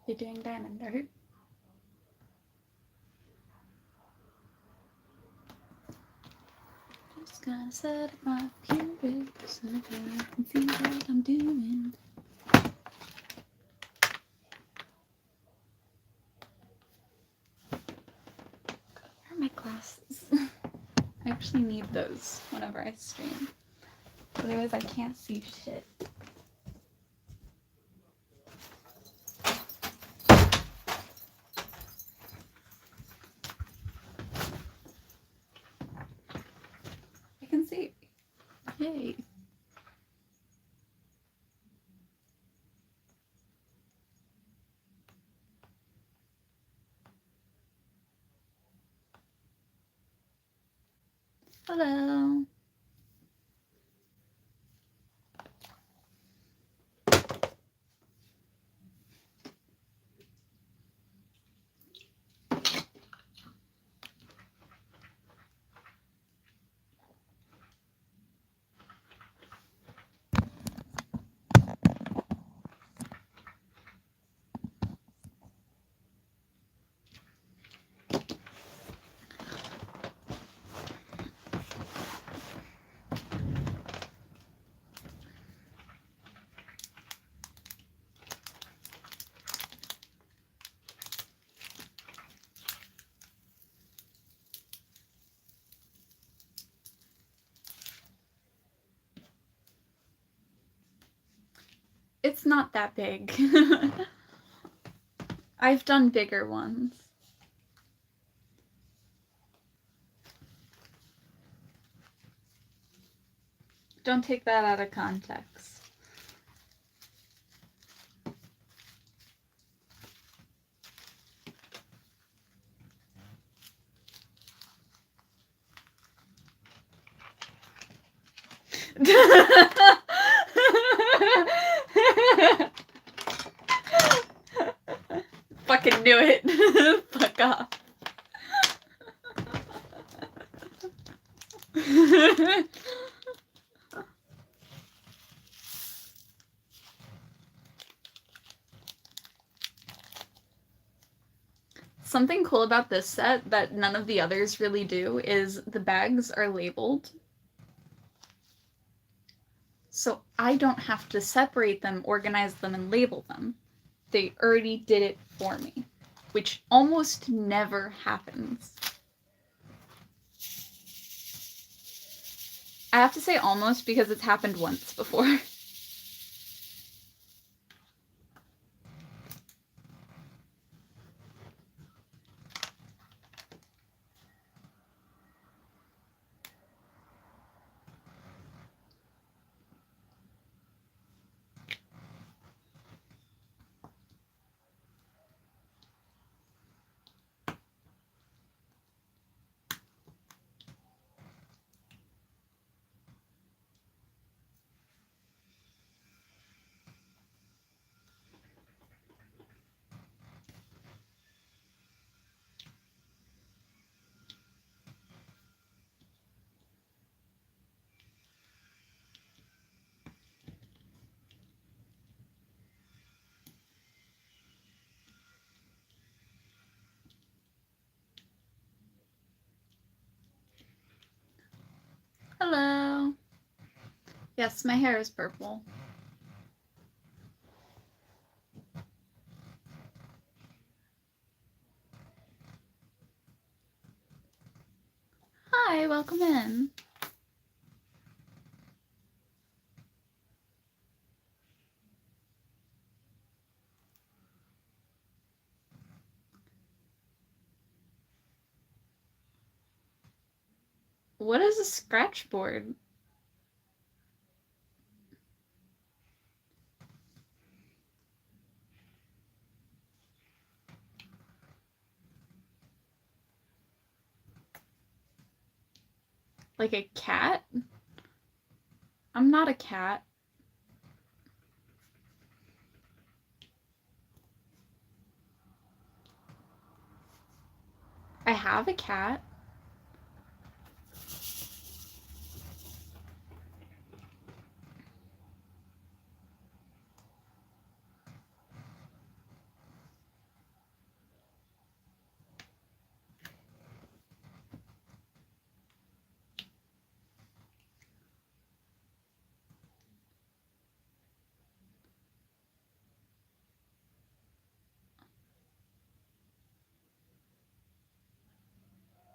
You're doing diamond art. Just gonna set up my computer so that I can see what I'm doing. Where are my glasses? I actually need those whenever I stream. Otherwise I can't see shit. I can see. Yay. Hello. It's not that big. I've done bigger ones. Don't take that out of context. Fucking knew it. Fuck off. Something cool about this set that none of the others really do is the bags are labeled. So I don't have to separate them, organize them, and label them. They already did it for me, which almost never happens. I have to say almost because it's happened once before. Hello. Yes, my hair is purple. Hi, welcome in. What is a scratch board? Like a cat? I'm not a cat. I have a cat.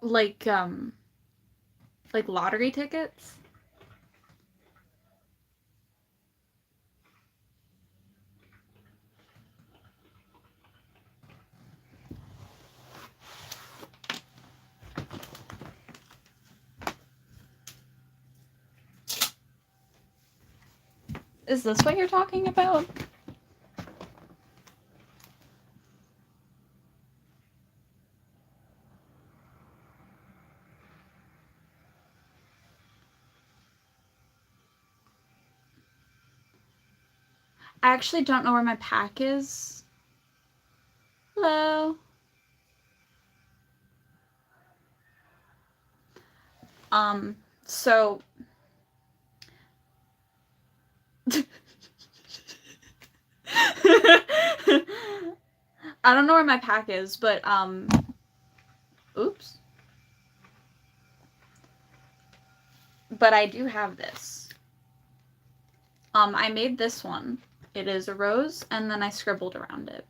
Like lottery tickets. Is this what you're talking about? I actually don't know where my pack is. Hello. So I don't know where my pack is, but oops. But I do have this. I made this one. It is a rose, and then I scribbled around it.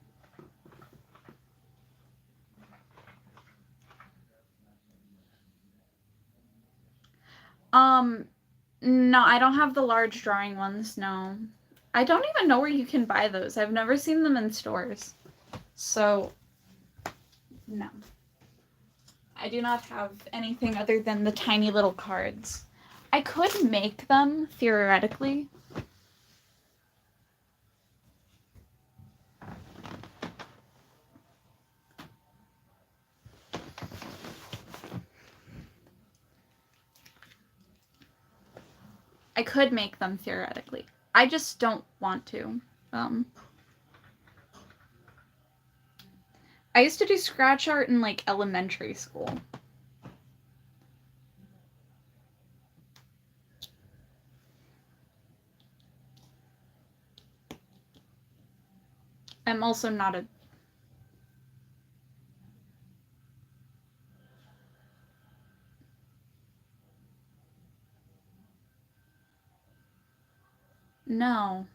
No, I don't have the large drawing ones, no. I don't even know where you can buy those. I've never seen them in stores. So, no. I do not have anything other than the tiny little cards. I could make them, theoretically. I could make them, theoretically. I just don't want to. I used to do scratch art in, like, elementary school. I'm also not a... No.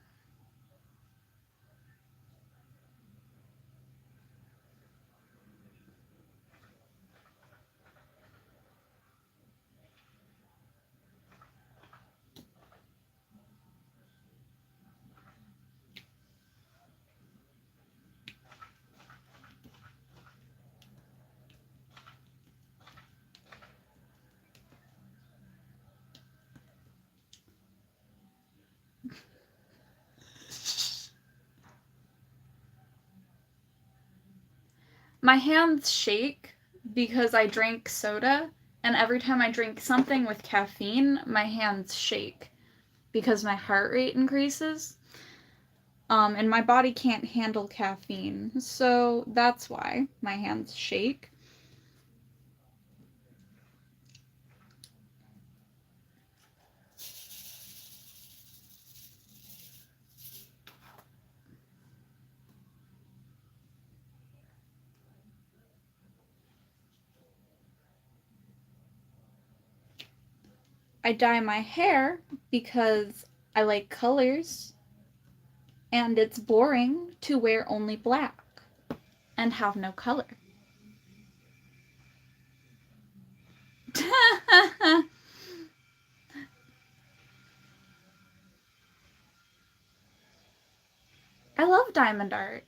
My hands shake because I drank soda, and every time I drink something with caffeine, my hands shake because my heart rate increases. And my body can't handle caffeine, so that's why my hands shake. I dye my hair because I like colors, and it's boring to wear only black and have no color. I love diamond art.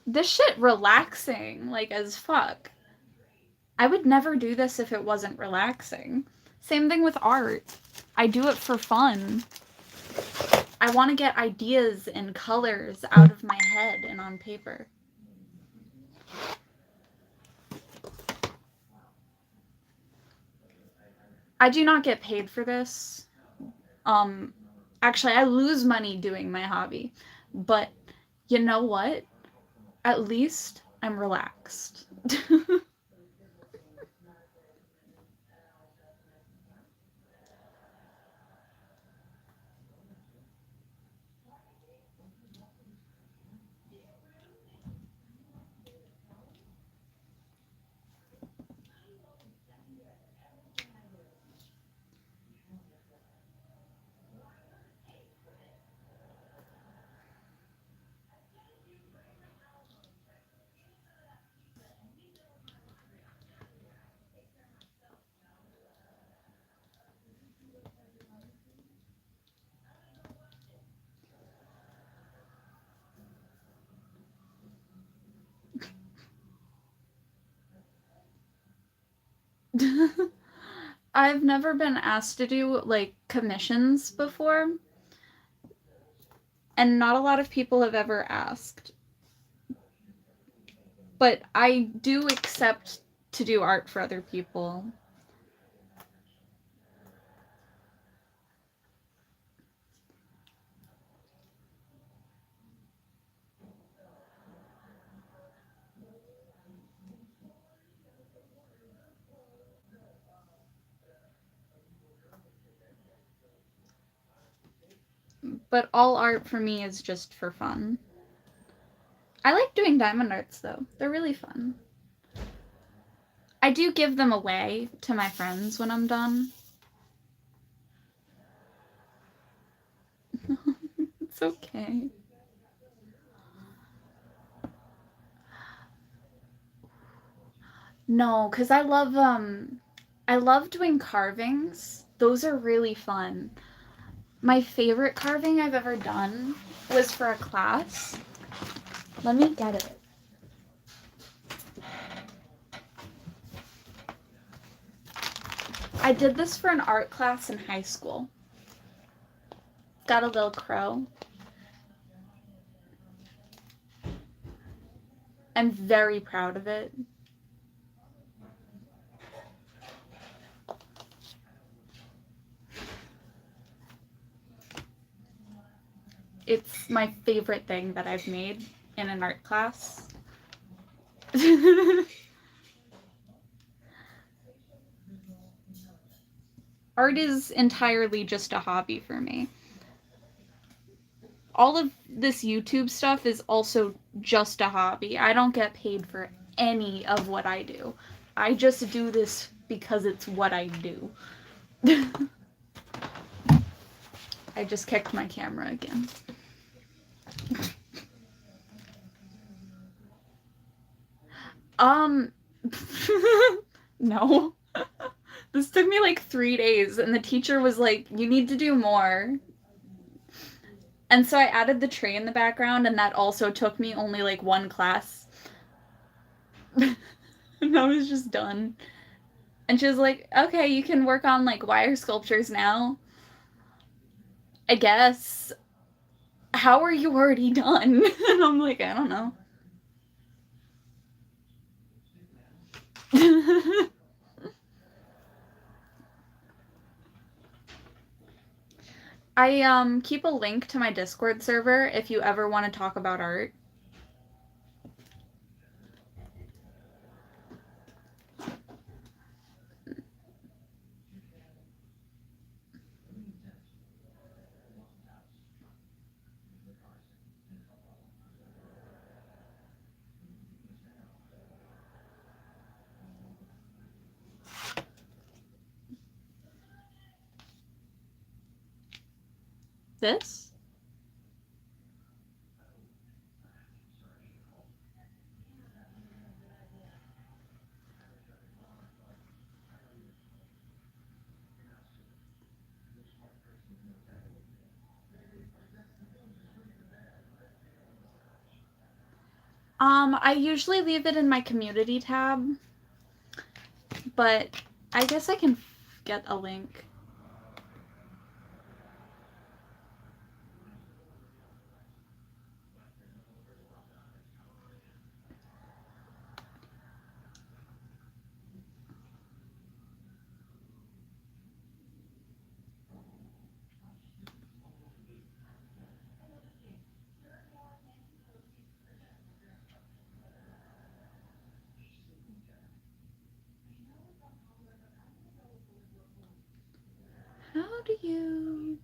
This shit relaxing, like, as fuck. I would never do this if it wasn't relaxing. Same thing with art. I do it for fun. I want to get ideas and colors out of my head and on paper. I do not get paid for this. Actually, I lose money doing my hobby. But you know what? At least I'm relaxed. I've never been asked to do, like, commissions before. And not a lot of people have ever asked. But I do accept to do art for other people. But all art for me is just for fun. I like doing diamond arts, though. They're really fun. I do give them away to my friends when I'm done. It's okay. No, because I love doing carvings. Those are really fun. My favorite carving I've ever done was for a class. Let me get it. I did this for an art class in high school. Got a little crow. I'm very proud of it. It's my favorite thing that I've made in an art class. Art is entirely just a hobby for me. All of this YouTube stuff is also just a hobby. I don't get paid for any of what I do. I just do this because it's what I do. I just kicked my camera again. No. This took me like 3 days, and the teacher was like, you need to do more. And so I added the tree in the background, and that also took me only like 1 class. And I was just done. And she was like, okay, you can work on like wire sculptures now. I guess. How are you already done? And I'm like, I don't know. I keep a link to my Discord server if you ever want to talk about art. This? I usually leave it in my community tab, but I guess I can get a link. How do you...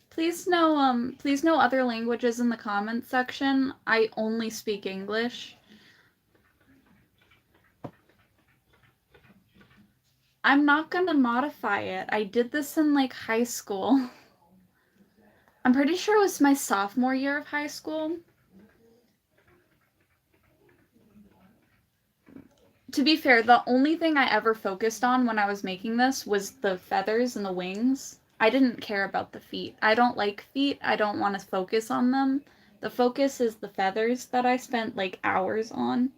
Please know other languages in the comments section. I only speak English. I'm not gonna modify it. I did this in like high school. I'm pretty sure it was my sophomore year of high school. To be fair, the only thing I ever focused on when I was making this was the feathers and the wings. I didn't care about the feet. I don't like feet. I don't want to focus on them. The focus is the feathers that I spent like hours on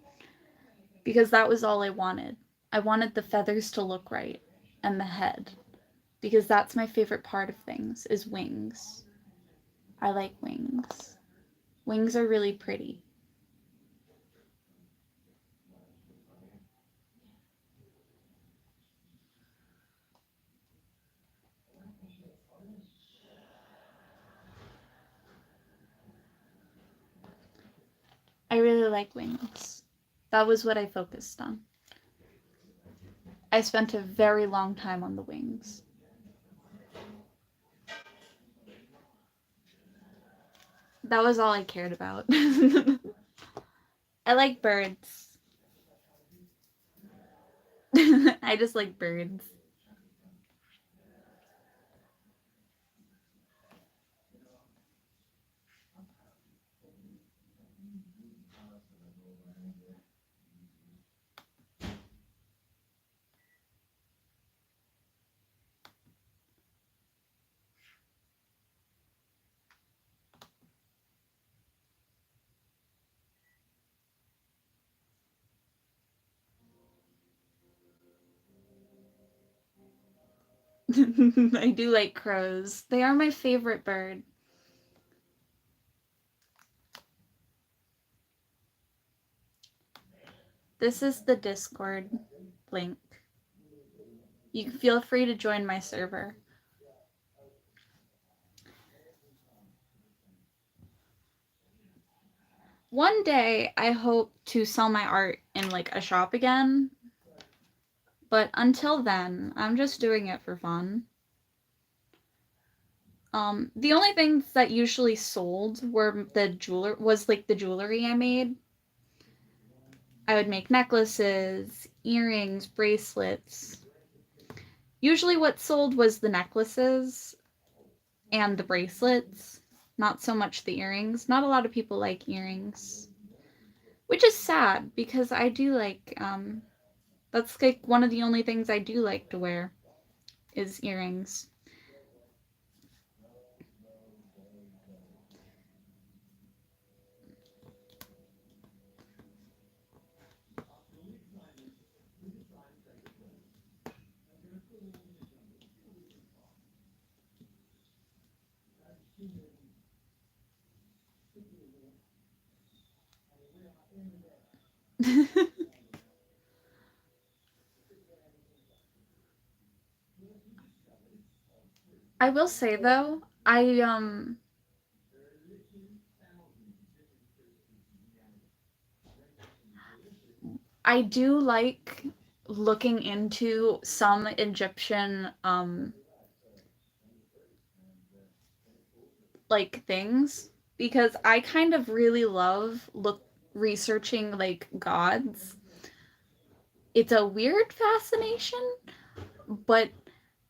because that was all I wanted. I wanted the feathers to look right and the head because that's my favorite part of things is wings. I like wings. Wings are really pretty. I really like wings. That was what I focused on. I spent a very long time on the wings. That was all I cared about. I like birds. I just like birds. I do like crows. They are my favorite bird. This is the Discord link. You can feel free to join my server. One day, I hope to sell my art in like a shop again. But until then, I'm just doing it for fun. The only things that usually sold were the jewelry I made. I would make necklaces, earrings, bracelets. Usually what sold was the necklaces and the bracelets, not so much the earrings. Not a lot of people like earrings, which is sad because I do like, that's like one of the only things I do like to wear is earrings. I will say though, I do like looking into some Egyptian like things because I kind of really love researching like gods. It's a weird fascination, but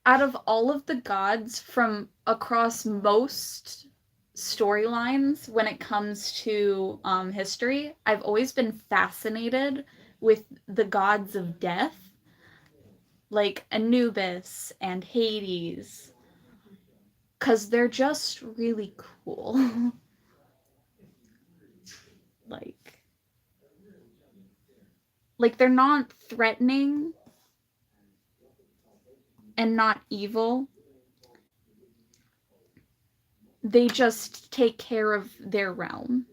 out of all of the gods from across most storylines when it comes to history, I've always been fascinated with the gods of death, like Anubis and Hades, because they're just really cool. like, like they're not threatening and not evil. They just take care of their realm.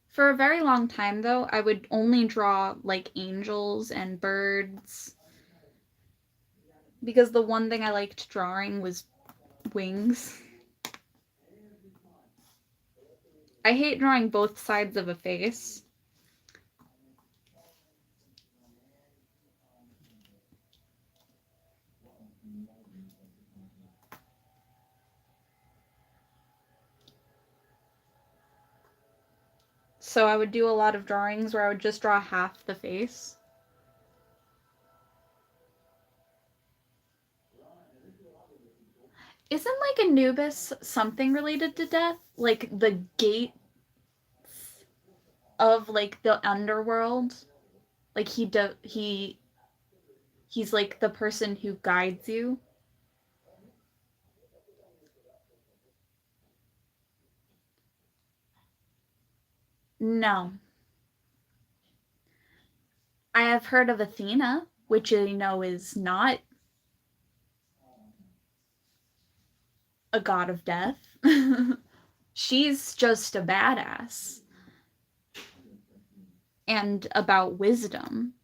For a very long time, though, I would only draw like angels and birds because the one thing I liked drawing was wings. I hate drawing both sides of a face. So I would do a lot of drawings where I would just draw half the face. Isn't like Anubis something related to death? Like the gates of like the underworld? Like he's like the person who guides you. No. I have heard of Athena, which I know is not a god of death. She's just a badass. And about wisdom.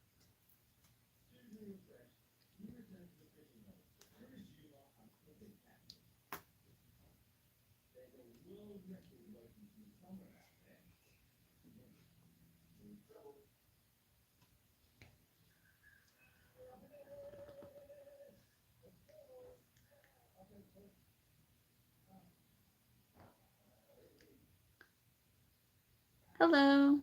Hello.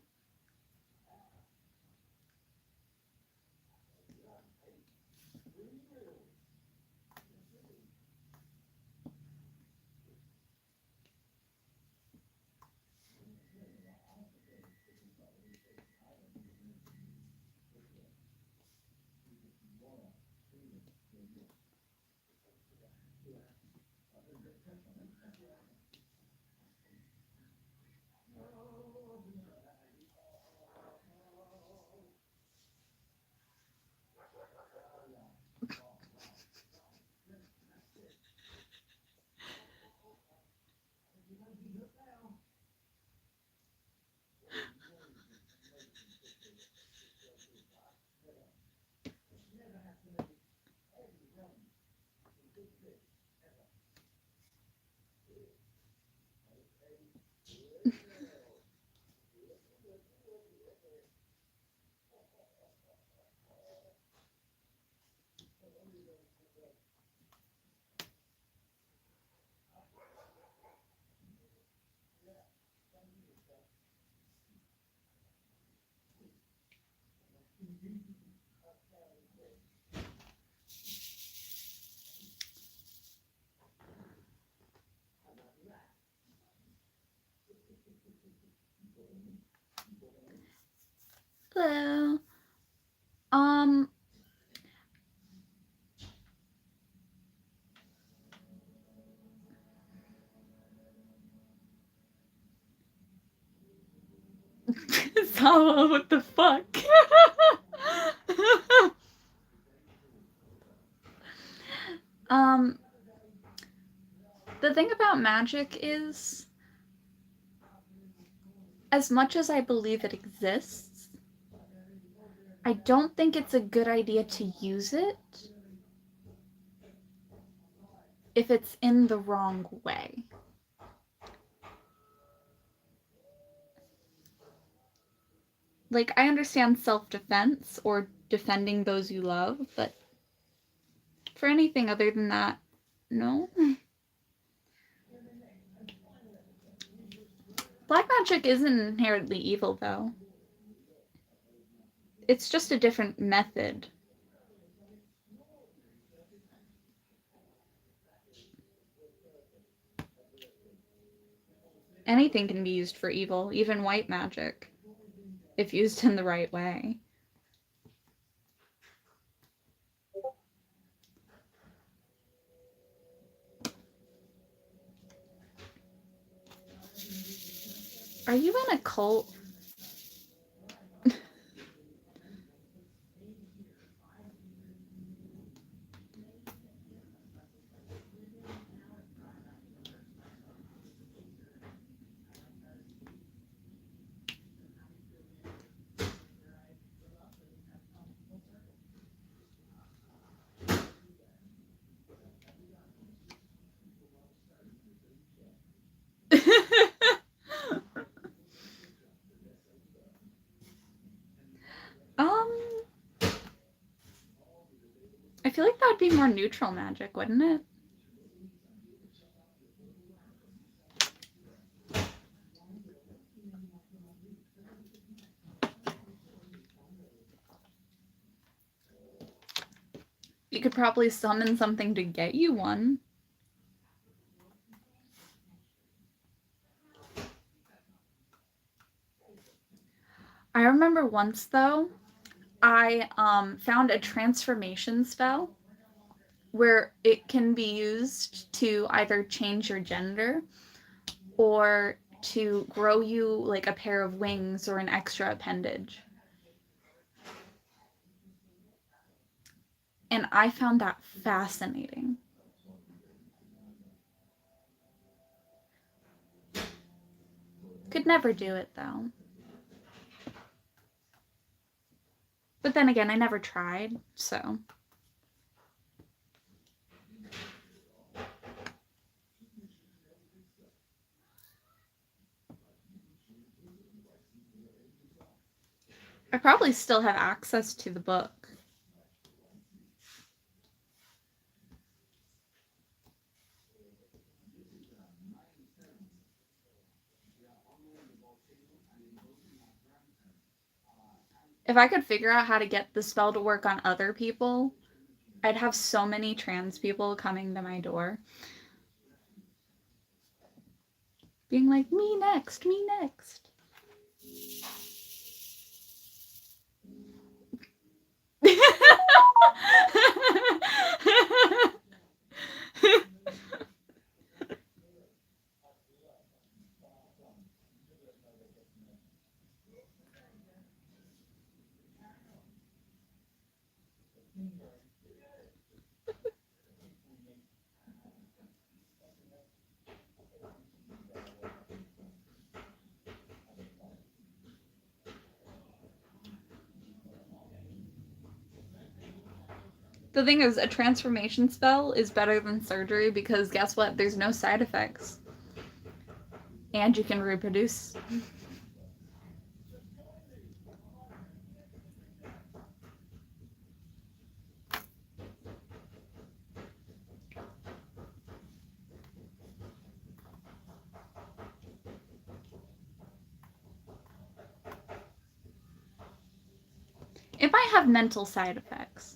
Hello. Sawa, what the fuck? The thing about magic is, as much as I believe it exists, I don't think it's a good idea to use it if it's in the wrong way. Like, I understand self-defense or defending those you love, but for anything other than that, no. Black magic isn't inherently evil, though. It's just a different method. Anything can be used for evil, even white magic, if used in the right way. Are you in a cult? I feel like that would be more neutral magic, wouldn't it? You could probably summon something to get you one. I remember once, though, I found a transformation spell where it can be used to either change your gender or to grow you like a pair of wings or an extra appendage. And I found that fascinating. Could never do it, though. But then again, I never tried, so. I probably still have access to the book. If I could figure out how to get the spell to work on other people, I'd have so many trans people coming to my door. Being like, me next, me next. The thing is, a transformation spell is better than surgery because guess what? There's no side effects. And you can reproduce. It might have mental side effects.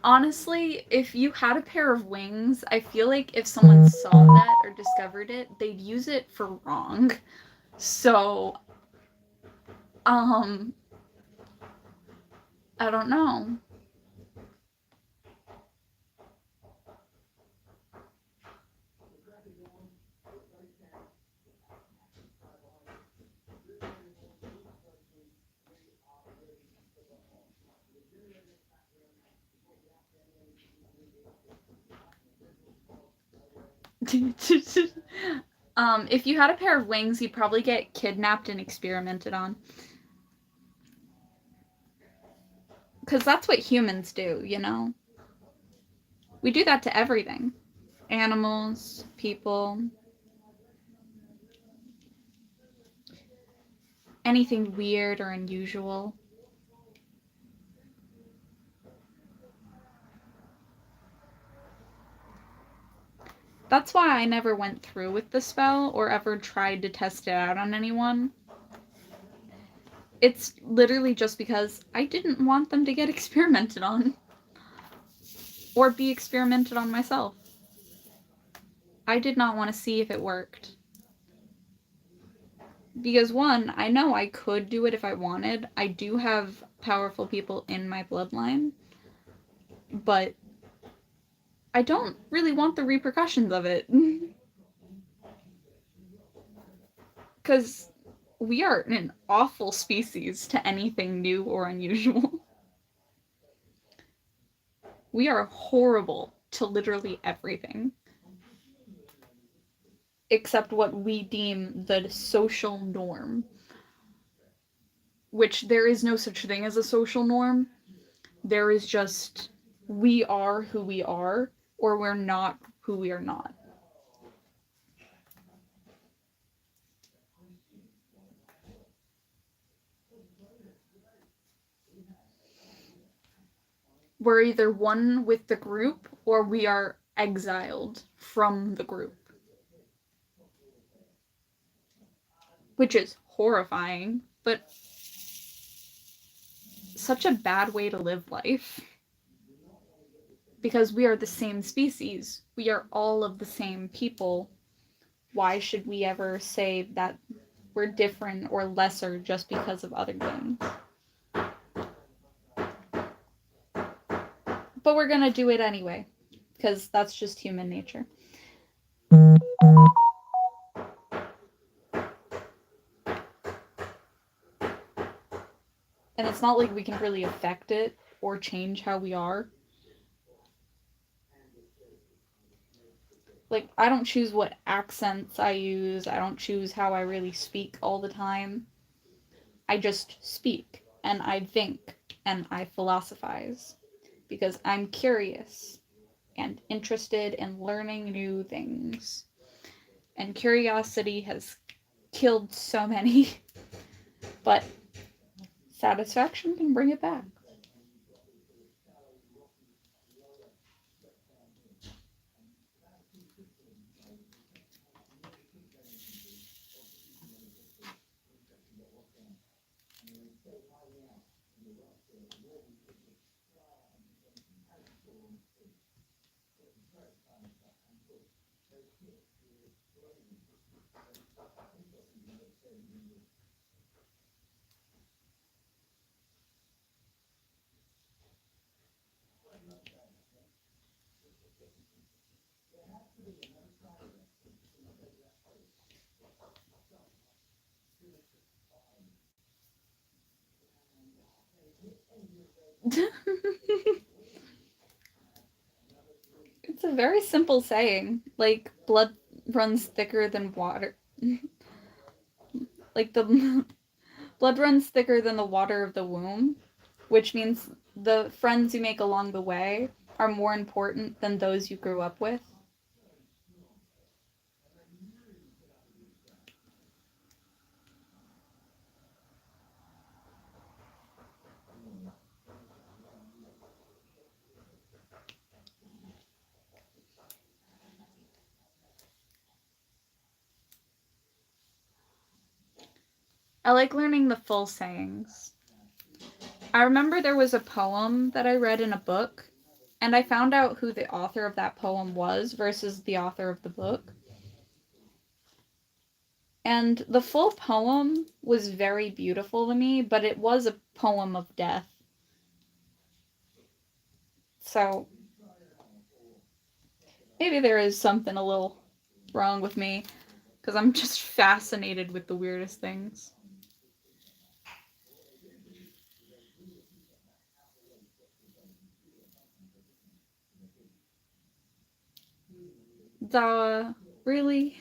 Honestly, if you had a pair of wings, I feel like if someone saw that or discovered it, they'd use it for wrong. So, I don't know. If you had a pair of wings, you'd probably get kidnapped and experimented on. Because that's what humans do, you know? We do that to everything. Animals, people, anything weird or unusual. That's why I never went through with the spell or ever tried to test it out on anyone. It's literally just because I didn't want them to get experimented on. Or be experimented on myself. I did not want to see if it worked. Because one, I know I could do it if I wanted. I do have powerful people in my bloodline. But I don't really want the repercussions of it. Because we are an awful species to anything new or unusual. We are horrible to literally everything. Except what we deem the social norm. Which there is no such thing as a social norm. There is just, we are who we are, or we're not who we are not. We're either one with the group, or we are exiled from the group. Which is horrifying, but such a bad way to live life. Because we are the same species. We are all of the same people. Why should we ever say that we're different or lesser just because of other things? But we're gonna do it anyway, because that's just human nature. And it's not like we can really affect it or change how we are. Like, I don't choose what accents I use. I don't choose how I really speak all the time. I just speak, and I think, and I philosophize. Because I'm curious and interested in learning new things. And curiosity has killed so many. But satisfaction can bring it back. It's a very simple saying. Like, blood runs thicker than water. Like, the blood runs thicker than the water of the womb, which means the friends you make along the way are more important than those you grew up with. I like learning the full sayings. I remember there was a poem that I read in a book, and I found out who the author of that poem was versus the author of the book. And the full poem was very beautiful to me, but it was a poem of death. So maybe there is something a little wrong with me, because I'm just fascinated with the weirdest things. Duh, really?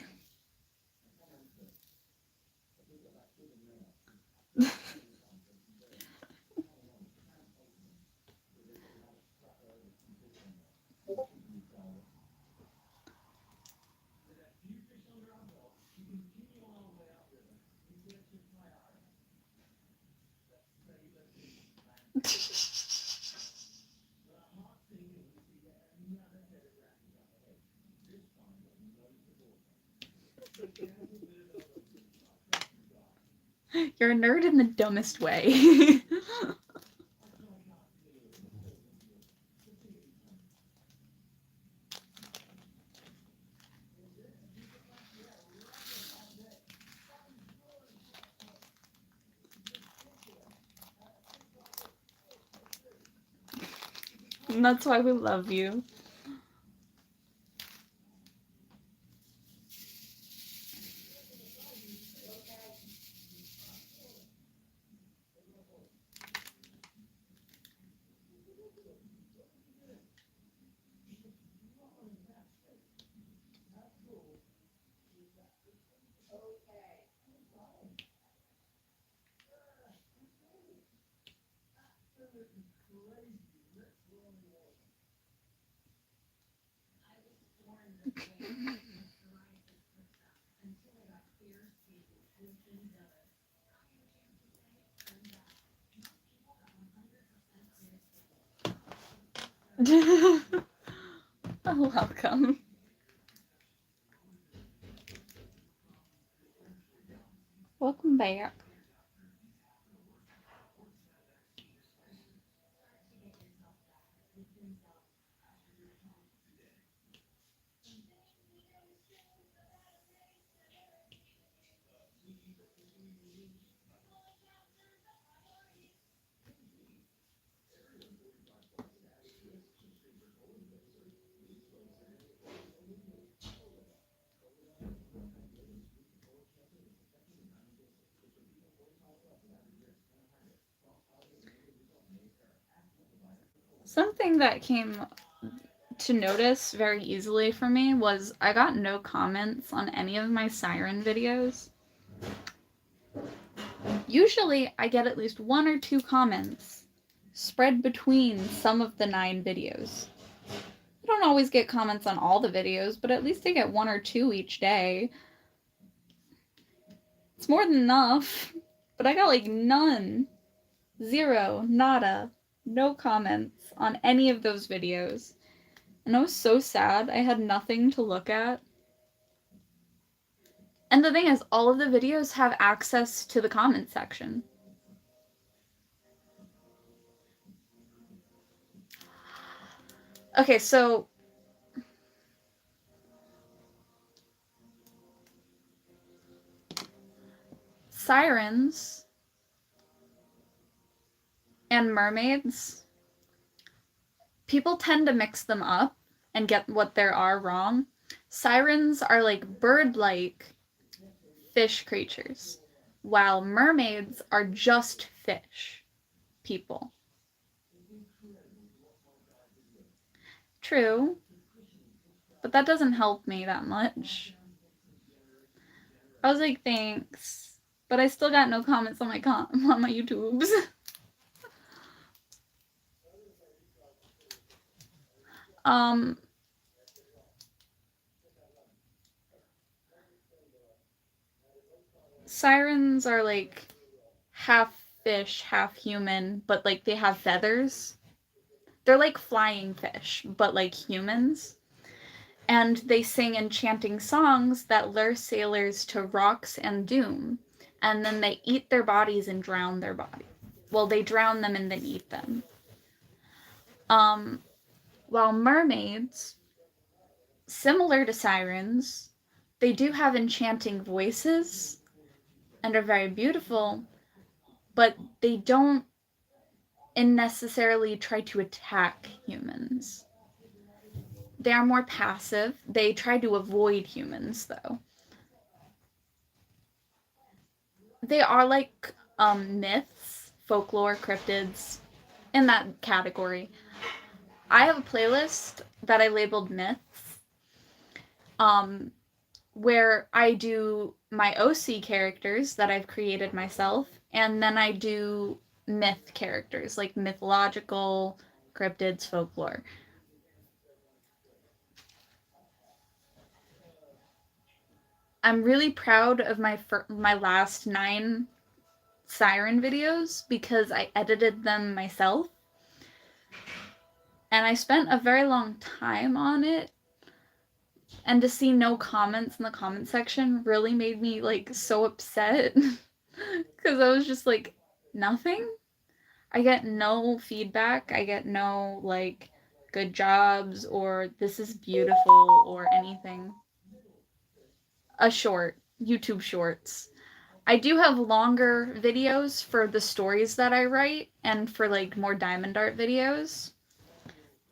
You're a nerd in the dumbest way. And that's why we love you. Oh, welcome. Welcome back. Something that came to notice very easily for me was I got no comments on any of my Siren videos. Usually I get at least 1 or 2 comments spread between some of the 9 videos. I don't always get comments on all the videos, but at least I get 1 or 2 each day. It's more than enough, but I got like none. 0, nada, no comments on any of those videos. And I was so sad. I had nothing to look at. And the thing is, all of the videos have access to the comment section. Okay, so sirens and mermaids, people tend to mix them up and get what there are wrong. Sirens are like bird-like fish creatures, while mermaids are just fish people. True, but that doesn't help me that much. I was like, thanks, but I still got no comments on my YouTubes. Sirens are like half fish, half human, but like they have feathers. They're like flying fish, but like humans. And they sing enchanting songs that lure sailors to rocks and doom. And then they eat their bodies and drown their body. Well, they drown them and then eat them. While mermaids, similar to sirens, they do have enchanting voices and are very beautiful, but they don't necessarily try to attack humans. They are more passive. They try to avoid humans, though. They are like myths, folklore, cryptids, in that category. I have a playlist that I labeled myths, where I do my OC characters that I've created myself, and then I do myth characters, like mythological, cryptids, folklore. I'm really proud of my last 9 Siren videos because I edited them myself. And I spent a very long time on it. And to see no comments in the comment section really made me like so upset. Because I was just like, nothing? I get no feedback. I get no like good jobs or this is beautiful or anything. A short, YouTube shorts. I do have longer videos for the stories that I write and for like more diamond art videos,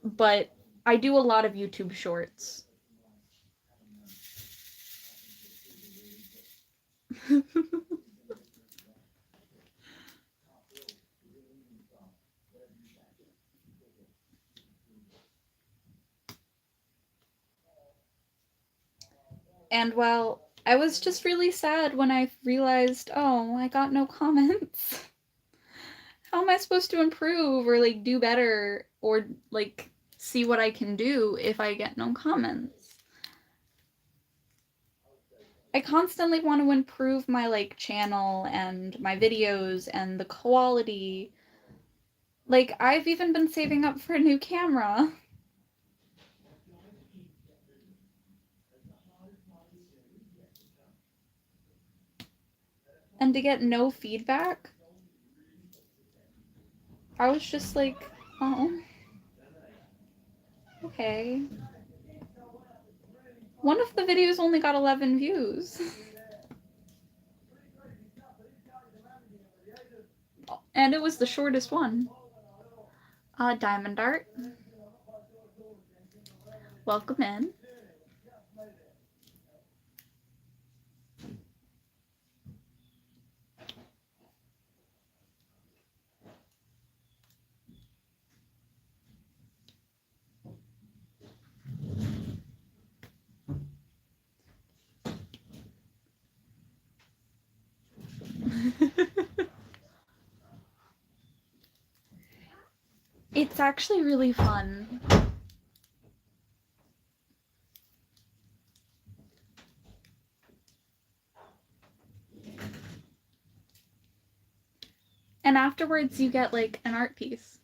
but I do a lot of YouTube shorts. And well, I was just really sad when I realized, oh, I got no comments. How am I supposed to improve or like do better or like see what I can do if I get no comments? I constantly want to improve my like channel and my videos and the quality. Like I've even been saving up for a new camera. And to get no feedback, I was just like, oh, okay. One of the videos only got 11 views. And it was the shortest one. Diamond Art. Welcome in. It's actually really fun. And afterwards you get like an art piece.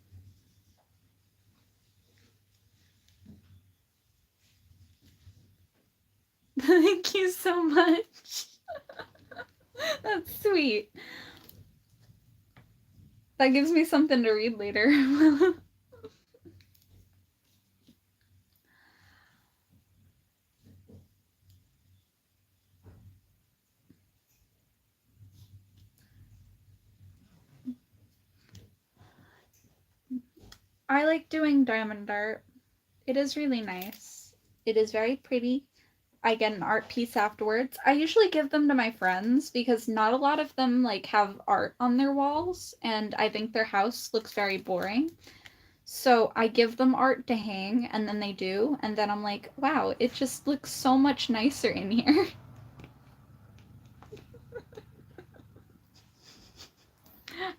Thank you so much. That's sweet. That gives me something to read later. I like doing diamond art. It is really nice. It is very pretty. I get an art piece afterwards. I usually give them to my friends because not a lot of them like have art on their walls, and I think their house looks very boring. So I give them art to hang, and then they do, and then I'm like, wow, it just looks so much nicer in here.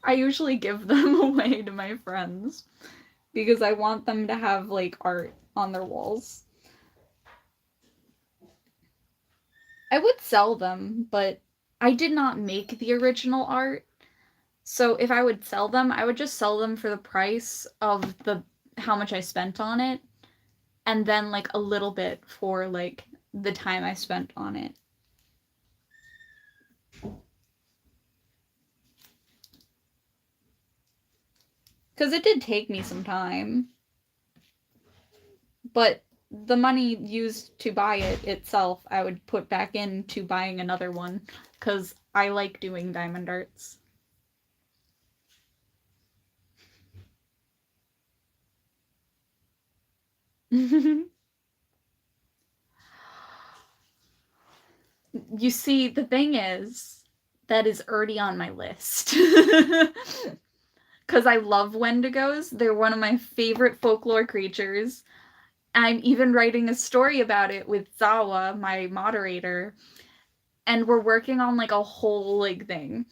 I usually give them away to my friends because I want them to have like art on their walls. I would sell them, but I did not make the original art. So if I would sell them, I would just sell them for the price of the how much I spent on it, and then like a little bit for like the time I spent on it. Because it did take me some time. But the money used to buy it itself, I would put back into buying another one. Because I like doing diamond arts. You see, the thing is, that is already on my list. Because I love Wendigos. They're one of my favorite folklore creatures. I'm even writing a story about it with Zawa, my moderator. And we're working on like a whole like thing.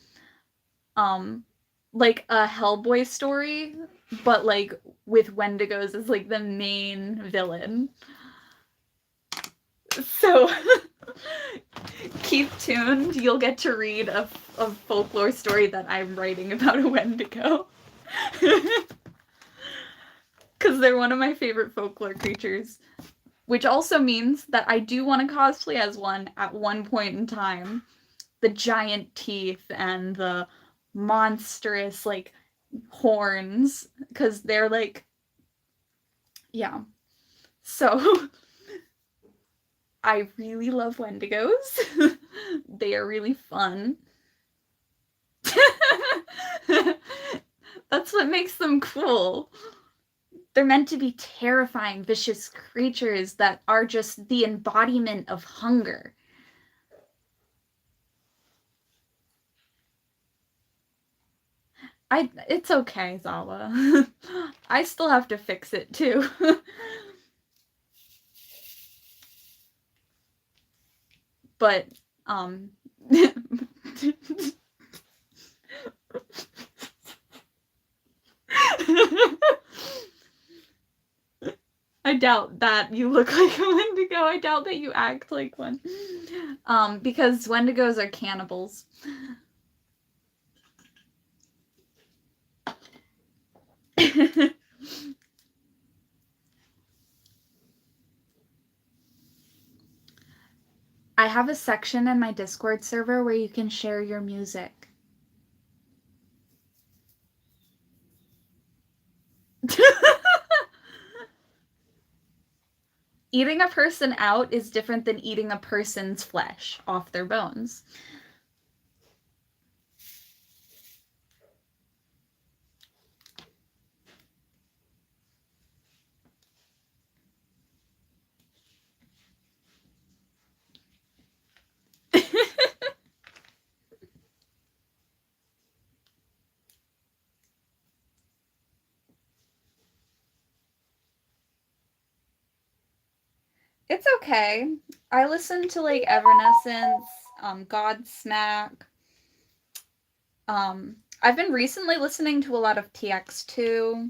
Like a Hellboy story, but like with Wendigos as like the main villain. So keep tuned. You'll get to read a folklore story that I'm writing about a Wendigo. Because they're one of my favorite folklore creatures. Which also means that I do want to cosplay as one at one point in time. The giant teeth and the monstrous, like, horns. Because they're like... Yeah. So... I really love Wendigos. They are really fun. That's what makes them cool. They're meant to be terrifying, vicious creatures that are just the embodiment of hunger. It's okay, Zawa. I still have to fix it too. But, I doubt that you look like a Wendigo. I doubt that you act like one. Because Wendigos are cannibals. I have a section in my Discord server where you can share your music. Eating a person out is different than eating a person's flesh off their bones. It's okay. I listen to like Evanescence, Godsmack. I've been recently listening to a lot of TX2.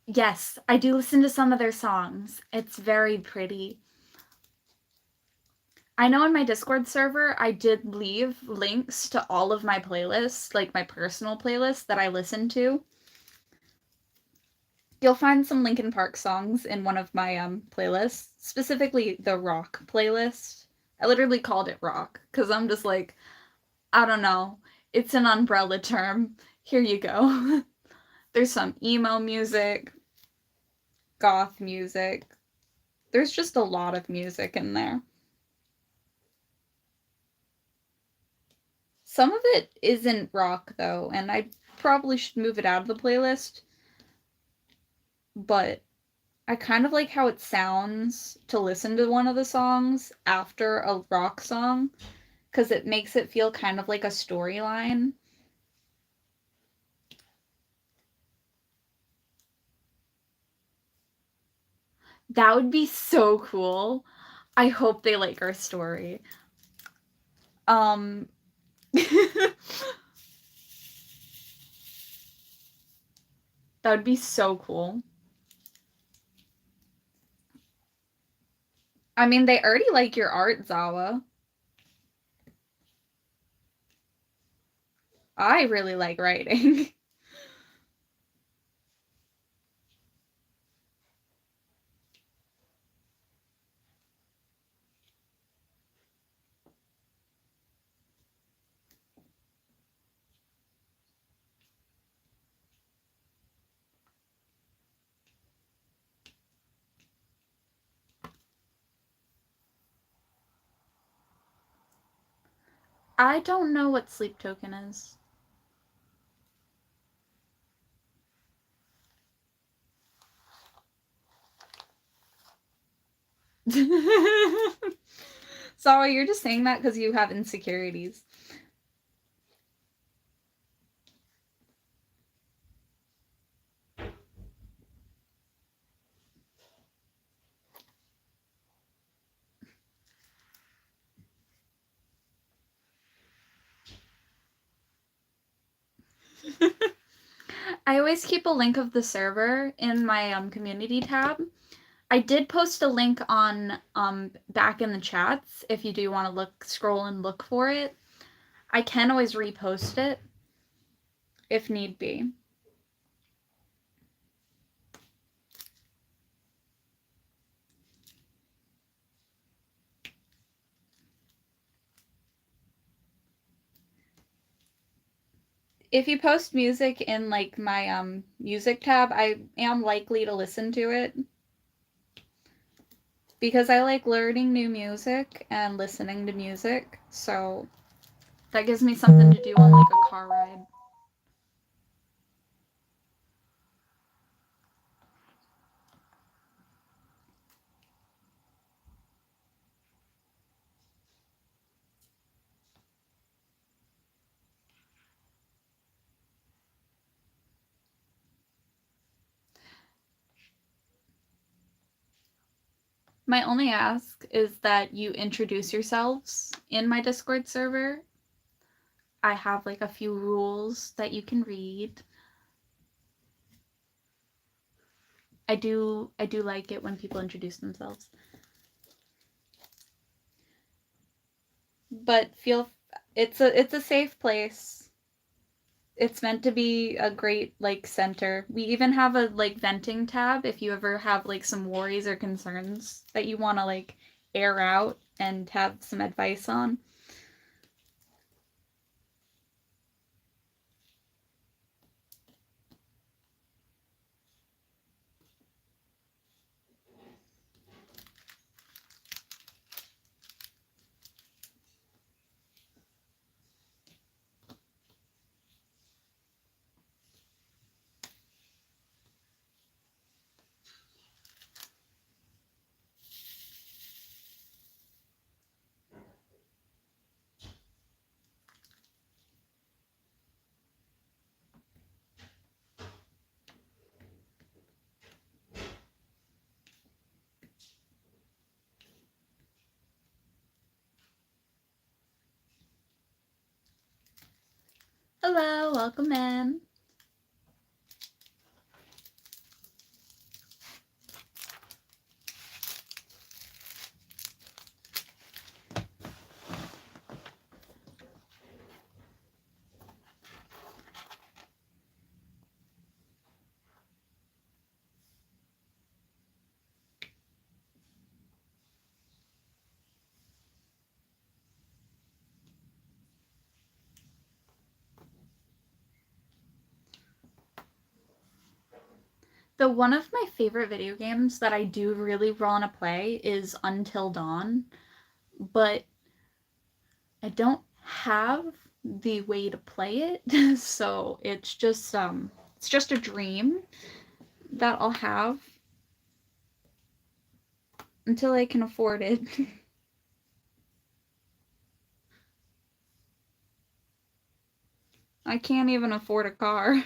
Yes, I do listen to some of their songs. It's very pretty. I know in my Discord server, I did leave links to all of my playlists, like my personal playlists that I listen to. You'll find some Linkin Park songs in one of my playlists, specifically the rock playlist. I literally called it rock because I'm just like, I don't know. It's an umbrella term. Here you go. There's some emo music, goth music. There's just a lot of music in there. Some of it isn't rock though, and I probably should move it out of the playlist. But I kind of like how it sounds to listen to one of the songs after a rock song because it makes it feel kind of like a storyline. That would be so cool. I hope they like our story. Um that would be so cool. I mean, they already like your art, Zawa. I really like writing. I don't know what sleep token is. Sorry, you're just saying that because you have insecurities. I always keep a link of the server in my community tab. I did post a link on back in the chats if you do want to scroll and look for it. I can always repost it if need be. If you post music in like my music tab, I am likely to listen to it because I like learning new music and listening to music. So that gives me something to do on like a car ride. My only ask is that you introduce yourselves in my Discord server. I have like a few rules that you can read. I do like it when people introduce themselves. But it's a safe place. It's meant to be a great like center. We even have a like venting tab if you ever have like some worries or concerns that you want to like air out and have some advice on. Hello, welcome in. The one of my favorite video games that I do really want to play is Until Dawn, but I don't have the way to play it, so it's just a dream that I'll have until I can afford it. I can't even afford a car.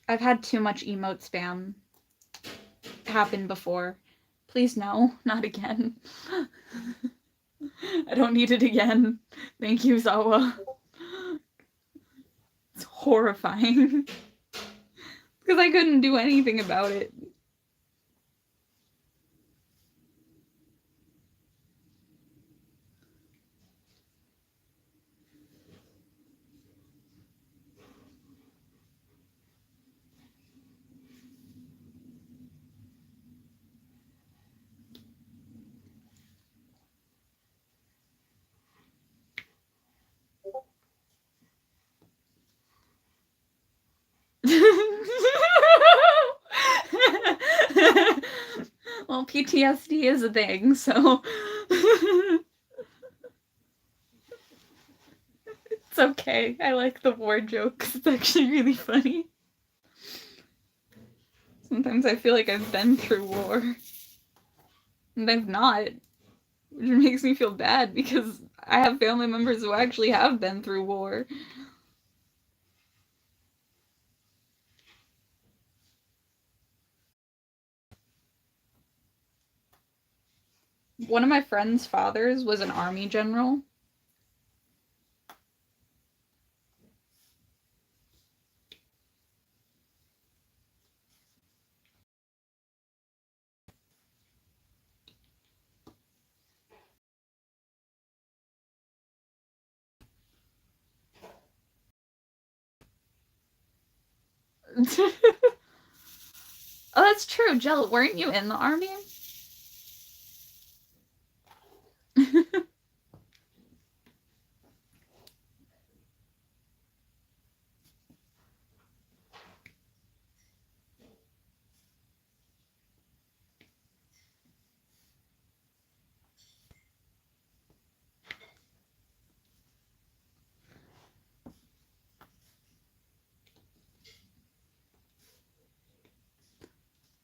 I've had too much emote spam happen before. Please no, not again. I don't need it again. Thank you, Zawa. It's horrifying. Because I couldn't do anything about it. Well, PTSD is a thing, so it's okay. I like the war jokes. It's actually really funny. Sometimes I feel like I've been through war. And I've not. Which makes me feel bad because I have family members who actually have been through war. One of my friend's fathers was an army general. Oh, that's true. Jill, weren't you in the army?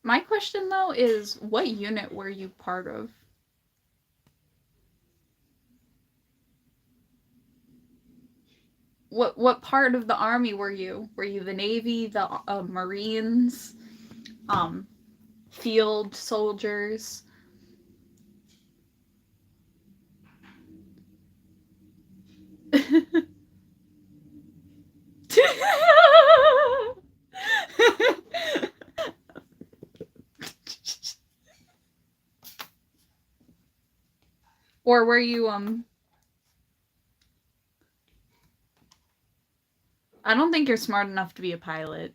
My question, though, is what unit were you part of? What part of the army were you? Were you the Navy, the Marines, field soldiers? Or were you I don't think you're smart enough to be a pilot.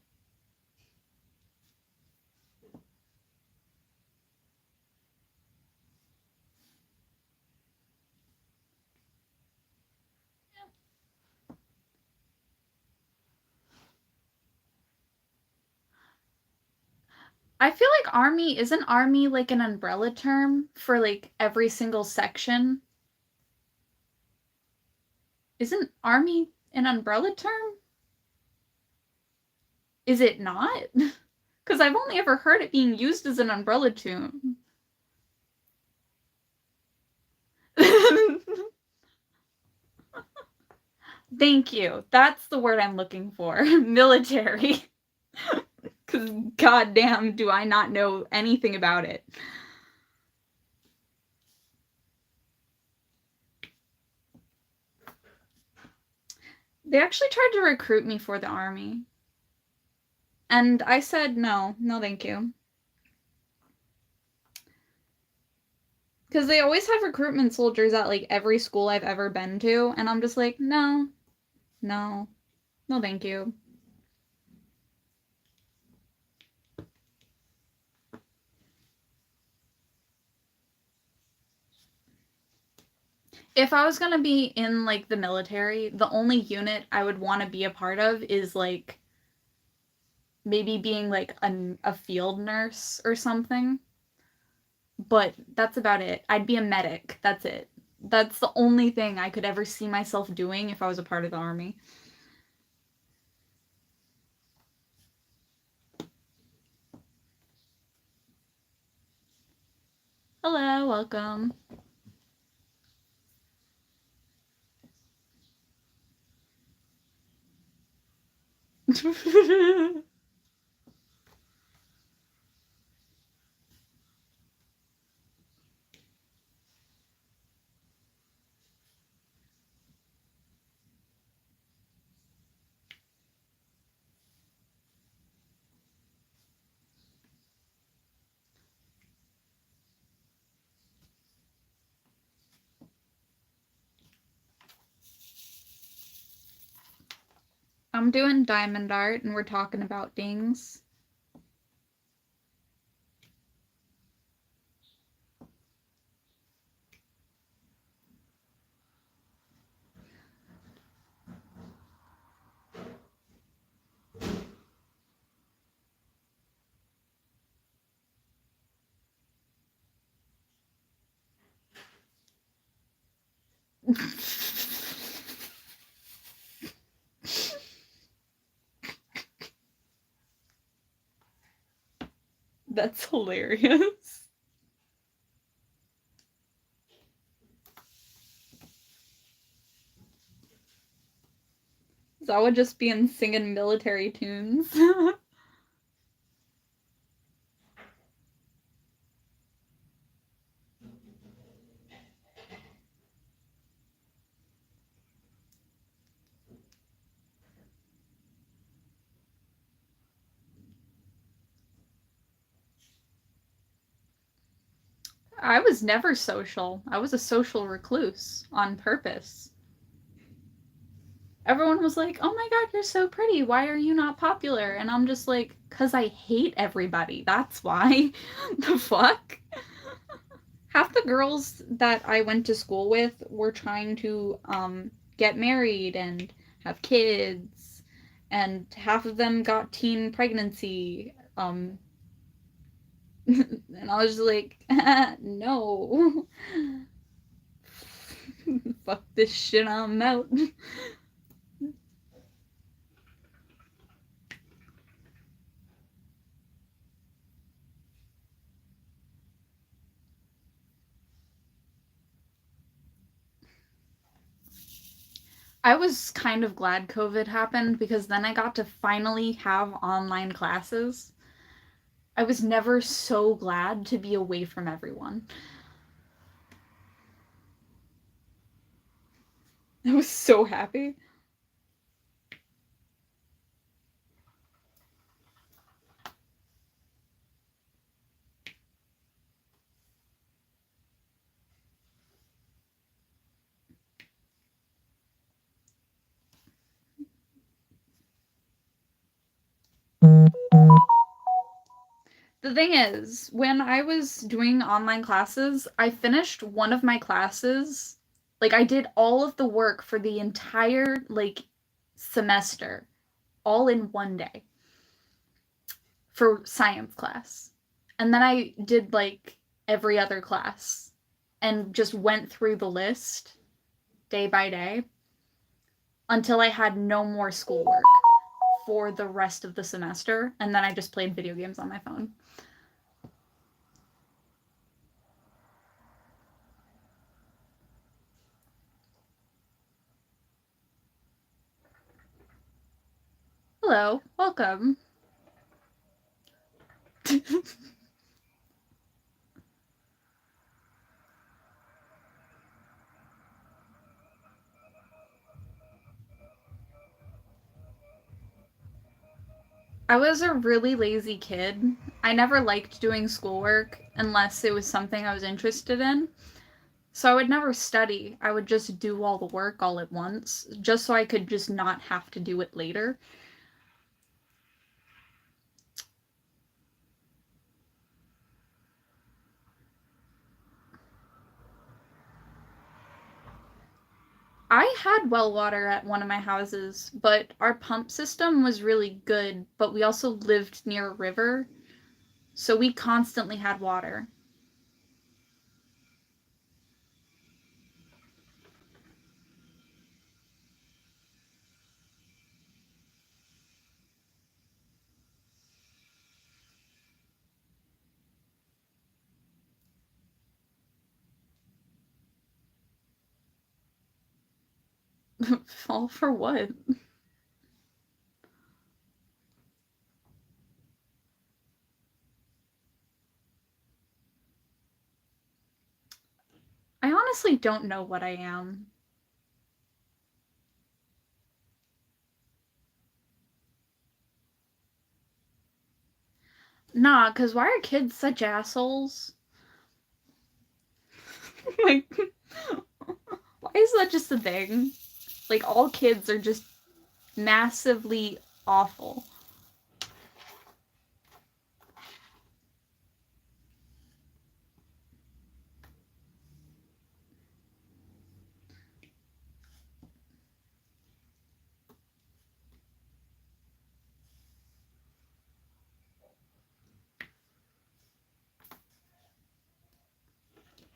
I feel like army, isn't army like an umbrella term for like every single section? Isn't army an umbrella term? Is it not? Because I've only ever heard it being used as an umbrella term. Thank you. That's the word I'm looking for. Military. Because goddamn do I not know anything about it. They actually tried to recruit me for the army. And I said, no, no, thank you. Because they always have recruitment soldiers at like every school I've ever been to, and I'm just like, no, no, no, thank you. If I was gonna be in like the military, the only unit I would want to be a part of is like maybe being like a field nurse or something. But that's about it. I'd be a medic. That's it. That's the only thing I could ever see myself doing if I was a part of the army. Hello, welcome. I'm doing diamond art and we're talking about dings. That's hilarious. So I would just be in singing military tunes. I was never social. I was a social recluse on purpose. Everyone was like, "Oh my god, you're so pretty. Why are you not popular?" And I'm just like, "Cause I hate everybody. That's why." The fuck? Half the girls that I went to school with were trying to get married and have kids, and half of them got teen pregnancy. And I was just like, no. Fuck this shit, I'm out. I was kind of glad COVID happened because then I got to finally have online classes. I was never so glad to be away from everyone. I was so happy. The thing is, when I was doing online classes, I finished one of my classes. Like, I did all of the work for the entire, like, semester, all in one day for science class. And then I did, like, every other class and just went through the list day by day until I had no more schoolwork for the rest of the semester. And then I just played video games on my phone. Hello, welcome. I was a really lazy kid. I never liked doing schoolwork unless it was something I was interested in. So I would never study. I would just do all the work all at once, just so I could just not have to do it later. I had well water at one of my houses, but our pump system was really good, but we also lived near a river, so we constantly had water. All for what? I honestly don't know what I am. Nah, because why are kids such assholes? Like, why is that just a thing? Like, all kids are just massively awful.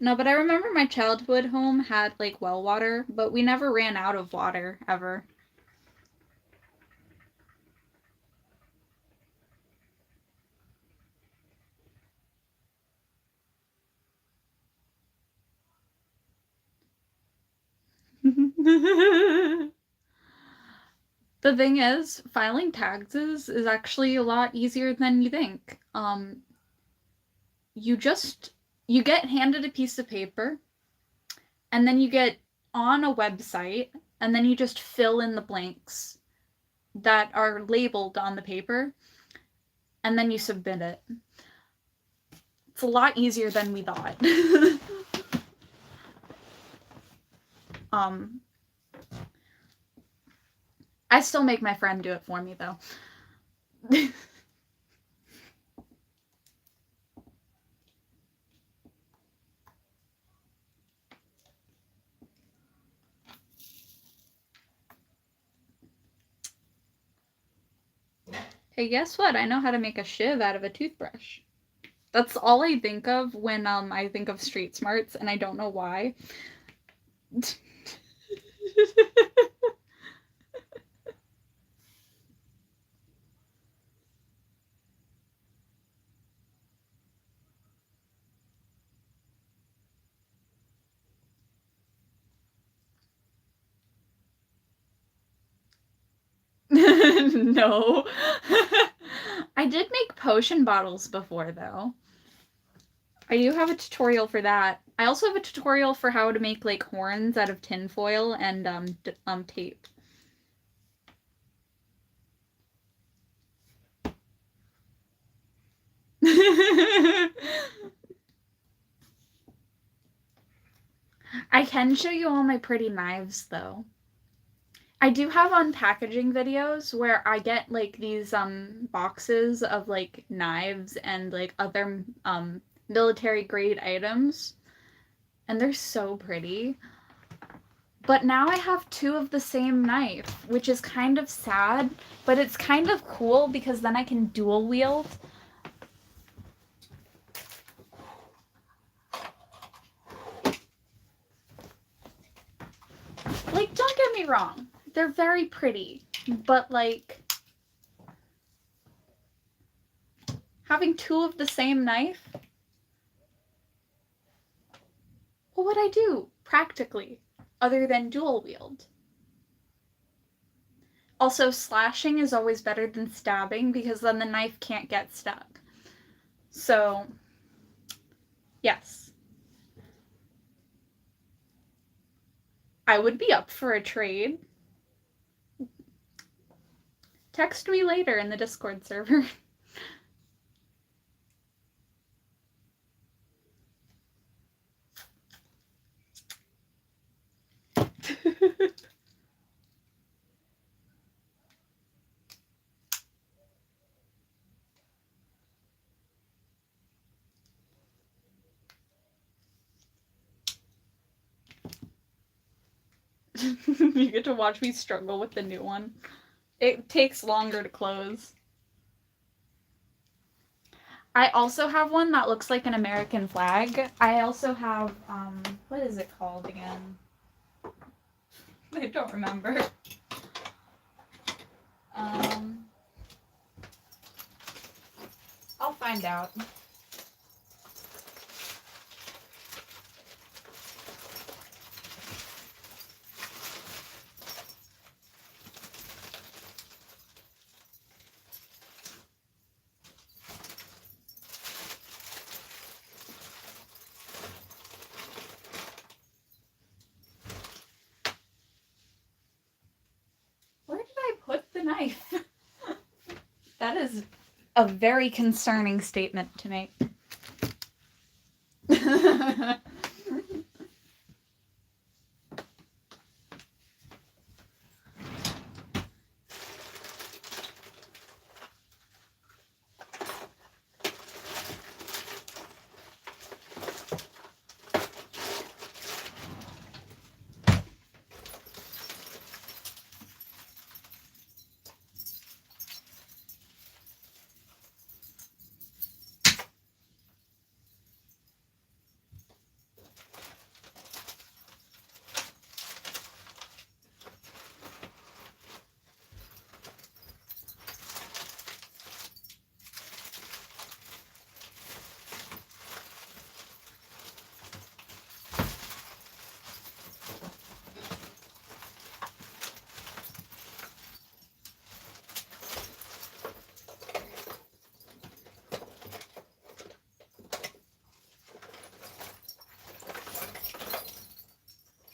No, but I remember my childhood home had, like, well water, but we never ran out of water, ever. The thing is, filing taxes is actually a lot easier than you think. You just you get handed a piece of paper, and then you get on a website, and then you just fill in the blanks that are labeled on the paper, and then you submit it. It's a lot easier than we thought. um I still make my friend do it for me though. Hey, guess what? I know how to make a shiv out of a toothbrush. That's all I think of when I think of street smarts, and I don't know why. No. I did make potion bottles before, though. I do have a tutorial for that. I also have a tutorial for how to make, like, horns out of tinfoil and tape. I can show you all my pretty knives, though. I do have unpackaging videos where I get, like, these boxes of, like, knives and, like, other military grade items, and they're so pretty. But now I have two of the same knife, which is kind of sad, but it's kind of cool because then I can dual wield. Like, don't get me wrong, they're very pretty, but, like, having two of the same knife? What would I do, practically, other than dual wield? Also, slashing is always better than stabbing because then the knife can't get stuck. So, yes. I would be up for a trade. Text me later in the Discord server. You get to watch me struggle with the new one. It takes longer to close. I also have one that looks like an American flag. I also have, what is it called again? I don't remember. I'll find out. Where did I put the knife? That is a very concerning statement to make.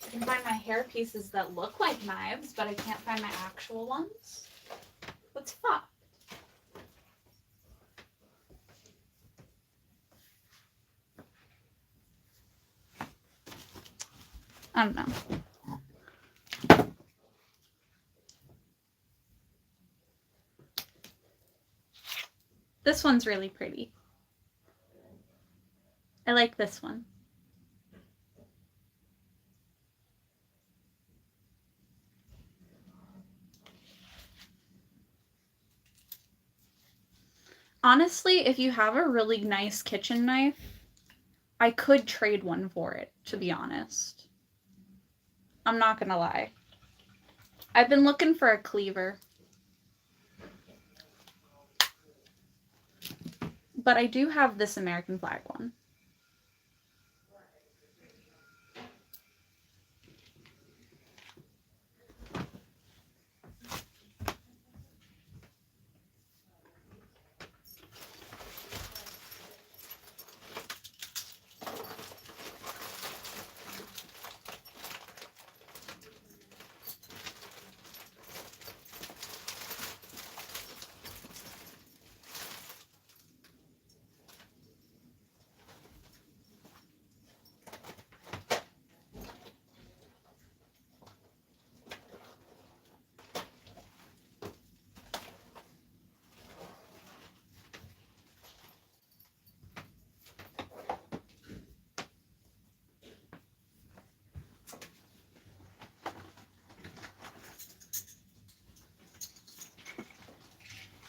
I can find my hair pieces that look like knives, but I can't find my actual ones. What's fucked? I don't know. This one's really pretty. I like this one. Honestly, if you have a really nice kitchen knife, I could trade one for it, to be honest. I'm not gonna lie. I've been looking for a cleaver. But I do have this American flag one.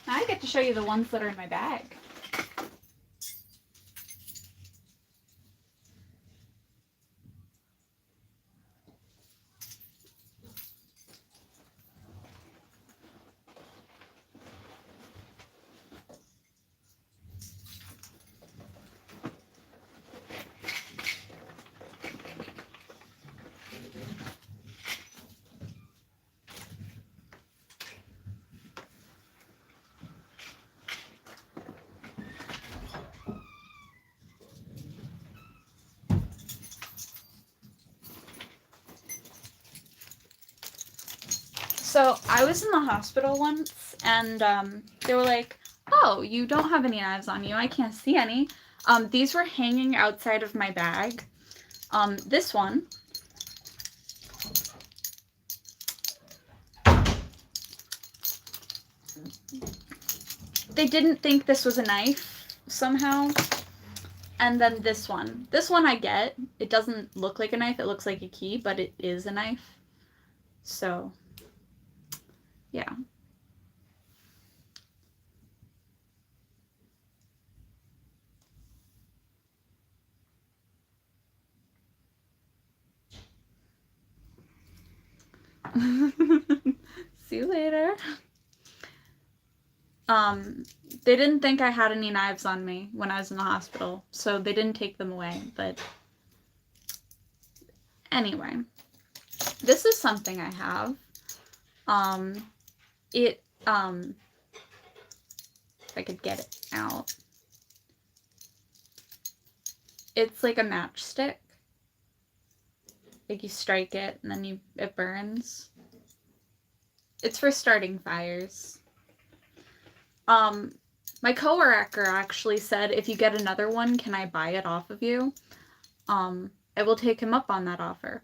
Now I get to show you the ones that are in my bag. So I was in the hospital once, and they were like, oh, you don't have any knives on you. I can't see any. These were hanging outside of my bag. This one. They didn't think this was a knife somehow. And then this one. This one I get. It doesn't look like a knife. It looks like a key, but it is a knife. So, yeah. See you later. They didn't think I had any knives on me when I was in the hospital, so they didn't take them away, but anyway. This is something I have. If I could get it out. It's like a matchstick. Like you strike it and then it burns. It's for starting fires. My coworker actually said, if you get another one, can I buy it off of you? I will take him up on that offer.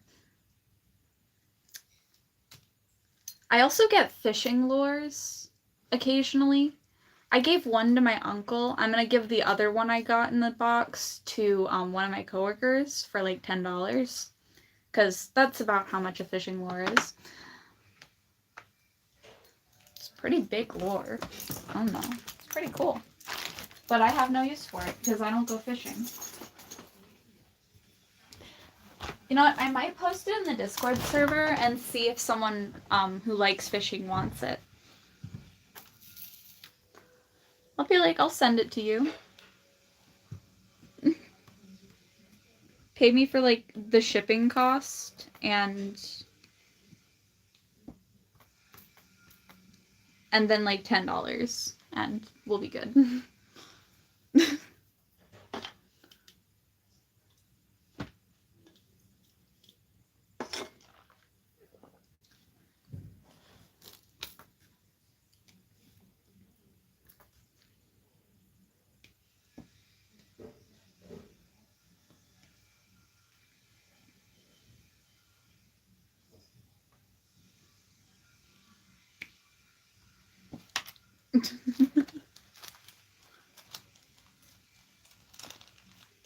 I also get fishing lures occasionally. I gave one to my uncle. I'm going to give the other one I got in the box to one of my coworkers for like $10. Because that's about how much a fishing lure is. It's a pretty big lure. I don't know. It's pretty cool. But I have no use for it because I don't go fishing. You know what? I might post it in the Discord server and see if someone who likes fishing wants it. I'll be like, I'll send it to you. Pay me for like the shipping cost and then like $10 and we'll be good.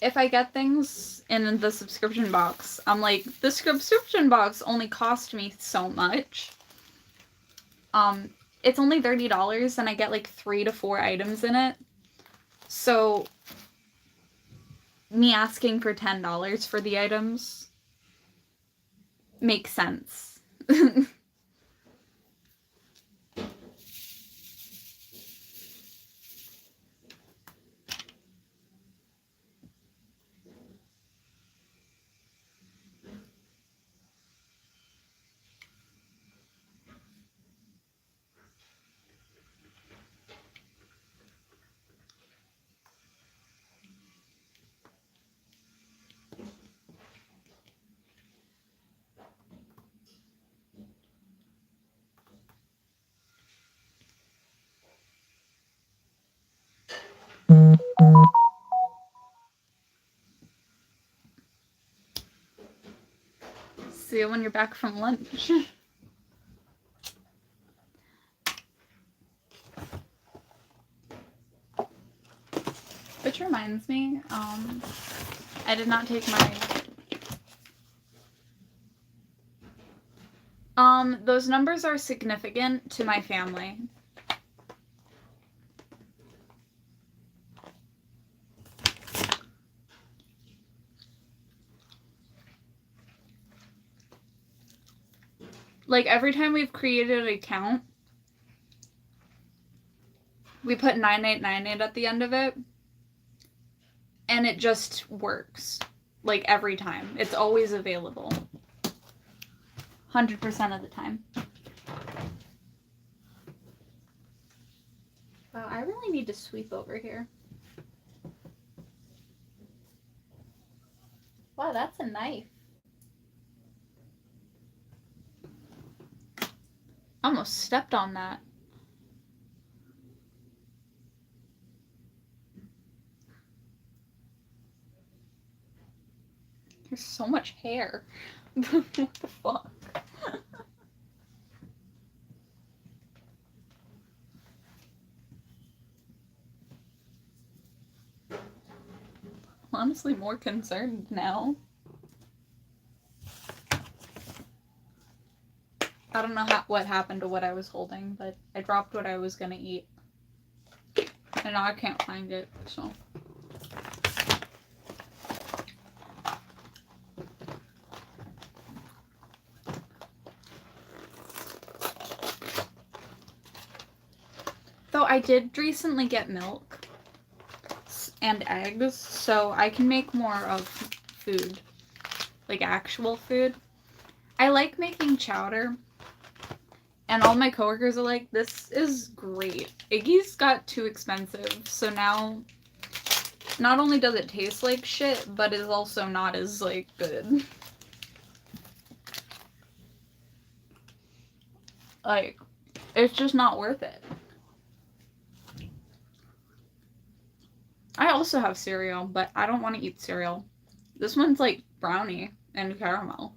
If I get things in the subscription box, I'm like, the subscription box only cost me so much. It's only $30 and I get like 3 to 4 items in it. So me asking for $10 for the items makes sense. See you when you're back from lunch. Which reminds me, I did not take my... those numbers are significant to my family. Like, every time we've created an account, we put 9898 at the end of it, and it just works. Like, every time. It's always available. 100% of the time. Wow, I really need to sweep over here. Wow, that's a knife. Almost stepped on that. There's so much hair. What the fuck? I'm honestly more concerned now. I don't know what happened to what I was holding, but I dropped what I was gonna eat. And now I can't find it, so. Though I did recently get milk and eggs, so I can make more of food. Like actual food. I like making chowder. And all my coworkers are like, this is great. Iggy's got too expensive, so now not only does it taste like shit, but is also not as, like, good. Like, it's just not worth it. I also have cereal, but I don't want to eat cereal. This one's like brownie and caramel.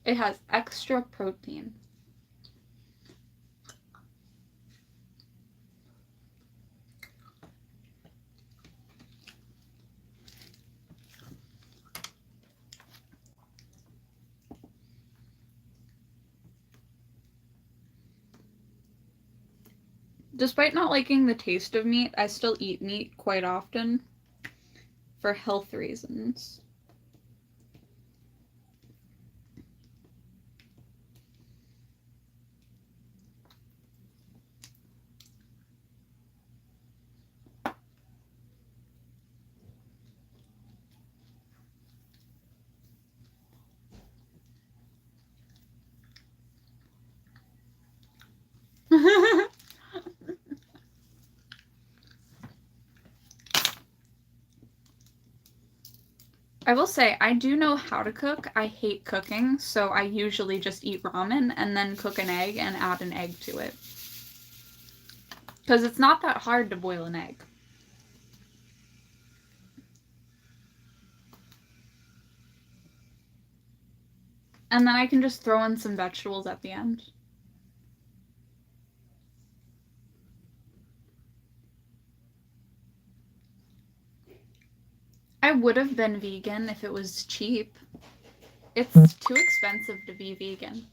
It has extra protein. Despite not liking the taste of meat, I still eat meat quite often for health reasons. I will say, I do know how to cook. I hate cooking, so I usually just eat ramen and then cook an egg and add an egg to it. Because it's not that hard to boil an egg. And then I can just throw in some vegetables at the end. I would have been vegan if it was cheap. It's too expensive to be vegan.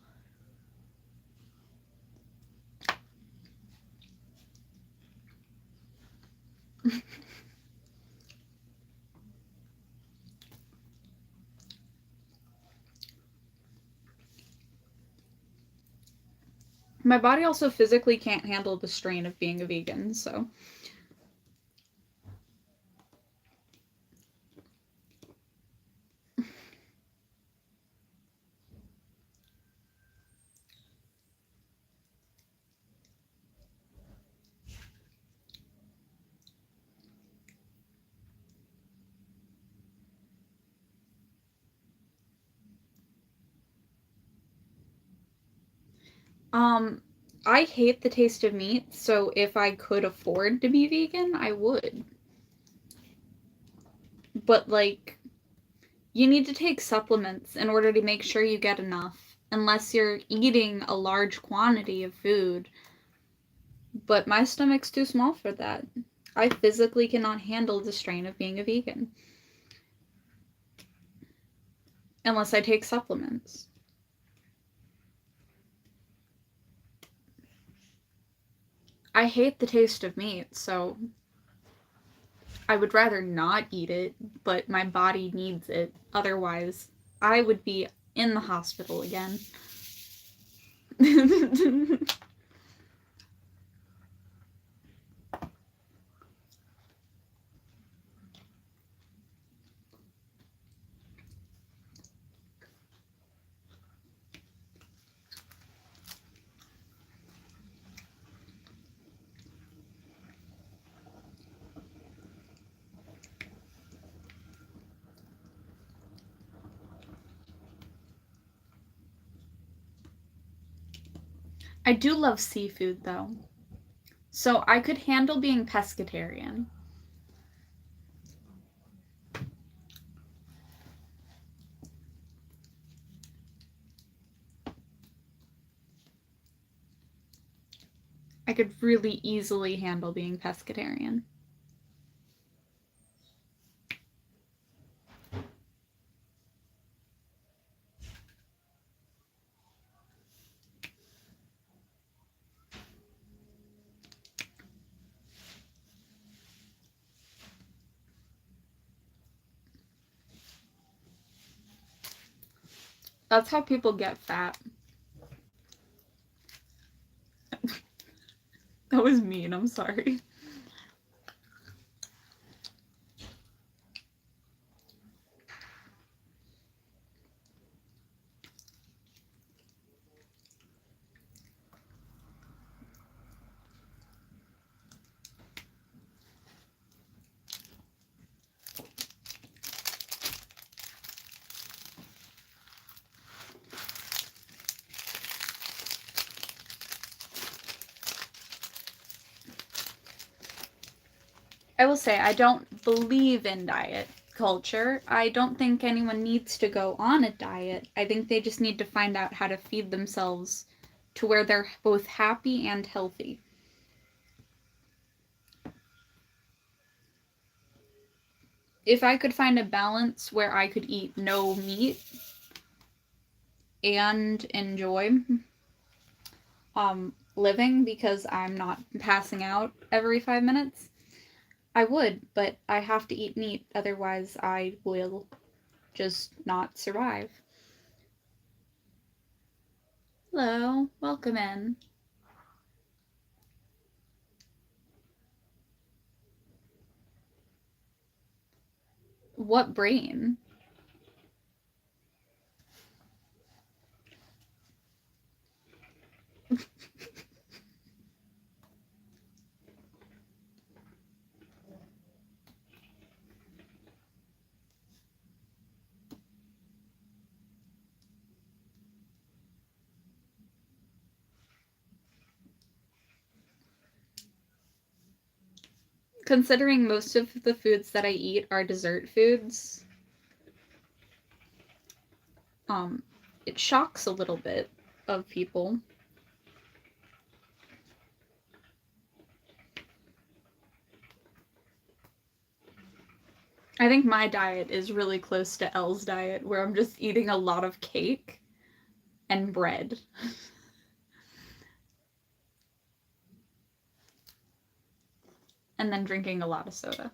My body also physically can't handle the strain of being a vegan, so. I hate the taste of meat, so if I could afford to be vegan, I would. But, like, you need to take supplements in order to make sure you get enough, unless you're eating a large quantity of food. But my stomach's too small for that. I physically cannot handle the strain of being a vegan. Unless I take supplements. I hate the taste of meat, so I would rather not eat it, but my body needs it. Otherwise, I would be in the hospital again. I do love seafood, though. So I could handle being pescatarian. I could really easily handle being pescatarian. That's how people get fat. That was mean, I'm sorry. I will say, I don't believe in diet culture. I don't think anyone needs to go on a diet. I think they just need to find out how to feed themselves to where they're both happy and healthy. If I could find a balance where I could eat no meat and enjoy living because I'm not passing out every 5 minutes, I would, but I have to eat meat, otherwise I will just not survive. Hello, welcome in. What brain? Considering most of the foods that I eat are dessert foods, it shocks a little bit of people. I think my diet is really close to Elle's diet, where I'm just eating a lot of cake and bread. And then drinking a lot of soda.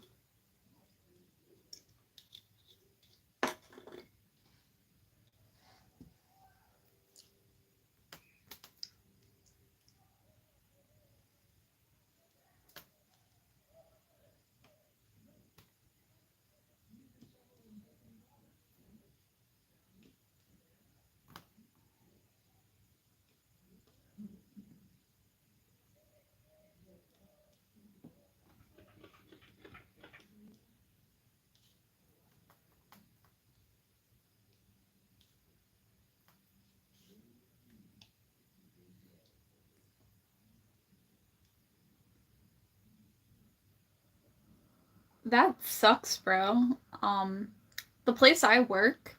That sucks, bro. The place I work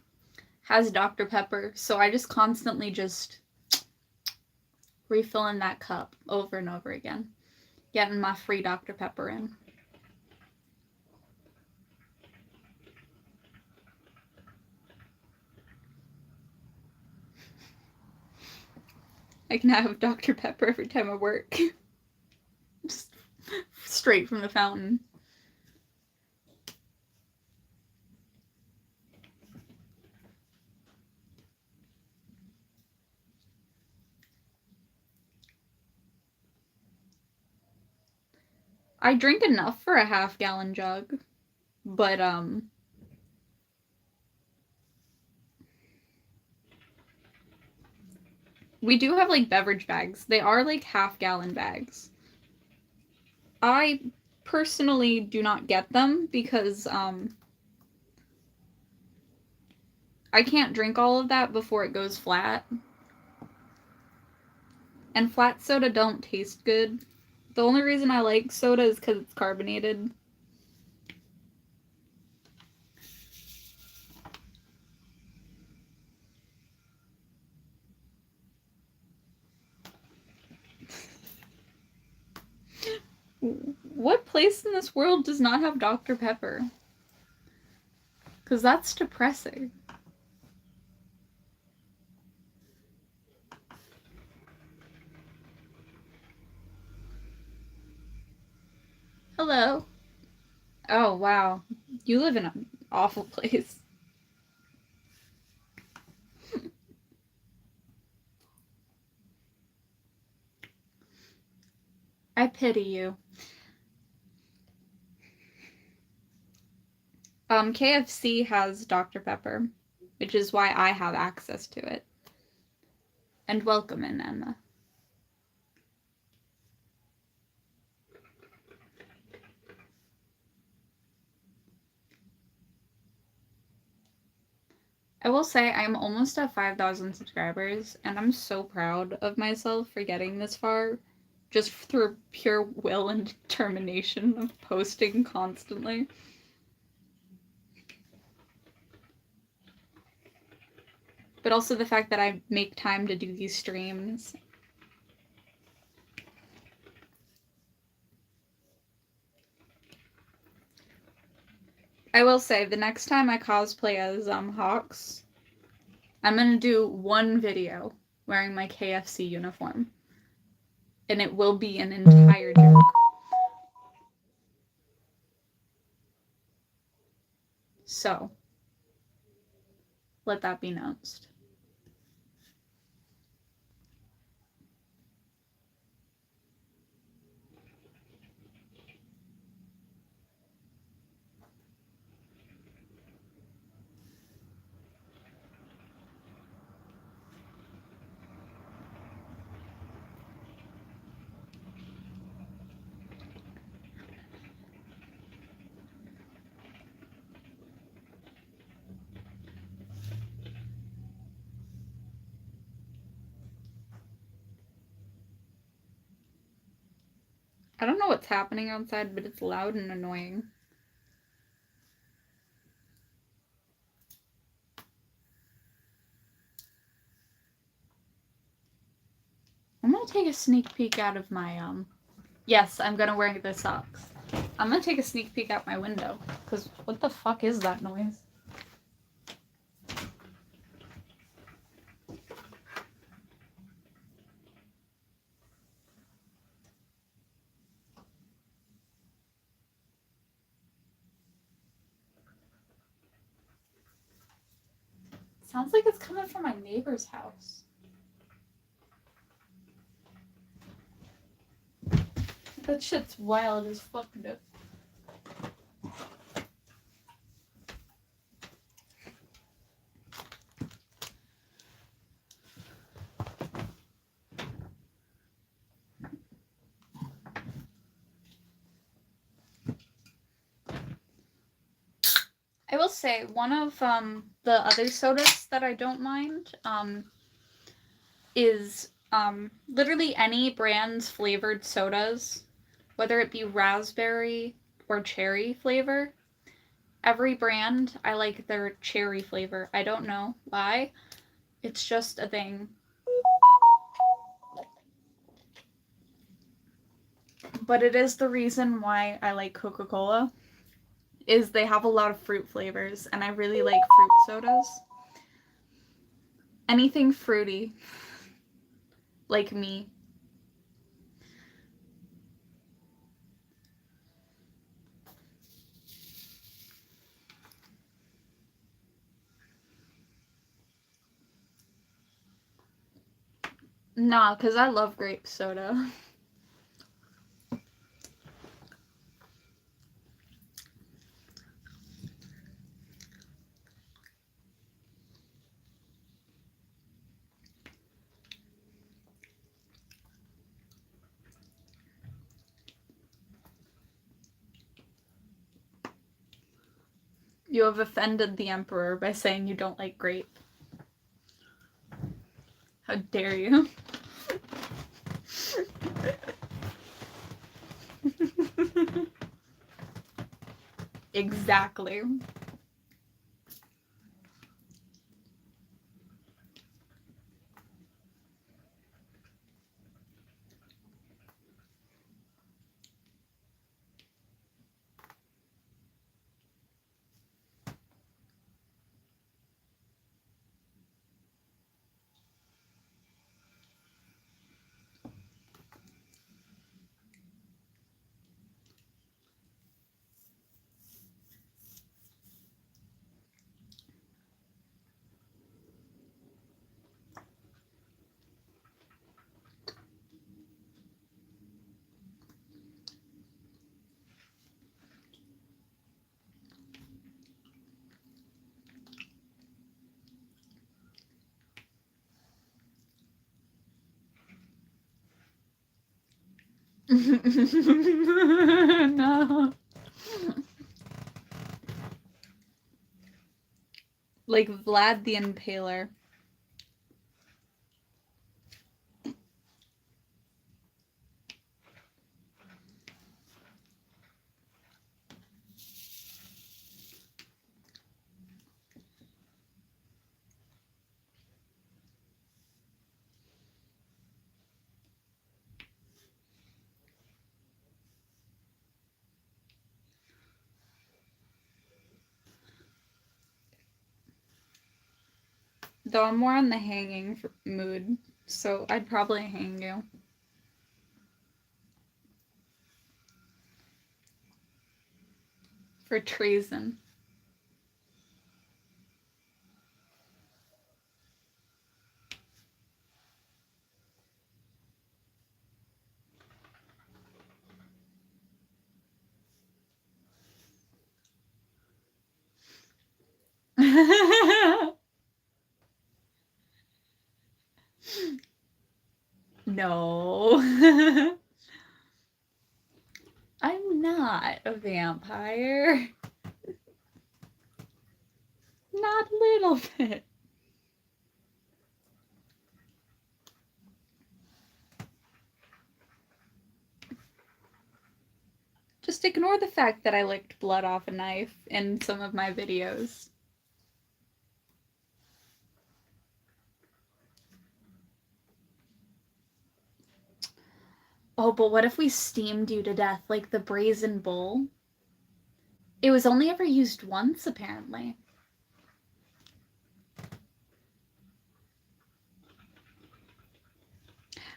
has Dr. Pepper, so I just constantly just refilling that cup over and over again, getting my free Dr. Pepper in. I can have Dr. Pepper every time I work. Just straight from the fountain. I drink enough for a half-gallon jug, but we do have like beverage bags. They are like half-gallon bags. I personally do not get them because I can't drink all of that before it goes flat. And flat soda don't taste good. The only reason I like soda is because it's carbonated. What place in this world does not have Dr. Pepper? Because that's depressing. Hello. Oh, wow. You live in an awful place. I pity you. KFC has Dr. Pepper, which is why I have access to it. And welcome in, Emma. I will say I'm almost at 5,000 subscribers, and I'm so proud of myself for getting this far, just through pure will and determination of posting constantly. But also the fact that I make time to do these streams. I will say, the next time I cosplay as Hawks, I'm gonna do one video wearing my KFC uniform. And it will be an entire joke. So, let that be announced. I don't know what's happening outside, but it's loud and annoying. I'm gonna take a sneak peek out of my, Yes, I'm gonna wear the socks. I'm gonna take a sneak peek out my window, because what the fuck is that noise? Sounds like it's coming from my neighbor's house. That shit's wild as fuck, dude. I will say, one of the other sodas that I don't mind is literally any brand's flavored sodas, whether it be raspberry or cherry flavor. Every brand, I like their cherry flavor. I don't know why. It's just a thing. But it is the reason why I like Coca-Cola, is they have a lot of fruit flavors, and I really like fruit sodas. Anything fruity, like me. Nah, because I love grape soda. You have offended the Emperor by saying you don't like grape. How dare you? Exactly. No. Like Vlad the Impaler. Though I'm more on the hanging mood, so I'd probably hang you. For treason. No. I'm not a vampire. Not a little bit. Just ignore the fact that I licked blood off a knife in some of my videos. Oh, but what if we steamed you to death like the brazen bull? It was only ever used once, apparently.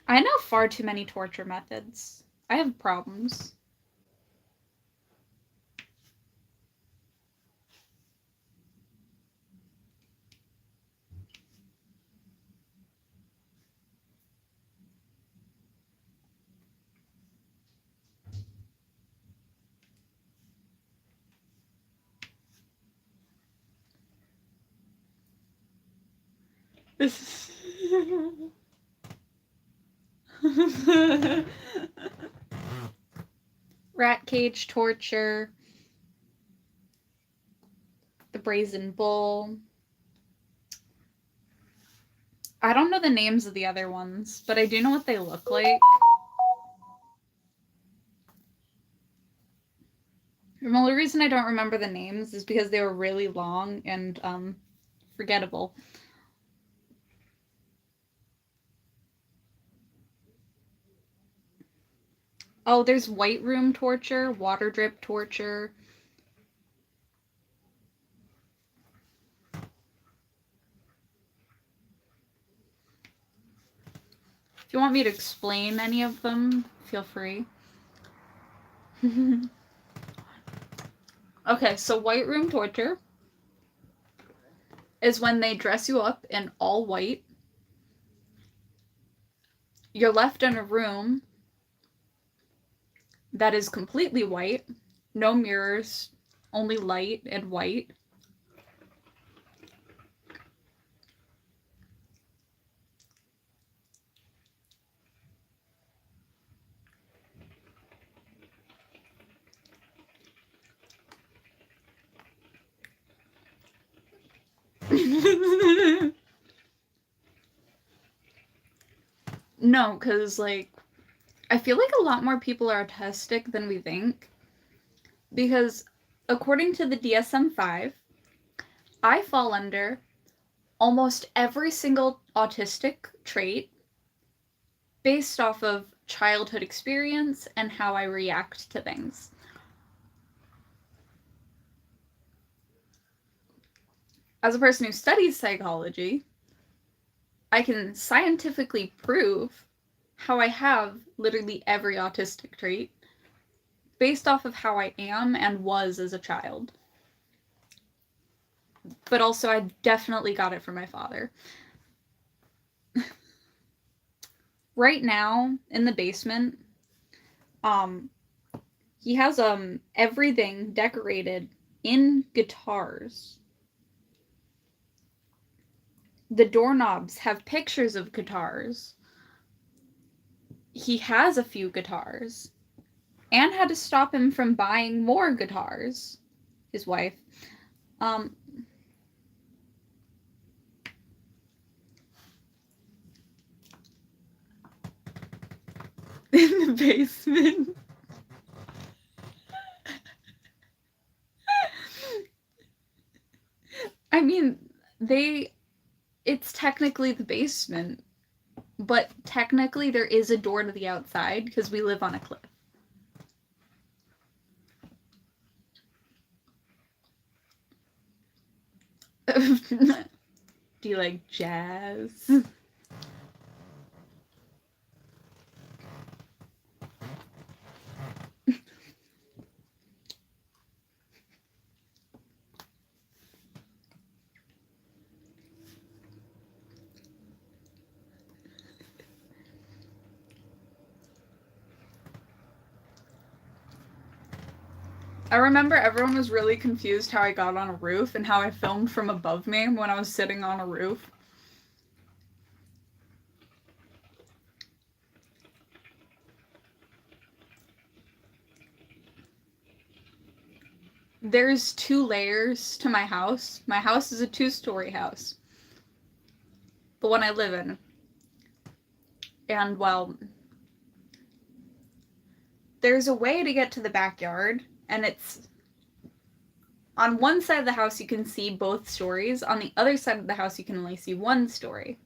I know far too many torture methods. I have problems. Rat cage torture. The brazen bull. I don't know the names of the other ones, but I do know what they look like. The only reason I don't remember the names is because they were really long and forgettable. Oh, there's white room torture, water drip torture. If you want me to explain any of them, feel free. Okay, so white room torture is when they dress you up in all white. You're left in a room that is completely white, no mirrors, only light and white. No, because, like, I feel like a lot more people are autistic than we think. Because according to the DSM-5, I fall under almost every single autistic trait based off of childhood experience and how I react to things. As a person who studies psychology, I can scientifically prove how I have literally every autistic trait based off of how I am and was as a child. But also, I definitely got it from my father. Right now, in the basement, he has everything decorated in guitars. The doorknobs have pictures of guitars. He has a few guitars. Anne had to stop him from buying more guitars. His wife. In the basement. I mean, it's technically the basement, but technically there is a door to the outside because we live on a cliff. Do you like jazz? I remember everyone was really confused how I got on a roof and how I filmed from above me when I was sitting on a roof. There's 2 layers to my house. My house is a 2-story house. The one I live in. And, well, there's a way to get to the backyard, and it's on one side of the house you can see both stories. On the other side of the house you can only see 1 story.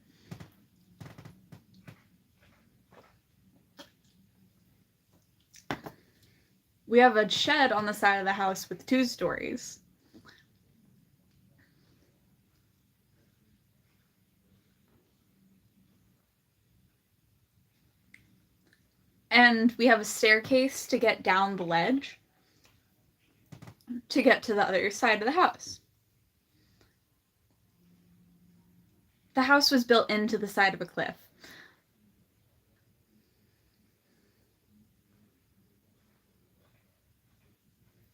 We have a shed on the side of the house with 2 stories. And we have a staircase to get down the ledge to get to the other side of the house. The house was built into the side of a cliff.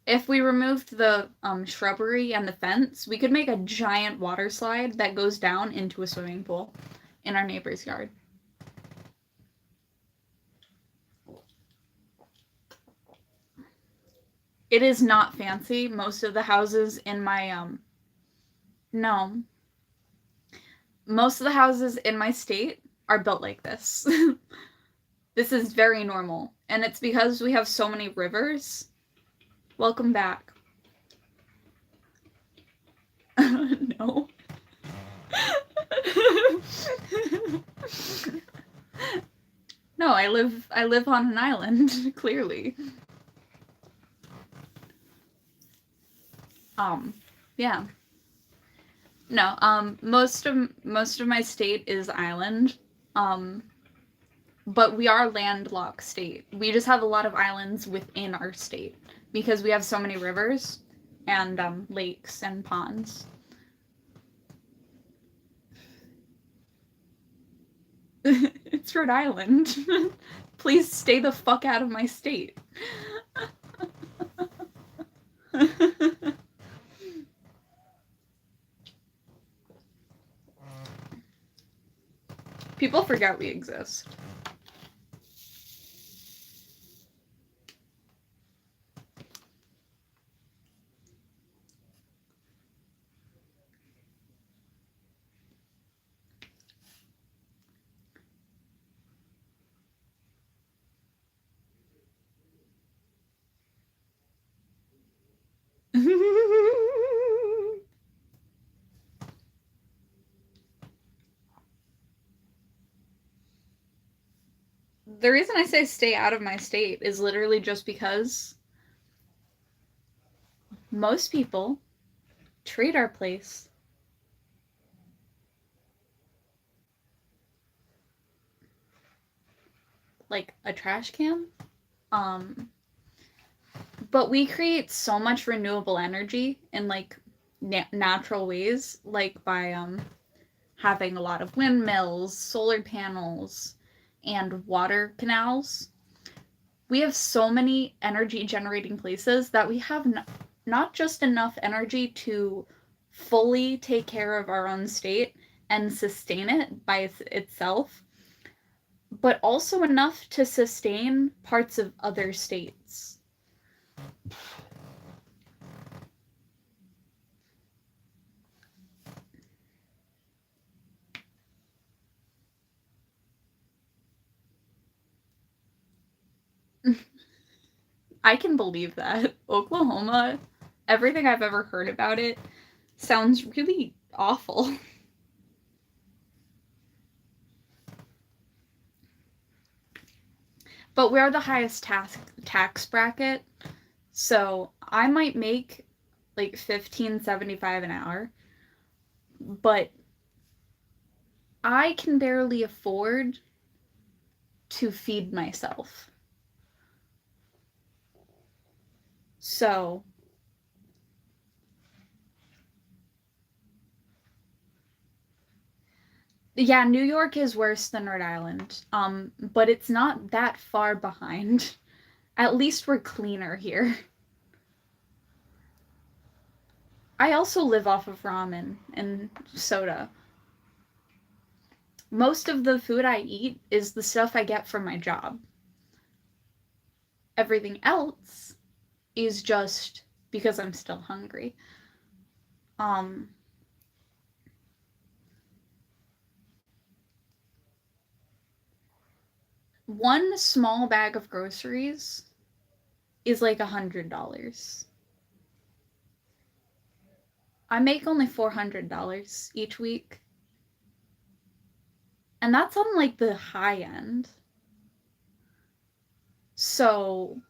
If we removed the shrubbery and the fence, we could make a giant water slide that goes down into a swimming pool in our neighbor's yard. It is not fancy. Most of the houses in my, no. Most of the houses in my state are built like this. This is very normal. And it's because we have so many rivers. Welcome back. No. No, I live on an island, clearly. Yeah. No, most of my state is island. But we are landlocked state. We just have a lot of islands within our state because we have so many rivers and lakes and ponds. It's Rhode Island. Please stay the fuck out of my state. People forget we exist. The reason I say stay out of my state is literally just because most people treat our place like a trash can. But we create so much renewable energy in like natural ways, like by having a lot of windmills, solar panels, and water canals. We have so many energy generating places that we have not just enough energy to fully take care of our own state and sustain it by itself, but also enough to sustain parts of other states. I can believe that. Oklahoma, everything I've ever heard about it sounds really awful. But we're the highest tax bracket, so I might make like $15.75 an hour, but I can barely afford to feed myself. So yeah, New York is worse than Rhode Island, but it's not that far behind. At least we're cleaner here. I also live off of ramen and soda. Most of the food I eat is the stuff I get from my job. Everything else is just because I'm still hungry. One small bag of groceries is like $100. I make only $400 each week. And that's on like the high end. So,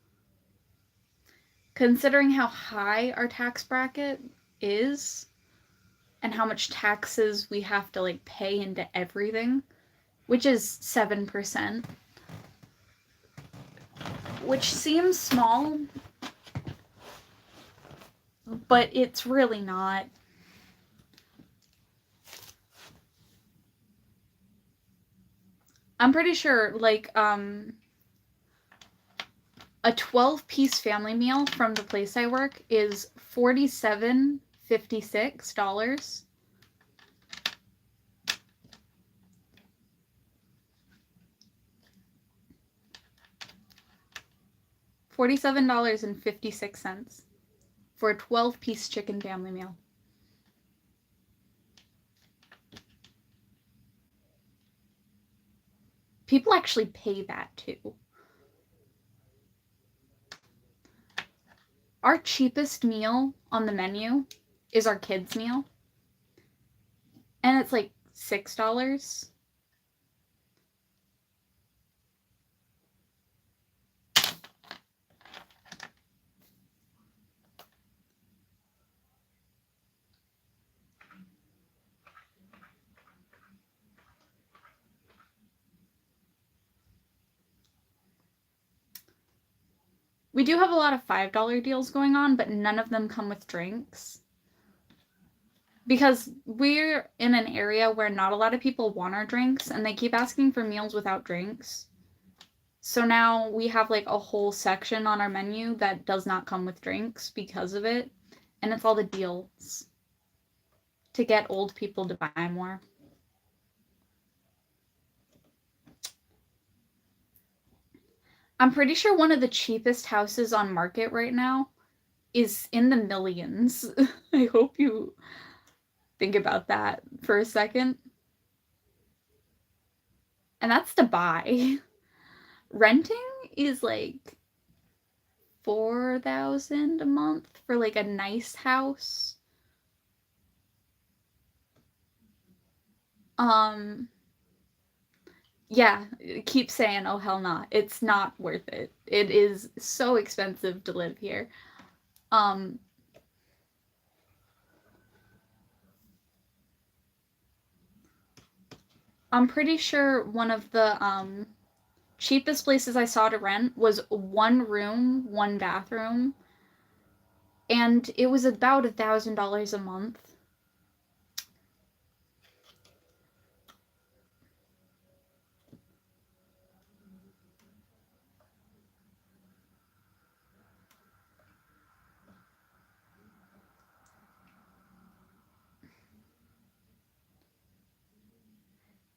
considering how high our tax bracket is and how much taxes we have to like pay into everything, which is 7%, which seems small, but it's really not. I'm pretty sure like a 12-piece family meal from the place I work is $47.56. $47.56 for a 12-piece chicken family meal. People actually pay that too. Our cheapest meal on the menu is our kids' meal. And it's like $6. We do have a lot of $5 deals going on, but none of them come with drinks. Because we're in an area where not a lot of people want our drinks, and they keep asking for meals without drinks. So now we have like a whole section on our menu that does not come with drinks because of it. And it's all the deals to get old people to buy more. I'm pretty sure one of the cheapest houses on market right now is in the millions. I hope you think about that for a second. And that's to buy. Renting is like $4,000 a month for like a nice house. Yeah, keep saying, oh hell not. It's not worth it. It is so expensive to live here. Um, I'm pretty sure one of the cheapest places I saw to rent was 1 room, 1 bathroom, and it was about $1,000 a month.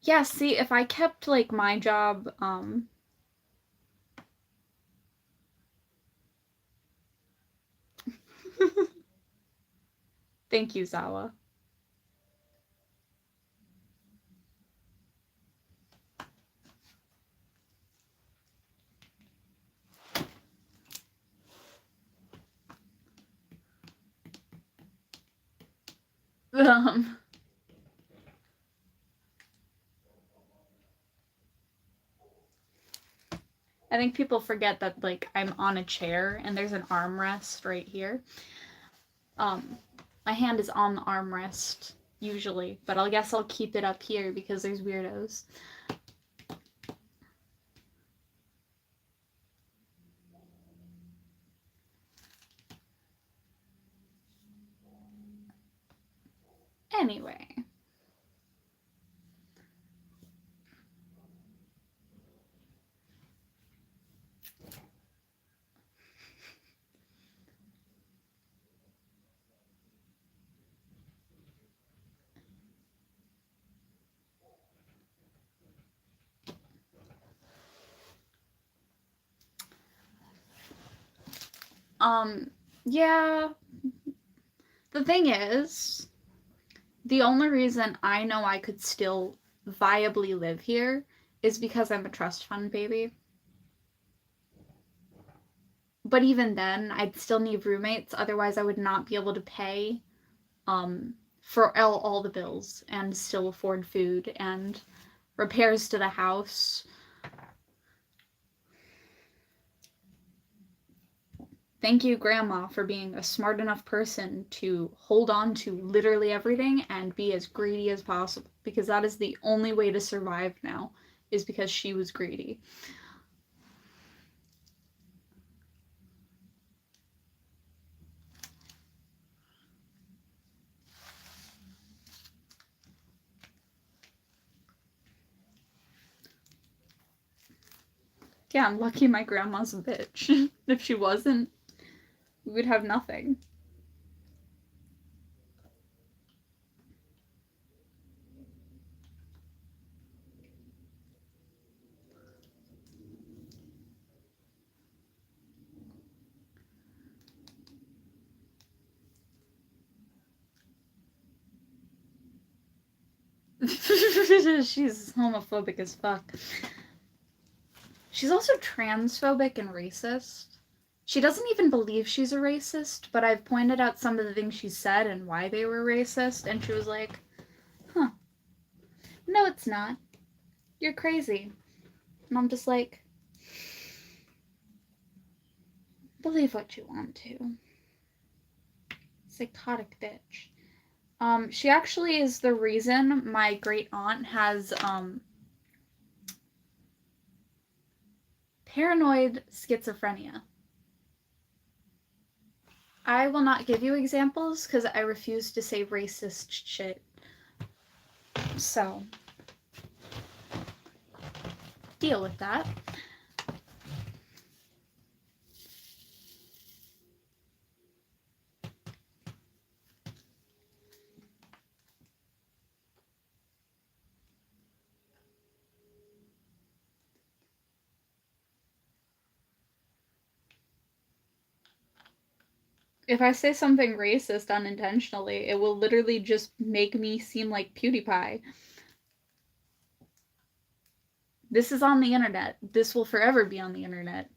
Yeah, see, if I kept like my job, thank you, Zawa. Um, I think people forget that like I'm on a chair and there's an armrest right here. My hand is on the armrest usually, but I guess I'll keep it up here because there's weirdos. Anyway. Yeah. The thing is, the only reason I know I could still viably live here is because I'm a trust fund baby. But even then, I'd still need roommates, otherwise I would not be able to pay for all the bills and still afford food and repairs to the house. Thank you, Grandma, for being a smart enough person to hold on to literally everything and be as greedy as possible, because that is the only way to survive now, is because she was greedy. Yeah, I'm lucky my grandma's a bitch. If she wasn't, we would have nothing. She's homophobic as fuck. She's also transphobic and racist. She doesn't even believe she's a racist, but I've pointed out some of the things she said and why they were racist, and she was like, huh, no, it's not. You're crazy. And I'm just like, believe what you want to. Psychotic bitch. She actually is the reason my great aunt has paranoid schizophrenia. I will not give you examples because I refuse to say racist shit. So, deal with that. If I say something racist unintentionally, it will literally just make me seem like PewDiePie. This is on the internet. This will forever be on the internet.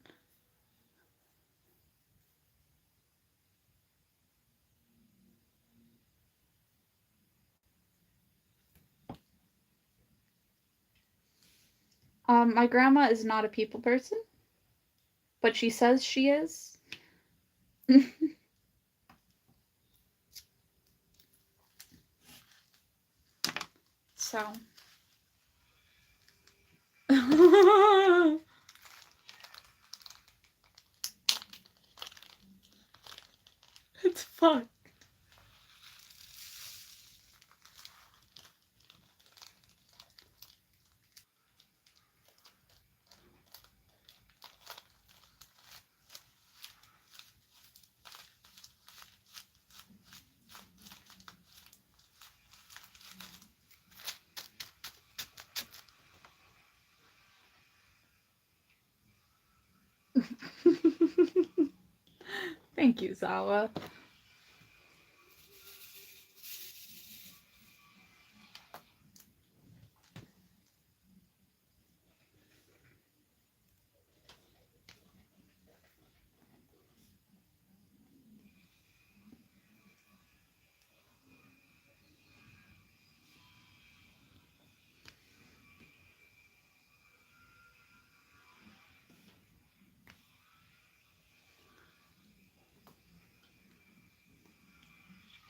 My grandma is not a people person, but she says she is. So. It's fucked. Thank you, Zawa.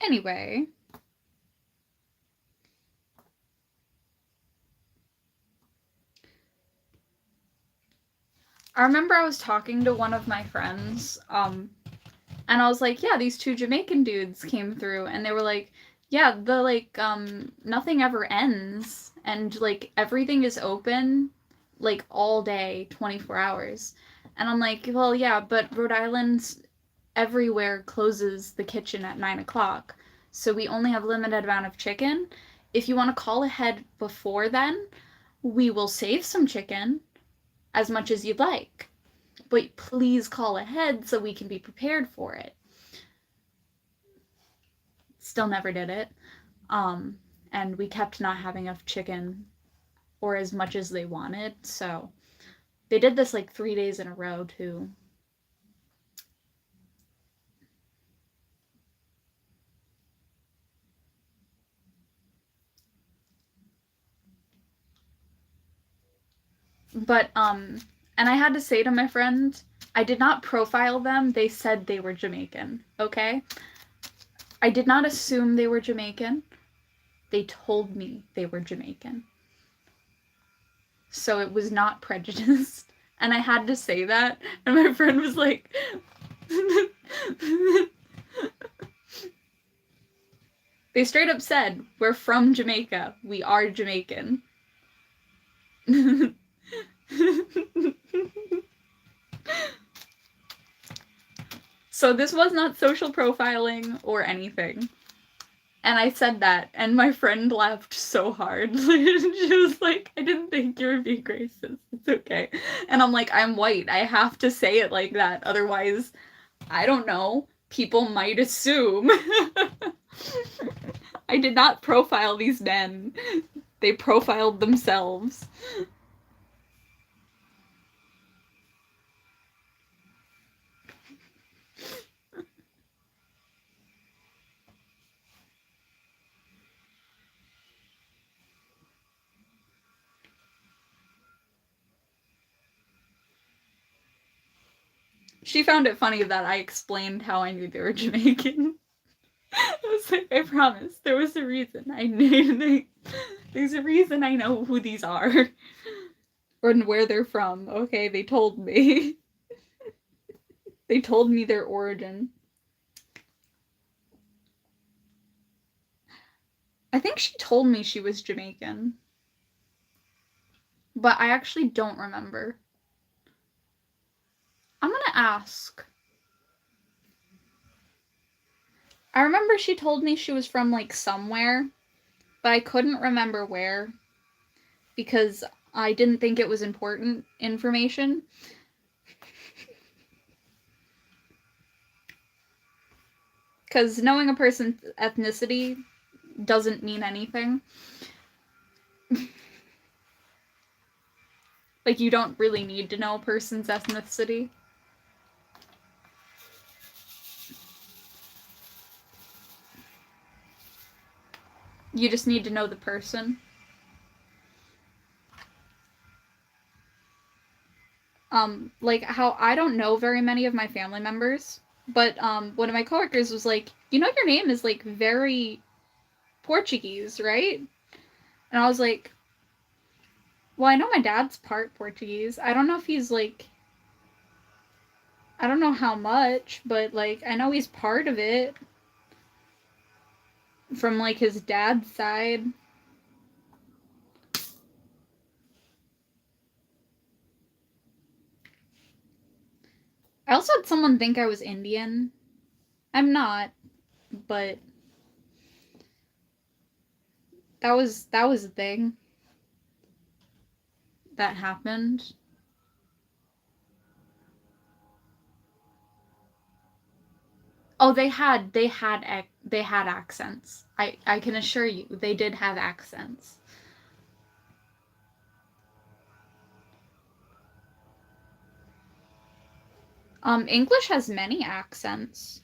Anyway. I remember I was talking to one of my friends, and I was like, yeah, these two Jamaican dudes came through, and they were like, yeah, nothing ever ends, and, like, everything is open, like, all day, 24 hours. And I'm like, well, yeah, but Rhode Island's everywhere closes the kitchen at 9 o'clock, so we only have limited amount of chicken. If you want to call ahead before then, we will save some chicken as much as you'd like, but please call ahead so we can be prepared for it. Still never did it. And we kept not having enough chicken or as much as they wanted, so they did this like 3 days in a row too. But and I had to say to my friend, I did not profile them. They said they were Jamaican, okay? I did not assume they were Jamaican. They told me they were Jamaican. So it was not prejudiced. And I had to say that, and my friend was like, they straight up said, we're from Jamaica. We are Jamaican. So this was not social profiling or anything. And I said that, and my friend laughed so hard. She was like, I didn't think you were being racist. It's okay. And I'm like, I'm white. I have to say it like that. Otherwise, I don't know. People might assume. I did not profile these men. They profiled themselves. She found it funny that I explained how I knew they were Jamaican. I was like, I promise, there was a reason. There's a reason I know who these are. Or where they're from. Okay, they told me. They told me their origin. I think she told me she was Jamaican. But I actually don't remember. I'm gonna ask. I remember she told me she was from, like, somewhere, but I couldn't remember where because I didn't think it was important information. Because knowing a person's ethnicity doesn't mean anything. Like, you don't really need to know a person's ethnicity. You just need to know the person. like how I don't know very many of my family members, but one of my coworkers was like, you know, your name is like very Portuguese, right? And I was like, well, I know my dad's part Portuguese. I don't know if he's like, I don't know how much, but like I know he's part of it from like his dad's side. I also had someone think I was Indian. I'm not, but that was a thing that happened. Oh, they had accents. I can assure you, they did have accents. English has many accents.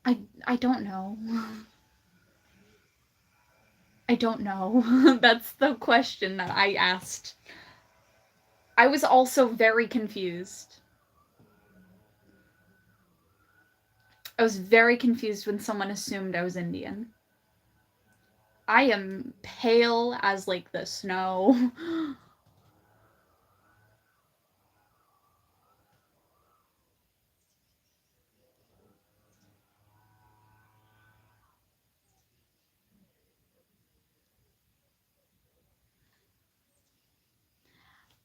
I don't know. I don't know. That's the question that I asked. I was also very confused. I was very confused when someone assumed I was Indian. I am pale as like the snow.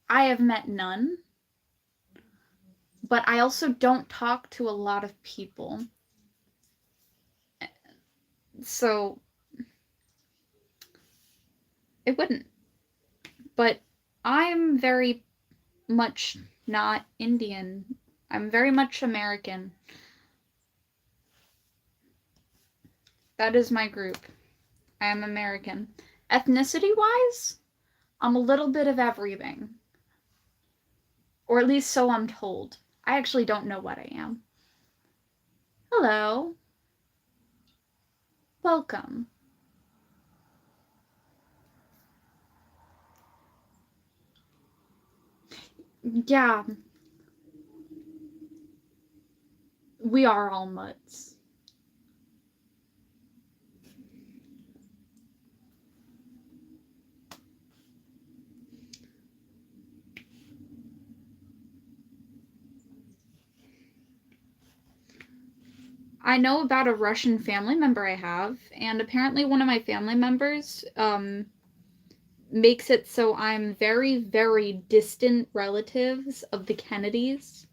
I have met none, but I also don't talk to a lot of people. So it wouldn't. But I'm very much not Indian. I'm very much American. That is my group. I am American. Ethnicity wise, I'm a little bit of everything. Or at least so I'm told. I actually don't know what I am. Hello. Welcome. Yeah, we are all mutts. I know about a Russian family member I have, and apparently one of my family members makes it so I'm very, very distant relatives of the Kennedys.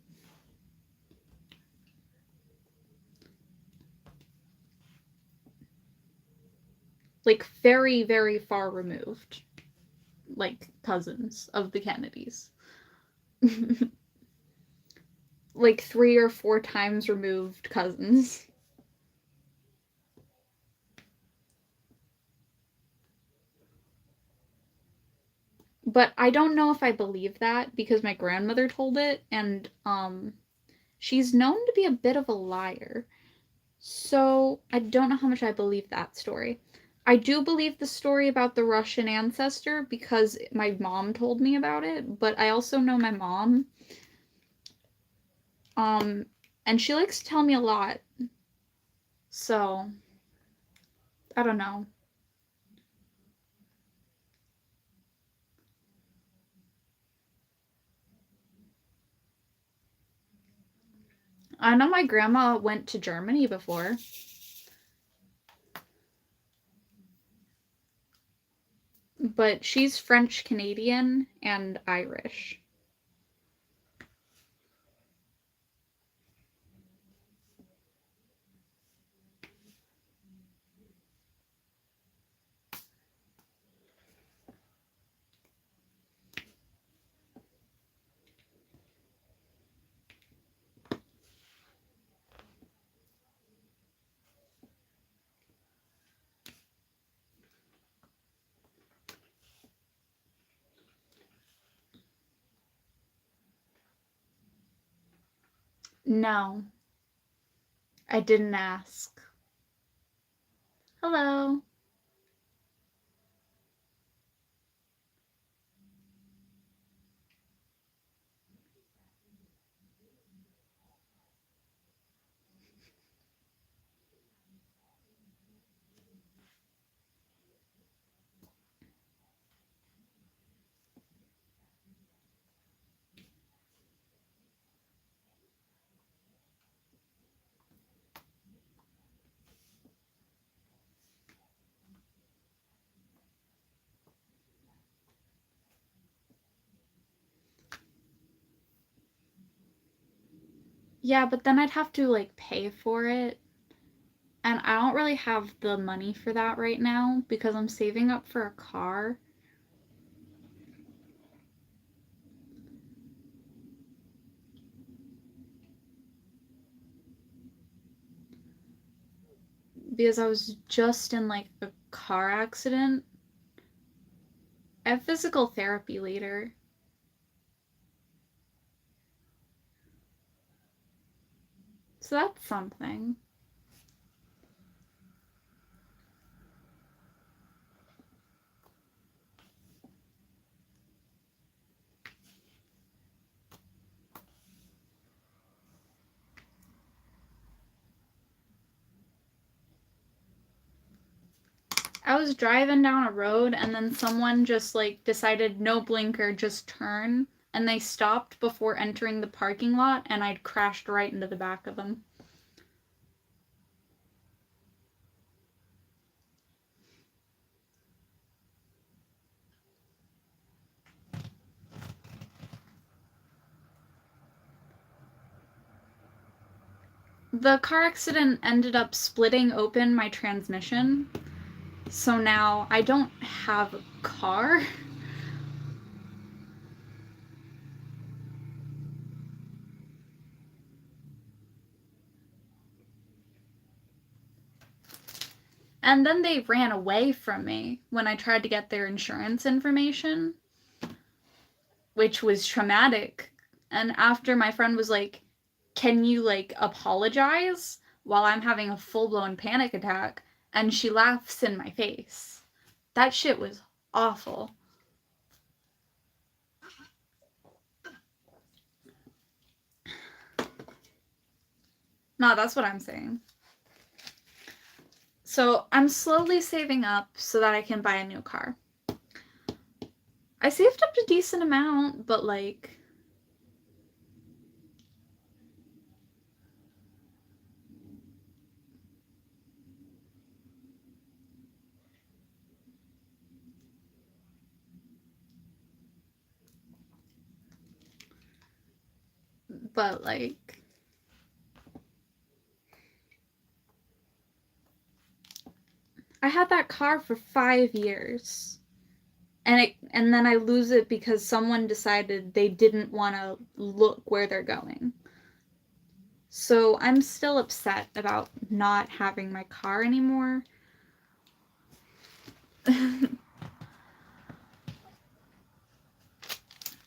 Like, very, very far removed. Like, cousins of the Kennedys. Like, 3 or 4 times removed cousins. But I don't know if I believe that because my grandmother told it, and she's known to be a bit of a liar. So I don't know how much I believe that story. I do believe the story about the Russian ancestor because my mom told me about it, but I also know my mom. Um and she likes to tell me a lot. So I don't know. I know my grandma went to Germany before. But she's French Canadian and Irish. No. I didn't ask. Hello. Yeah, but then I'd have to like pay for it. And I don't really have the money for that right now because I'm saving up for a car. Because I was just in like a car accident. I have physical therapy later. So that's something. I was driving down a road and then someone just like decided no blinker, just turn. And they stopped before entering the parking lot and I'd crashed right into the back of them. The car accident ended up splitting open my transmission. So now I don't have a car. And then they ran away from me when I tried to get their insurance information, which was traumatic. And after my friend was like, "Can you like apologize?" while I'm having a full-blown panic attack, and she laughs in my face. That shit was awful. No, that's what I'm saying. So I'm slowly saving up so that I can buy a new car. I saved up a decent amount, but like, but like, I had that car for 5 years. And then I lose it because someone decided they didn't want to look where they're going. So I'm still upset about not having my car anymore.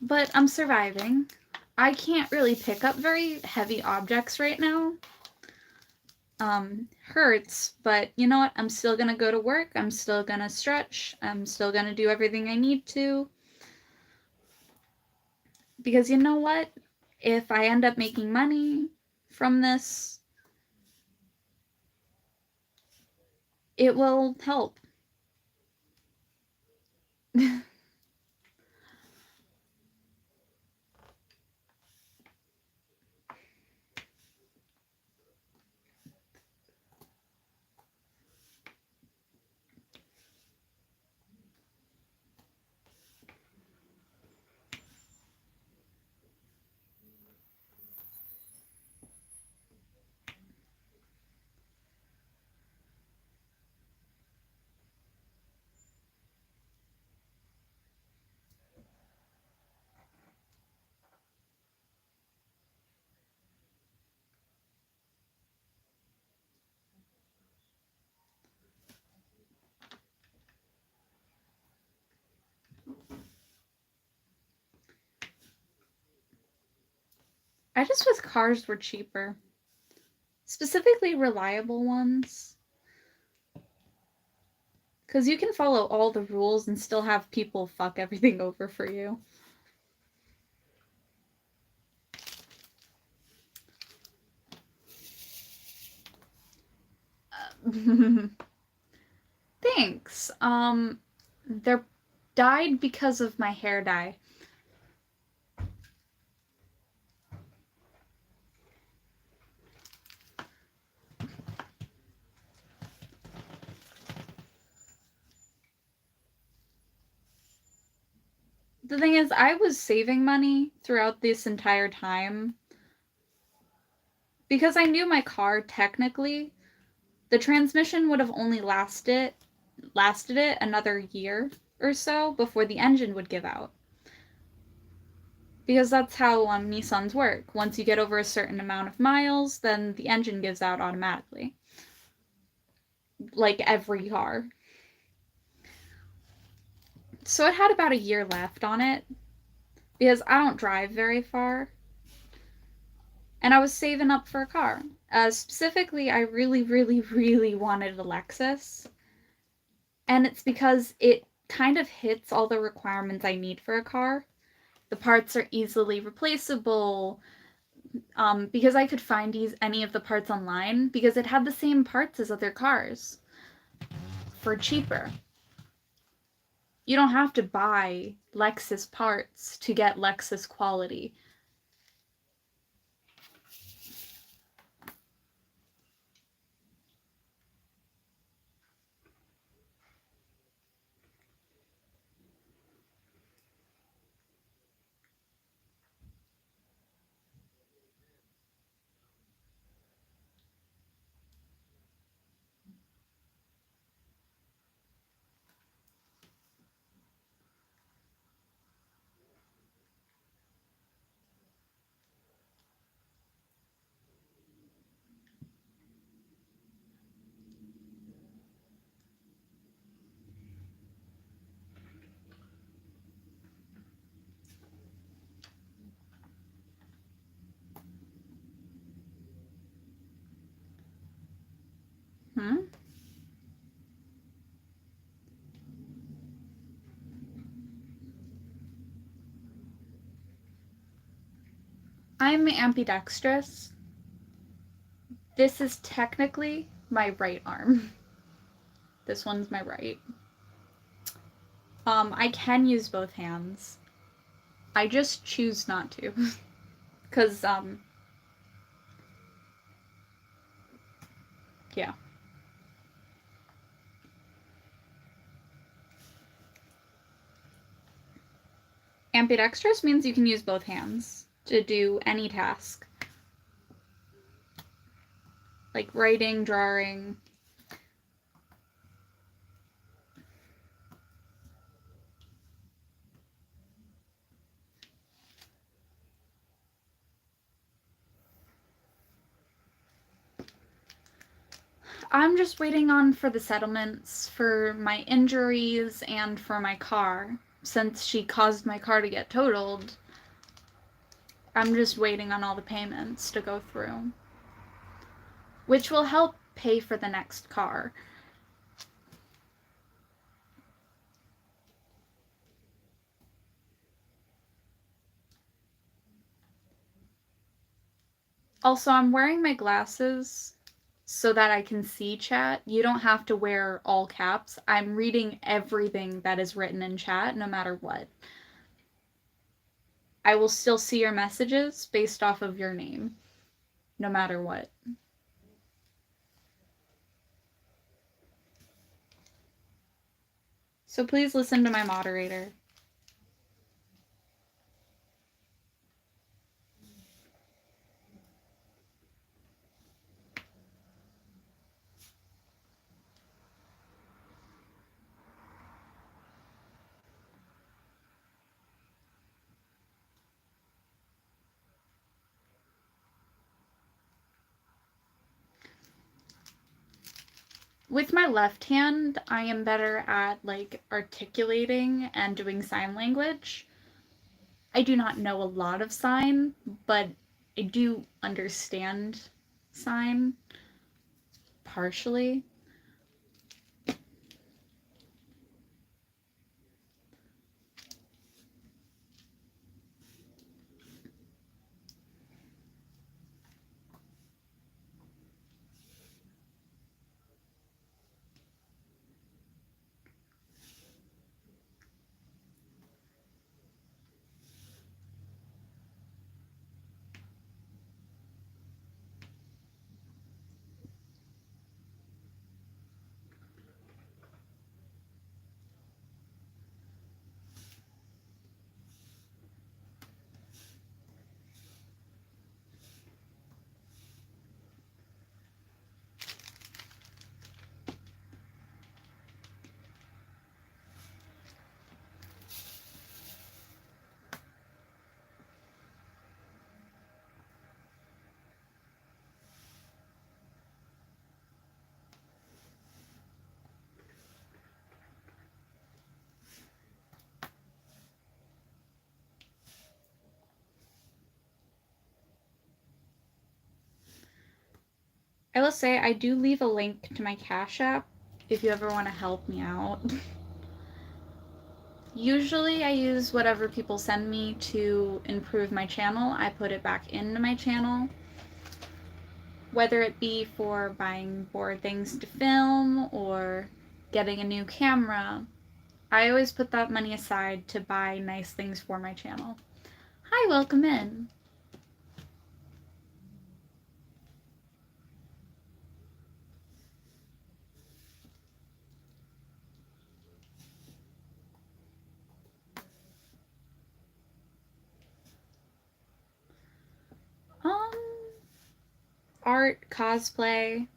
But I'm surviving. I can't really pick up very heavy objects right now. Hurts, but you know what? I'm still gonna go to work. I'm still gonna stretch. I'm still gonna do everything I need to. Because you know what? If I end up making money from this, it will help. I just wish cars were cheaper. Specifically reliable ones. Because you can follow all the rules and still have people fuck everything over for you. Thanks. They're dyed because of my hair dye. The thing is, I was saving money throughout this entire time because I knew my car, technically, the transmission would have only lasted it another year or so before the engine would give out. Because that's how Nissans work. Once you get over a certain amount of miles, then the engine gives out automatically. Like every car. So it had about a year left on it because I don't drive very far. And I was saving up for a car. Specifically, I really, really, really wanted a Lexus. And it's because it kind of hits all the requirements I need for a car. The parts are easily replaceable, because I could find any of the parts online because it had the same parts as other cars for cheaper. You don't have to buy Lexus parts to get Lexus quality. Hmm? I'm ambidextrous. This is technically my right arm. This one's my right. I can use both hands. I just choose not to. Because, yeah. Ambidextrous means you can use both hands to do any task. Like writing, drawing. I'm just waiting on for the settlements for my injuries and for my car. Since she caused my car to get totaled, I'm just waiting on all the payments to go through. Which will help pay for the next car. Also, I'm wearing my glasses so that I can see chat. You don't have to wear all caps. I'm reading everything that is written in chat, no matter what. I will still see your messages based off of your name, no matter what. So please listen to my moderator. With my left hand, I am better at like articulating and doing sign language. I do not know a lot of sign, but I do understand sign partially. I will say I do leave a link to my Cash App if you ever want to help me out. Usually I use whatever people send me to improve my channel. I put it back into my channel. Whether it be for buying board things to film or getting a new camera, I always put that money aside to buy nice things for my channel. Hi, welcome in. Art, cosplay,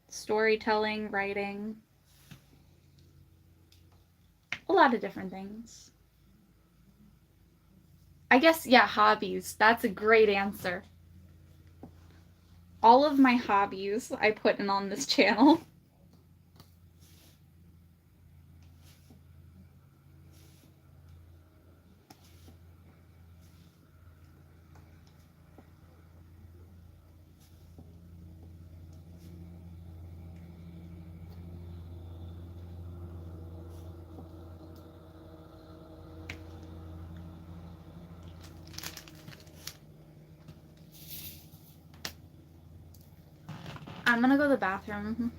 storytelling, writing, a lot of different things. I guess, yeah, hobbies. That's a great answer. All of my hobbies I put in on this channel. I'm gonna go to the bathroom.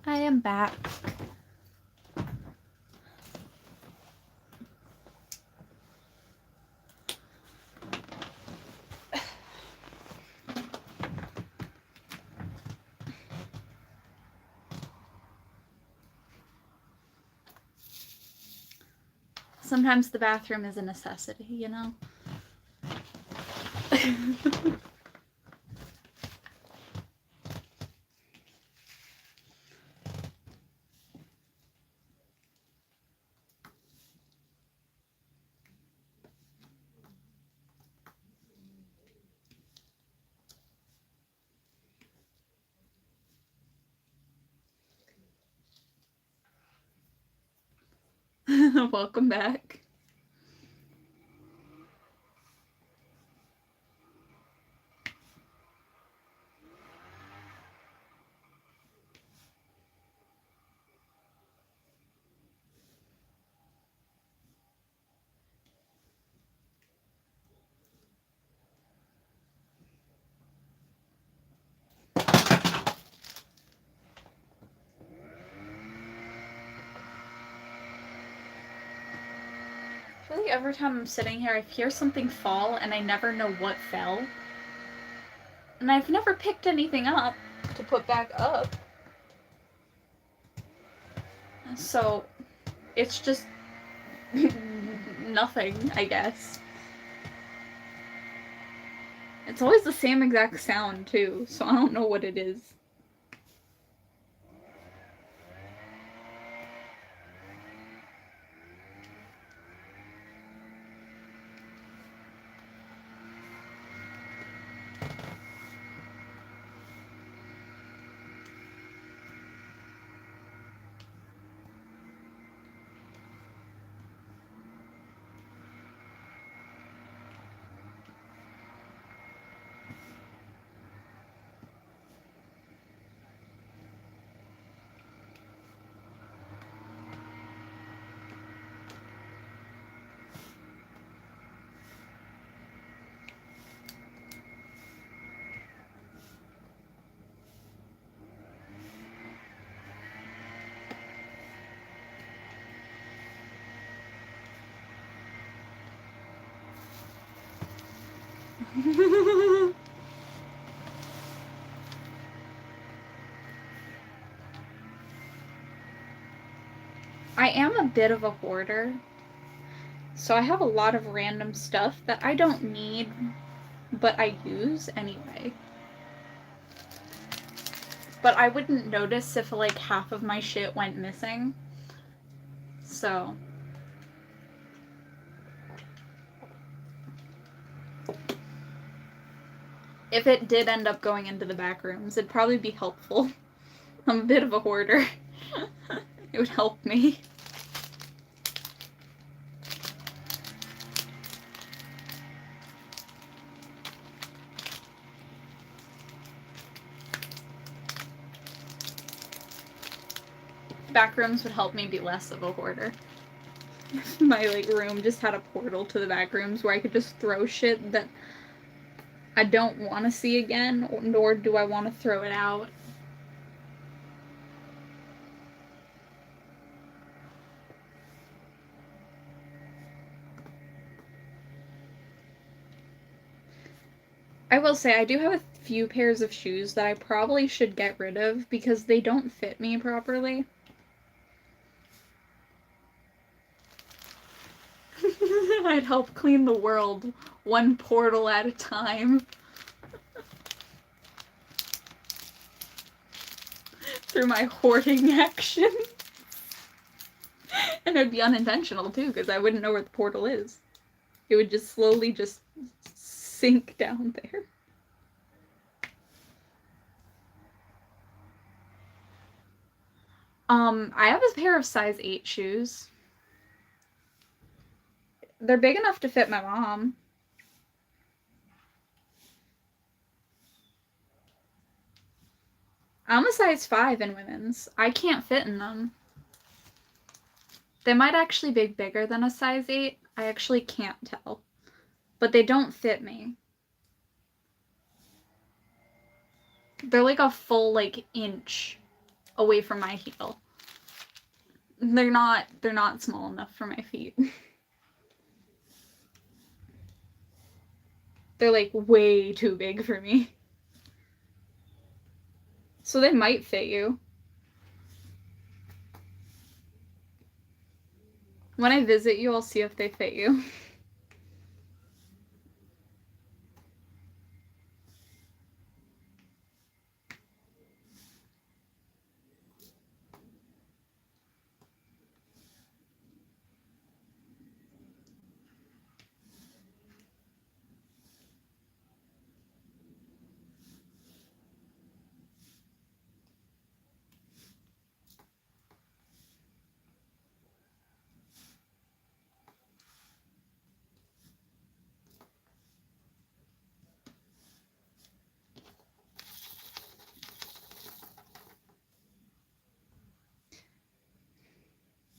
I am back. Sometimes the bathroom is a necessity, you know? Welcome back. I feel like every time I'm sitting here, I hear something fall and I never know what fell. And I've never picked anything up to put back up. So, it's just nothing, I guess. It's always the same exact sound, too, so I don't know what it is. I am a bit of a hoarder, so I have a lot of random stuff that I don't need, but I use anyway. But I wouldn't notice if, like, half of my shit went missing. So. If it did end up going into the back rooms, it'd probably be helpful. I'm a bit of a hoarder. It would help me. Back rooms would help me be less of a hoarder. If my, like, room just had a portal to the back rooms where I could just throw shit that I don't want to see again, nor do I want to throw it out. I will say, I do have a few pairs of shoes that I probably should get rid of because they don't fit me properly. I'd help clean the world one portal at a time. Through my hoarding action. And it'd be unintentional too, because I wouldn't know where the portal is. It would just slowly just sink down there. I have a pair of size 8 shoes. They're big enough to fit my mom. I'm a size 5 in women's. I can't fit in them. They might actually be bigger than a size 8. I actually can't tell. But they don't fit me. They're like a full, like, inch away from my heel. They're not small enough for my feet. They're, like, way too big for me. So they might fit you. When I visit you, I'll see if they fit you.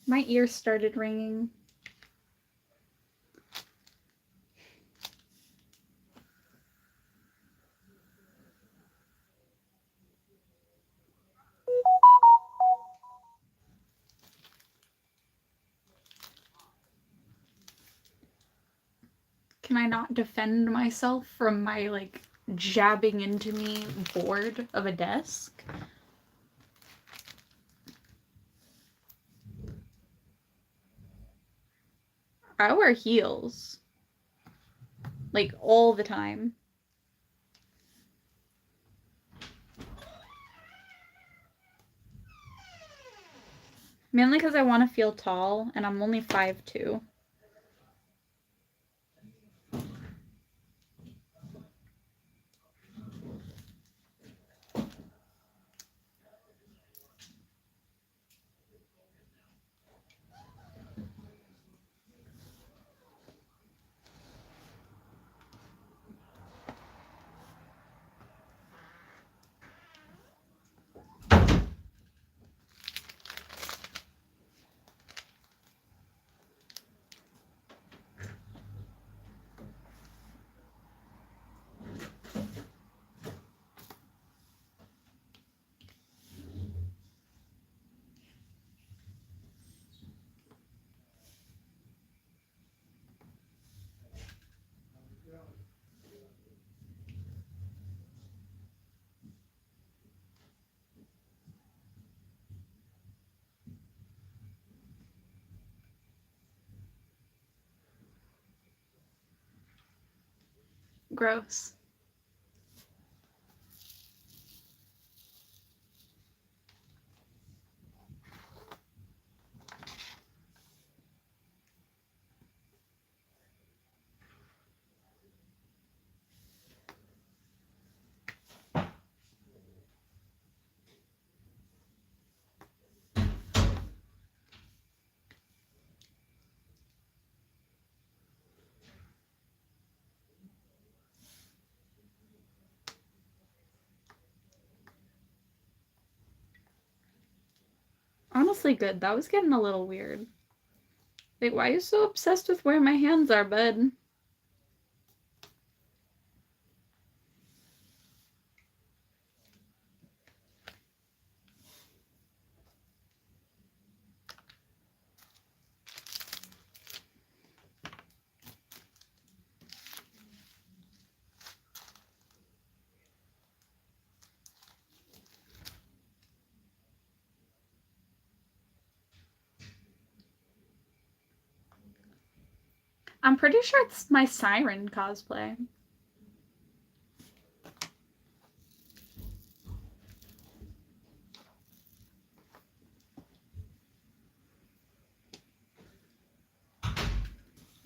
My ear started ringing. Can I not defend myself from my, like, jabbing into me board of a desk? I wear heels. Like, all the time. Mainly because I want to feel tall, and I'm only 5'2". Gross. Honestly good. That was getting a little weird. Wait, why are you so obsessed with where my hands are, bud? I'm pretty sure it's my Siren cosplay.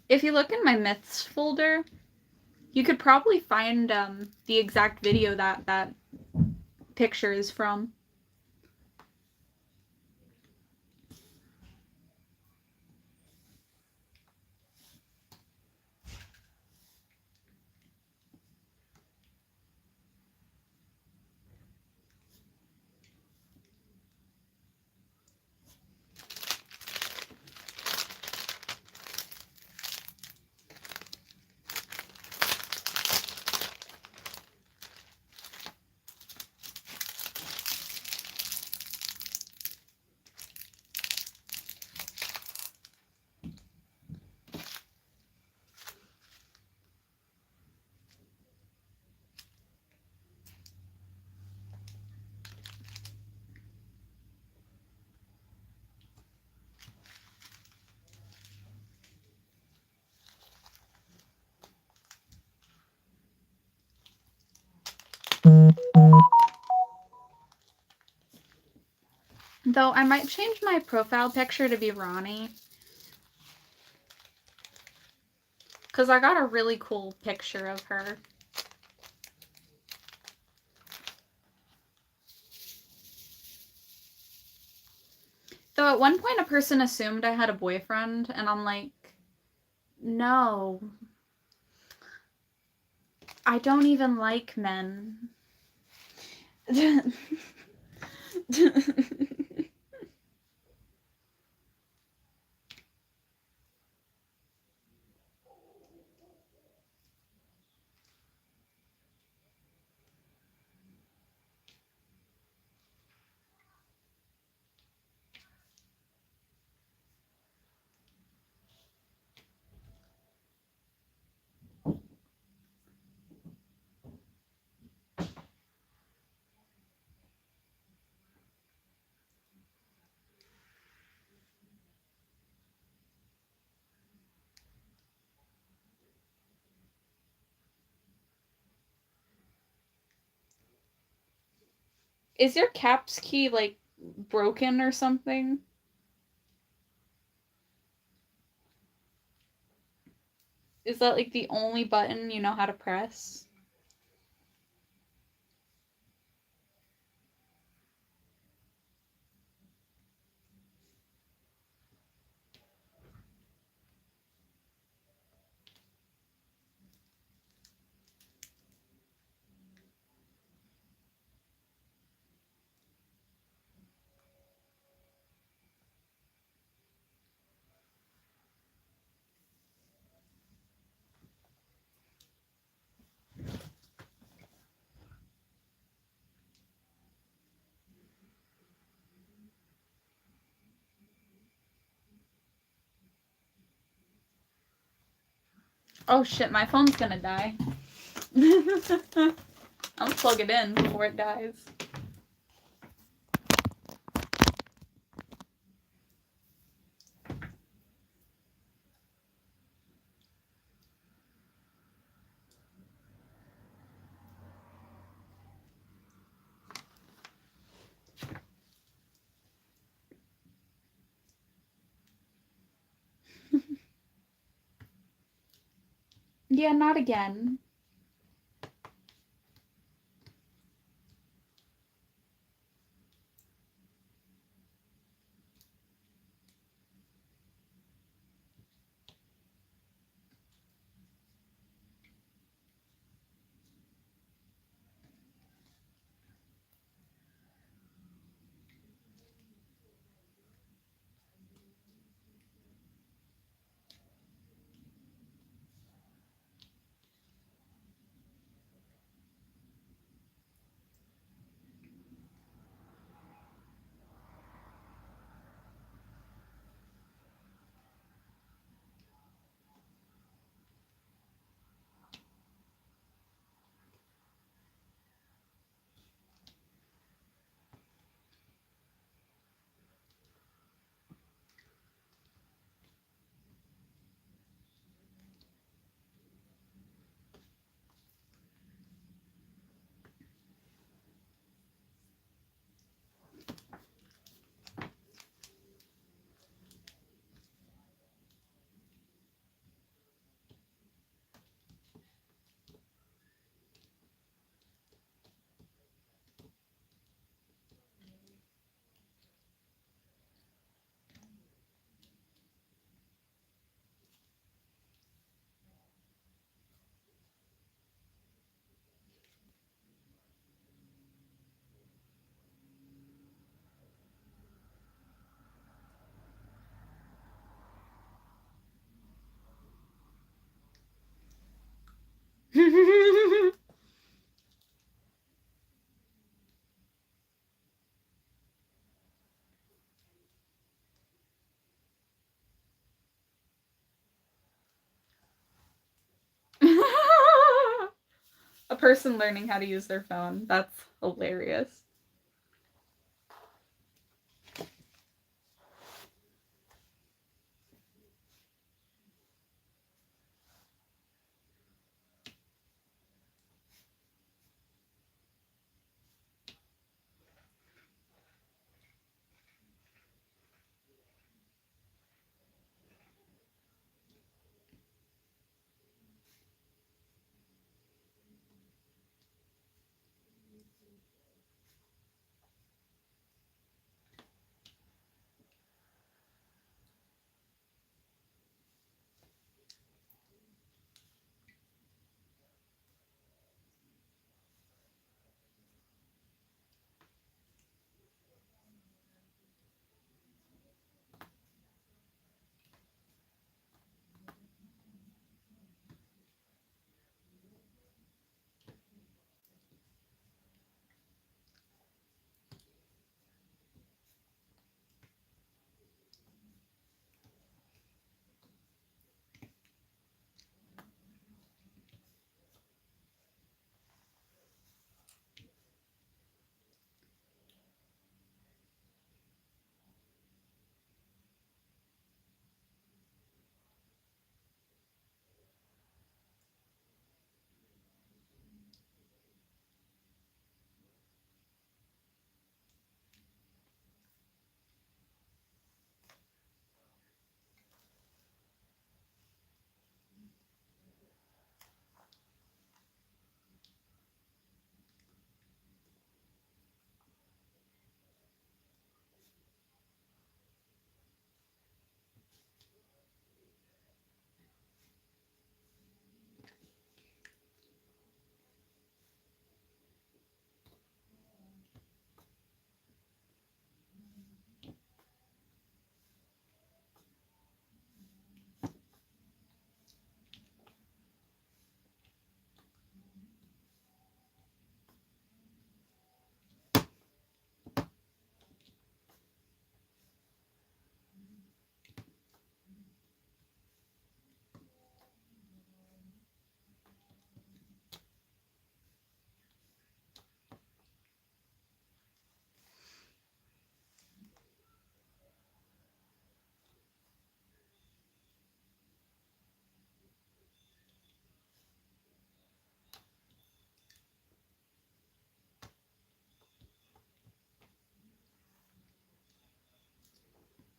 If you look in my myths folder, you could probably find the exact video that picture is from. Though I might change my profile picture to be Ronnie. Because I got a really cool picture of her. Though at one point a person assumed I had a boyfriend, and I'm like, no. I don't even like men. Is your caps key, like, broken or something? Is that, like, the only button you know how to press? Oh shit, my phone's gonna die. I'm gonna plug it in before it dies. Yeah, not again. A person learning how to use their phone. That's hilarious.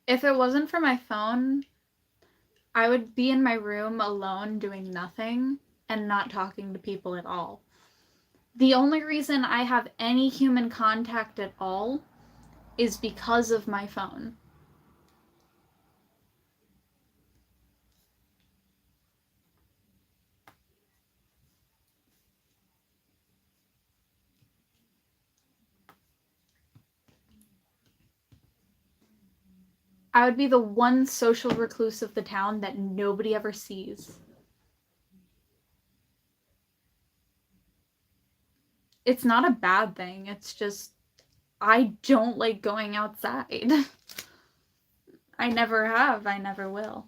If it wasn't for my phone, I would be in my room alone doing nothing and not talking to people at all. The only reason I have any human contact at all is because of my phone. I would be the one social recluse of the town that nobody ever sees. It's not a bad thing, it's just I don't like going outside. I never have, I never will.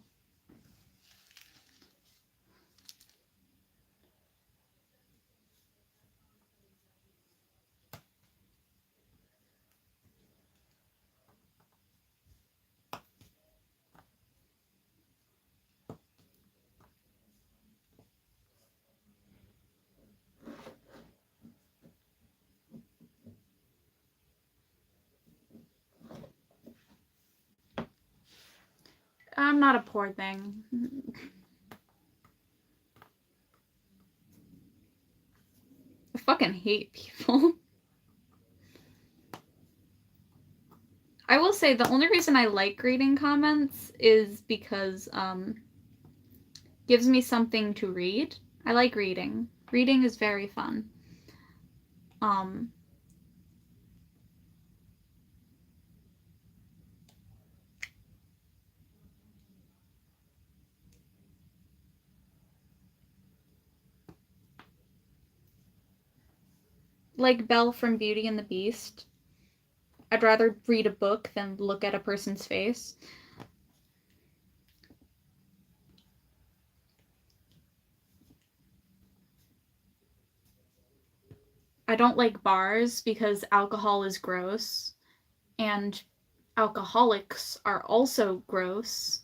I'm not a poor thing. I fucking hate people. I will say the only reason I like reading comments is because gives me something to read. I like reading. Reading is very fun. Like Belle from Beauty and the Beast. I'd rather read a book than look at a person's face. I don't like bars because alcohol is gross, and alcoholics are also gross.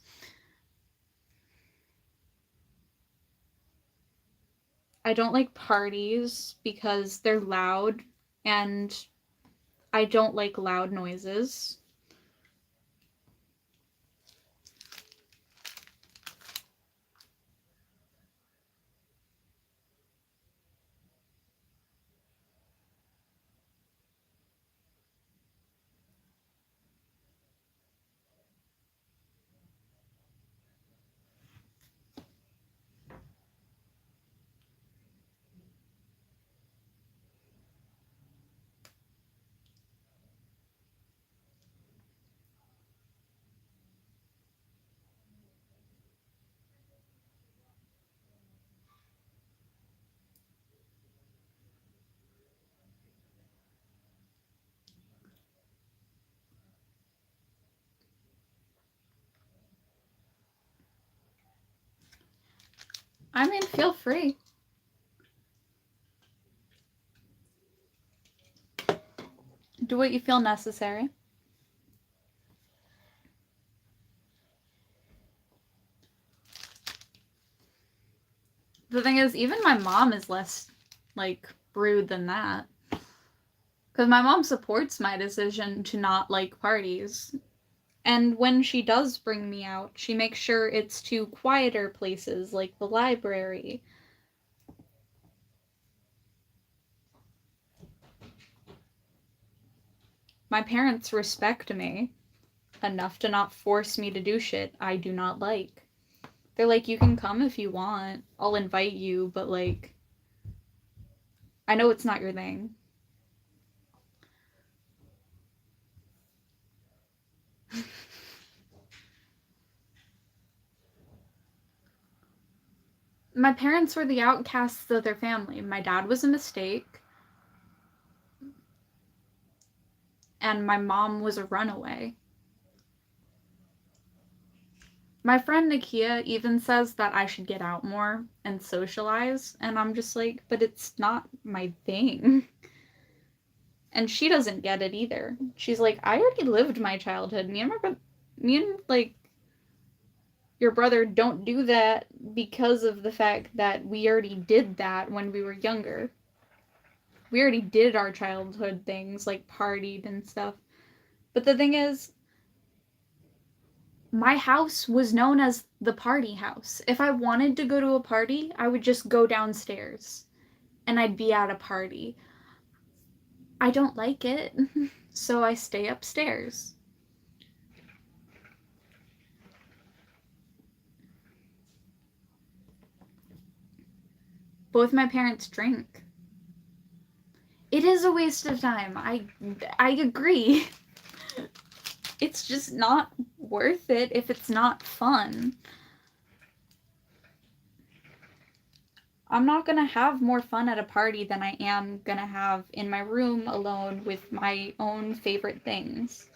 I don't like parties because they're loud, and I don't like loud noises. I mean, feel free. Do what you feel necessary. The thing is, even my mom is less, like, rude than that. Because my mom supports my decision to not like parties. And when she does bring me out, she makes sure it's to quieter places like the library. My parents respect me enough to not force me to do shit I do not like. They're like, you can come if you want. I'll invite you, but like, I know it's not your thing. My parents were the outcasts of their family. My dad was a mistake, and my mom was a runaway. My friend Nakia even says that I should get out more and socialize, and I'm just like, but it's not my thing. And she doesn't get it either. She's like, I already lived my childhood. Me and like your brother don't do that because of the fact that we already did that when we were younger. We already did our childhood things, like partied and stuff. But the thing is, my house was known as the party house. If I wanted to go to a party, I would just go downstairs and I'd be at a party. I don't like it, so I stay upstairs. Both my parents drink. It is a waste of time. I agree. It's just not worth it if it's not fun. I'm not gonna have more fun at a party than I am gonna have in my room alone with my own favorite things.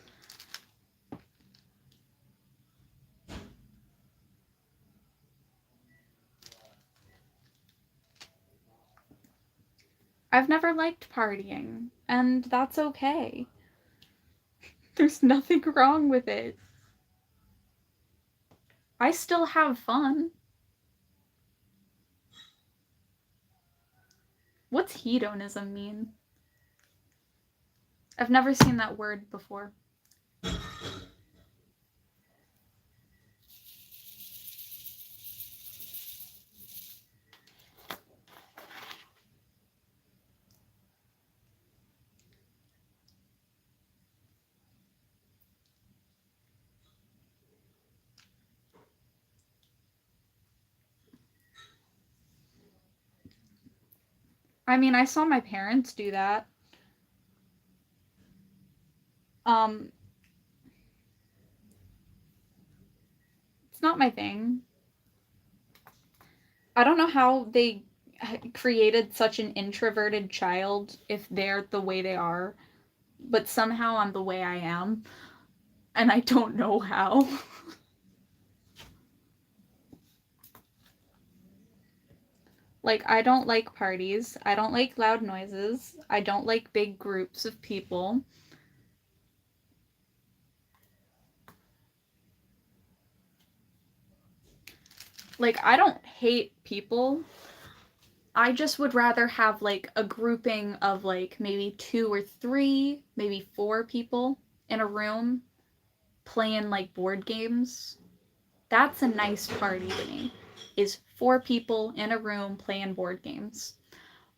I've never liked partying, and that's okay. There's nothing wrong with it. I still have fun. What's hedonism mean? I've never seen that word before. I mean, I saw my parents do that. It's not my thing. I don't know how they created such an introverted child if they're the way they are, but somehow I'm the way I am, and I don't know how. Like, I don't like parties. I don't like loud noises. I don't like big groups of people. Like, I don't hate people. I just would rather have, like, a grouping of, like, maybe 2 or 3, maybe 4 people in a room playing, like, board games. That's a nice party to me, is 4 people in a room playing board games.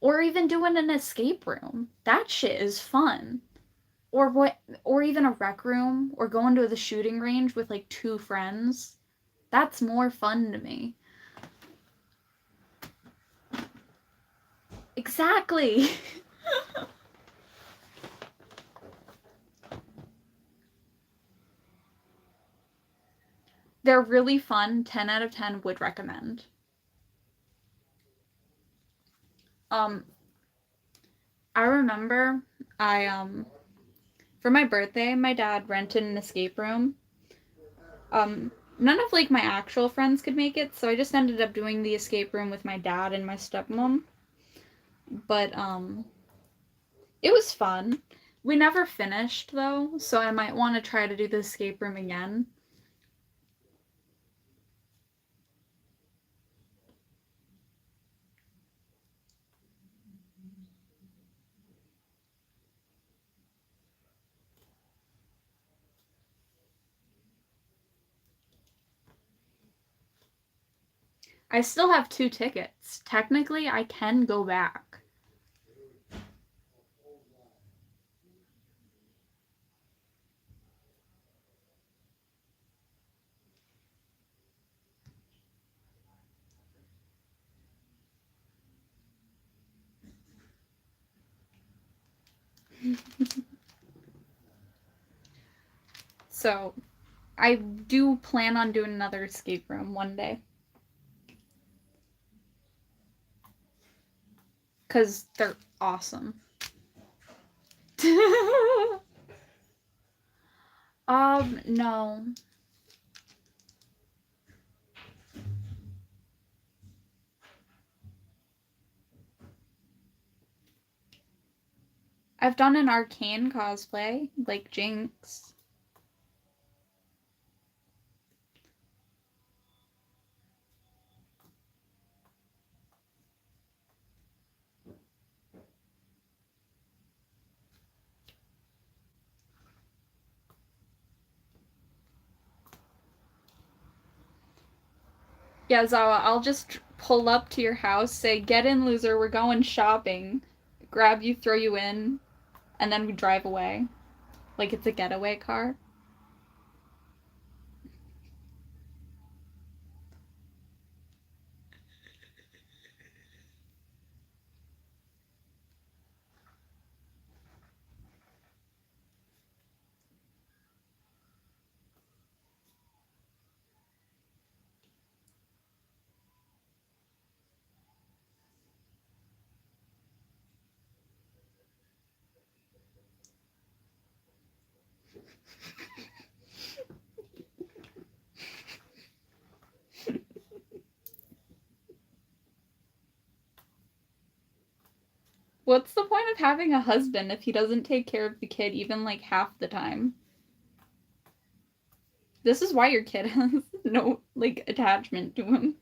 Or even doing an escape room. That shit is fun. Or even a rec room, or going to the shooting range with like 2 friends. That's more fun to me. Exactly. They're really fun. 10 out of 10 would recommend. Um I remember for my birthday, my dad rented an escape room. None of like my actual friends could make it, so I just ended up doing the escape room with my dad and my stepmom. But it was fun. We never finished though, so I might want to try to do the escape room again. I still have 2 tickets. Technically, I can go back. So, I do plan on doing another escape room one day. Because they're awesome. No. I've done an arcane cosplay, like Jinx. Yeah, Zawa, I'll just pull up to your house, say, "Get in, loser, we're going shopping." Grab you, throw you in, and then we drive away. Like it's a getaway car. What's the point of having a husband if he doesn't take care of the kid even like half the time? This is why your kid has no like attachment to him.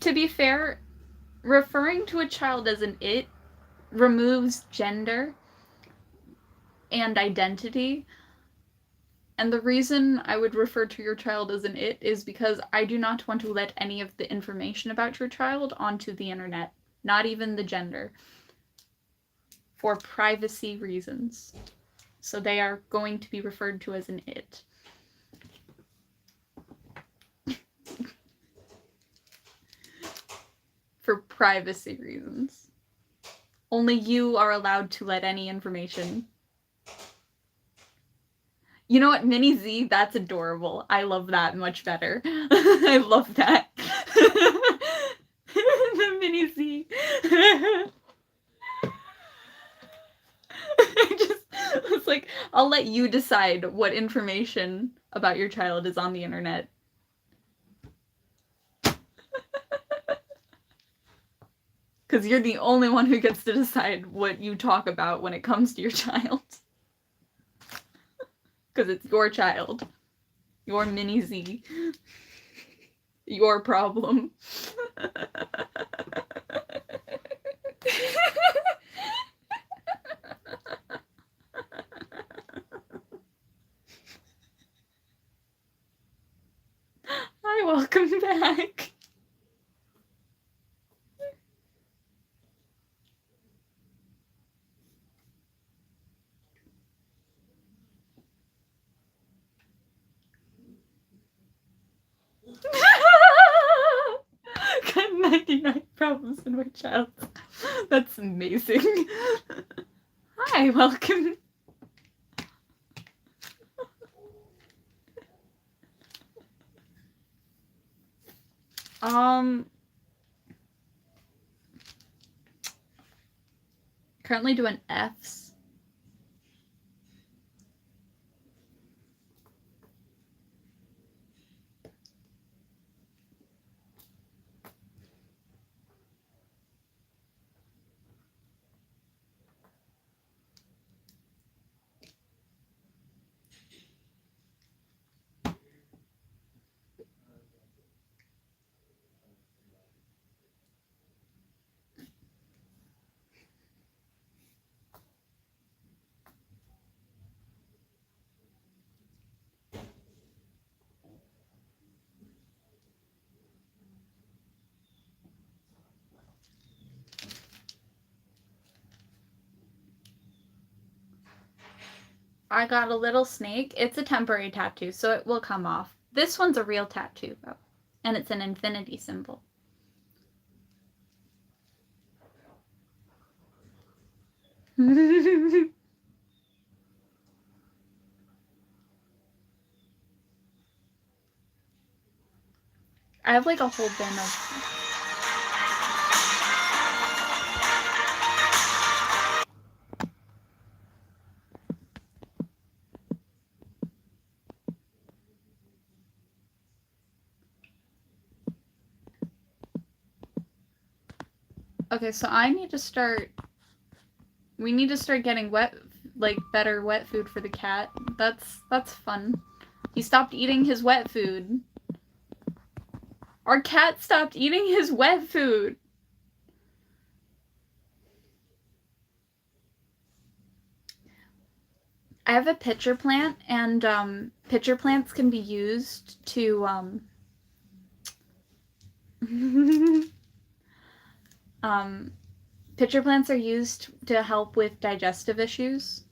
To be fair, referring to a child as an it removes gender and identity. And the reason I would refer to your child as an it is because I do not want to let any of the information about your child onto the internet, not even the gender, for privacy reasons. So they are going to be referred to as an it. For privacy reasons. Only you are allowed to let any information. You know what, Mini Z, that's adorable. I love that much better. I love that. The Mini Z. I just was like, I'll let you decide what information about your child is on the internet. Because you're the only one who gets to decide what you talk about when it comes to your child. Because it's your child. Your Mini Z. Your problem. Hi, welcome back. Got 99 problems in my child. That's amazing. Hi, welcome. Currently doing Fs. I got a little snake. It's a temporary tattoo, so it will come off. This one's a real tattoo, though, and it's an infinity symbol. I have like a whole bin of... Okay, so I need to start... We need to start getting better wet food for the cat. That's fun. He stopped eating his wet food. Our cat stopped eating his wet food. I have a pitcher plant, and pitcher plants can be used to pitcher plants are used to help with digestive issues.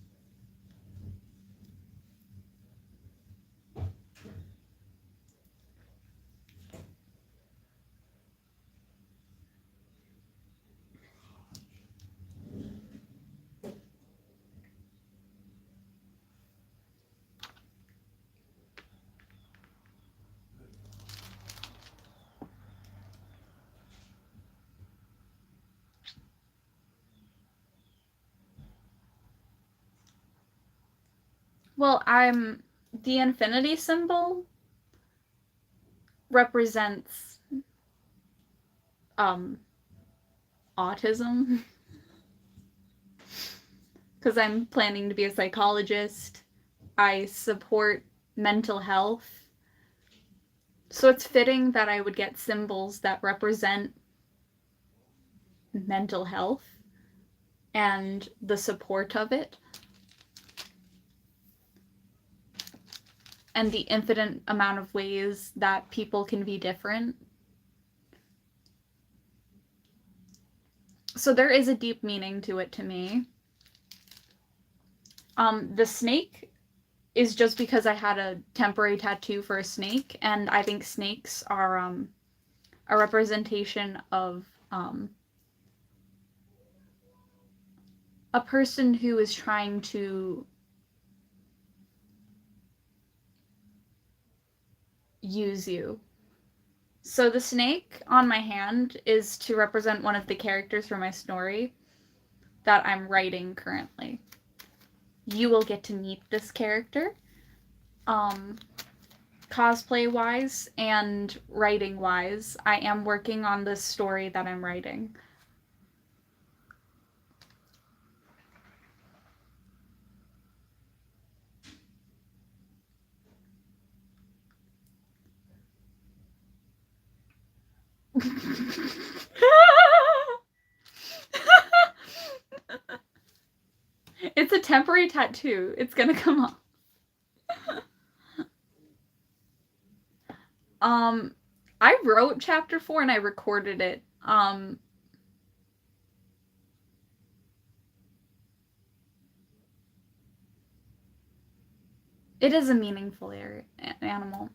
Well, the infinity symbol represents autism. Because I'm planning to be a psychologist. I support mental health. So it's fitting that I would get symbols that represent mental health and the support of it. And the infinite amount of ways that people can be different. So there is a deep meaning to it to me. The snake is just because I had a temporary tattoo for a snake, and I think snakes are a representation of a person who is trying to use you. So the snake on my hand is to represent one of the characters from my story that I'm writing currently. You will get to meet this character, cosplay-wise and writing-wise. I am working on this story that I'm writing. It's a temporary tattoo. It's gonna come off. I wrote chapter 4 and I recorded it. It is a meaningful animal.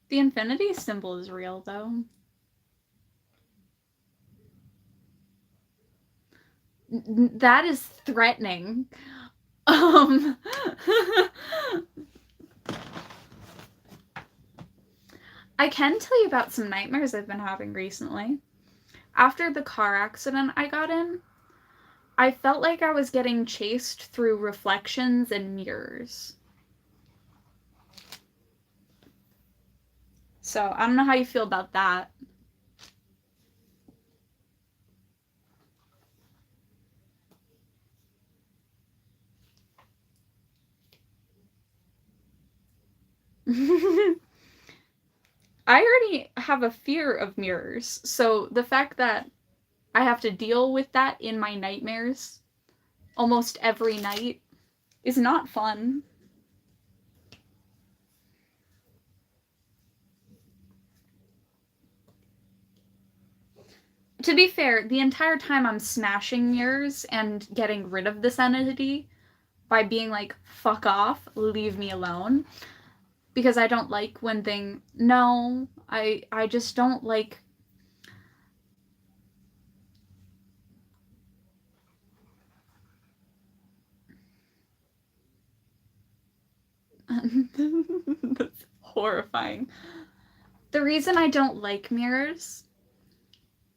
The infinity symbol is real, though. That is threatening. I can tell you about some nightmares I've been having recently. After the car accident I got in, I felt like I was getting chased through reflections and mirrors. So I don't know how you feel about that. I already have a fear of mirrors, so the fact that I have to deal with that in my nightmares almost every night is not fun. To be fair, the entire time I'm smashing mirrors and getting rid of this entity by being like, fuck off, leave me alone. Because I don't like when no, I just don't like that's horrifying. The reason I don't like mirrors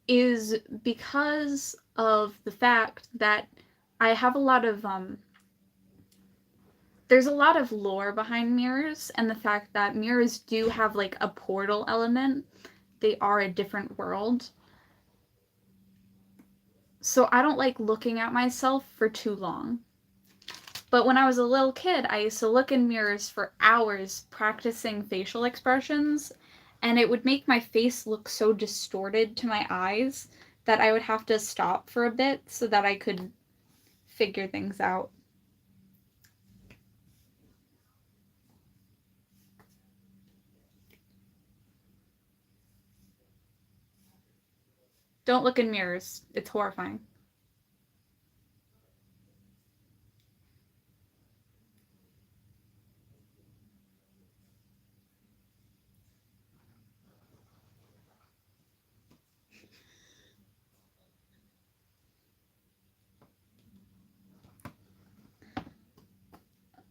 is because of the fact that I have a lot of there's a lot of lore behind mirrors, and the fact that mirrors do have like a portal element. They are a different world. So I don't like looking at myself for too long. But when I was a little kid, I used to look in mirrors for hours practicing facial expressions, and it would make my face look so distorted to my eyes that I would have to stop for a bit so that I could figure things out. Don't look in mirrors. It's horrifying.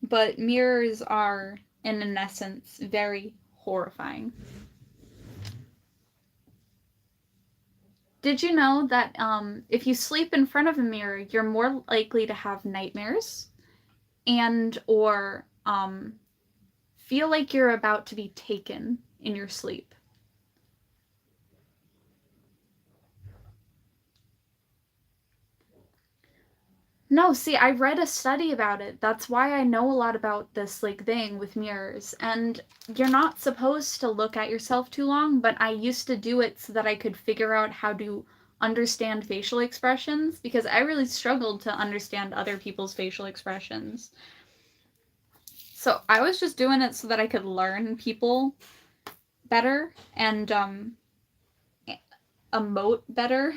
But mirrors are, in an essence, very horrifying. Did you know that if you sleep in front of a mirror, you're more likely to have nightmares and or feel like you're about to be taken in your sleep? No, see, I read a study about it. That's why I know a lot about this like thing with mirrors. And you're not supposed to look at yourself too long, but I used to do it so that I could figure out how to understand facial expressions because I really struggled to understand other people's facial expressions. So I was just doing it so that I could learn people better and emote better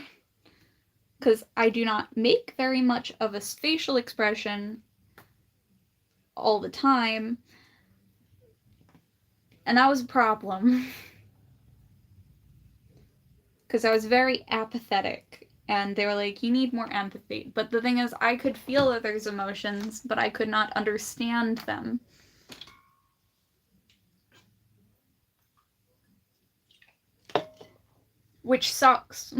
because I do not make very much of a facial expression all the time, and that was a problem because I was very apathetic, and they were like, you need more empathy. But the thing is, I could feel others' emotions, but I could not understand them. Which sucks.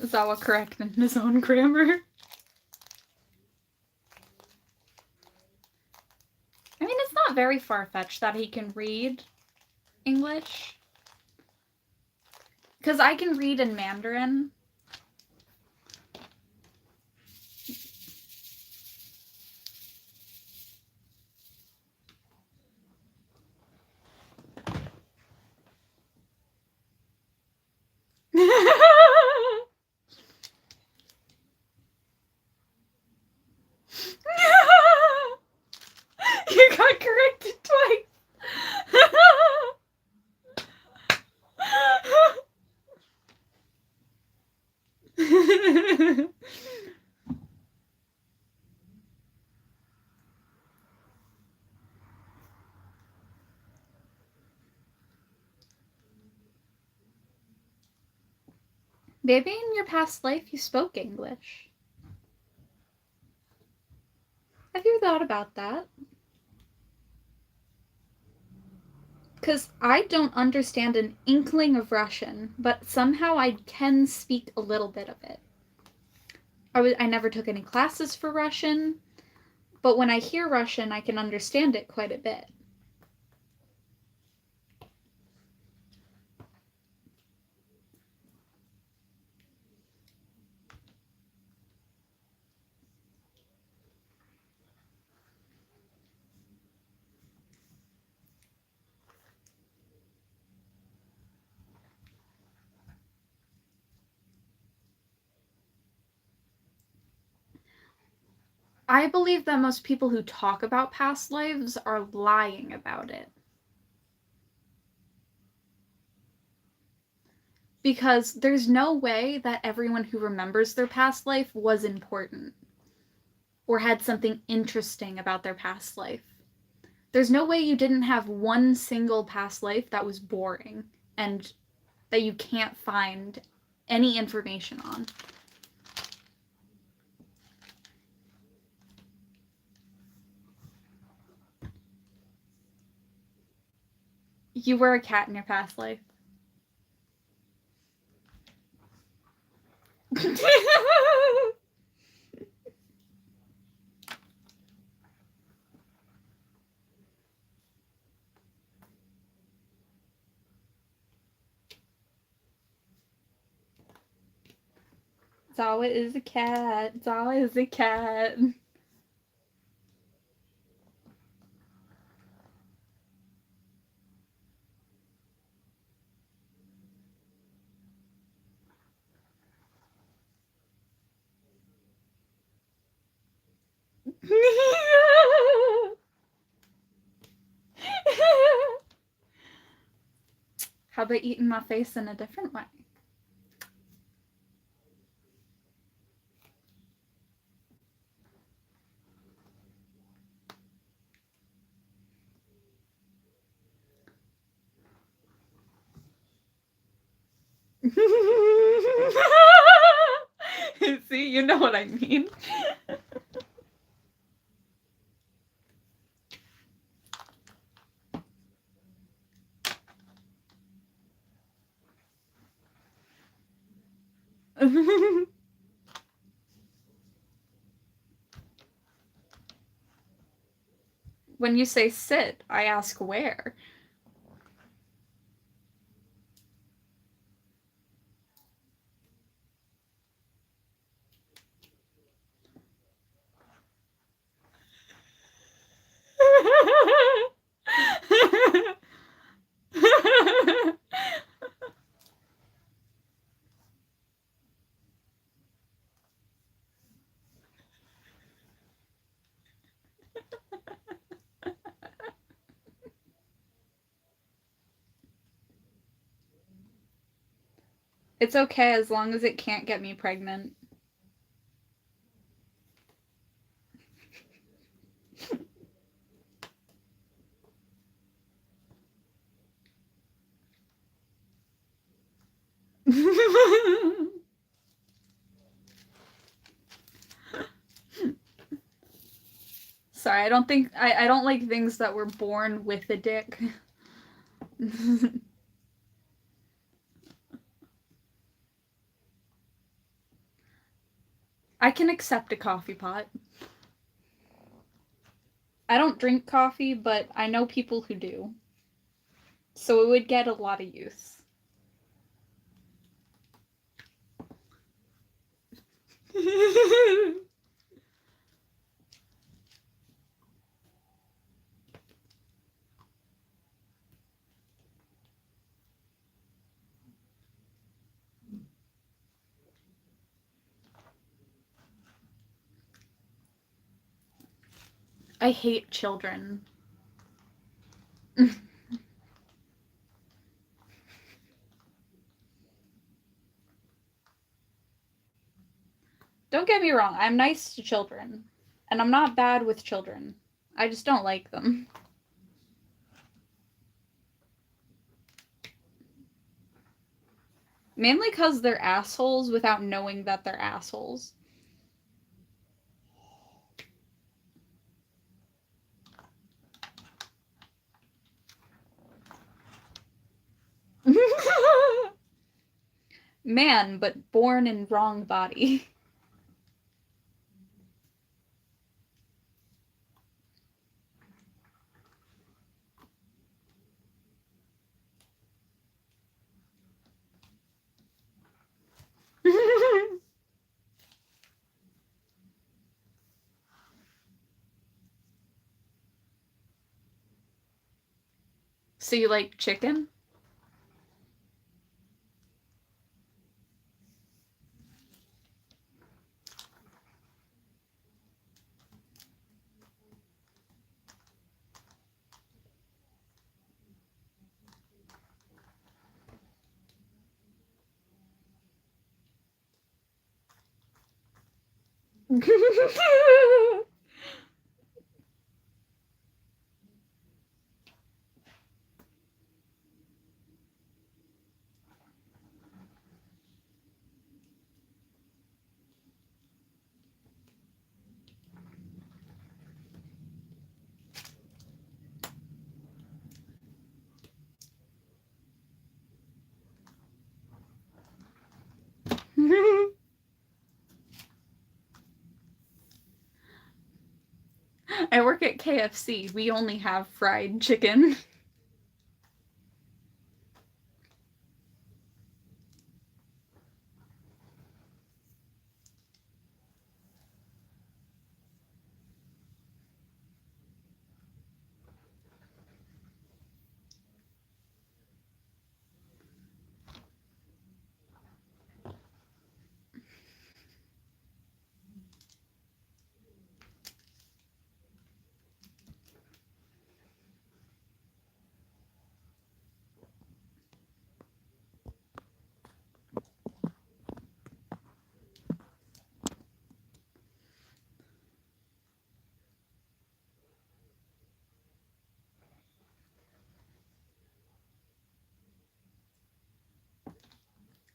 Zawa correcting his own grammar. I mean, it's not very far-fetched that he can read English. Because I can read in Mandarin. You got corrected twice. Maybe in your past life you spoke English. Have you thought about that? Because I don't understand an inkling of Russian, but somehow I can speak a little bit of it. I never took any classes for Russian, but when I hear Russian, I can understand it quite a bit. I believe that most people who talk about past lives are lying about it. Because there's no way that everyone who remembers their past life was important or had something interesting about their past life. There's no way you didn't have one single past life that was boring and that you can't find any information on. You were a cat in your past life. Zawa is a cat. Zawa is a cat. How about eating my face in a different way? See, you know what I mean. When you say sit, I ask where. It's okay as long as it can't get me pregnant. Sorry, I don't like things that were born with a dick. I can accept a coffee pot. I don't drink coffee, but I know people who do. So it would get a lot of use. I hate children. Don't get me wrong, I'm nice to children. And I'm not bad with children. I just don't like them. Mainly because they're assholes without knowing that they're assholes. Man, but born in wrong body. So you like chicken? I work at KFC. We only have fried chicken.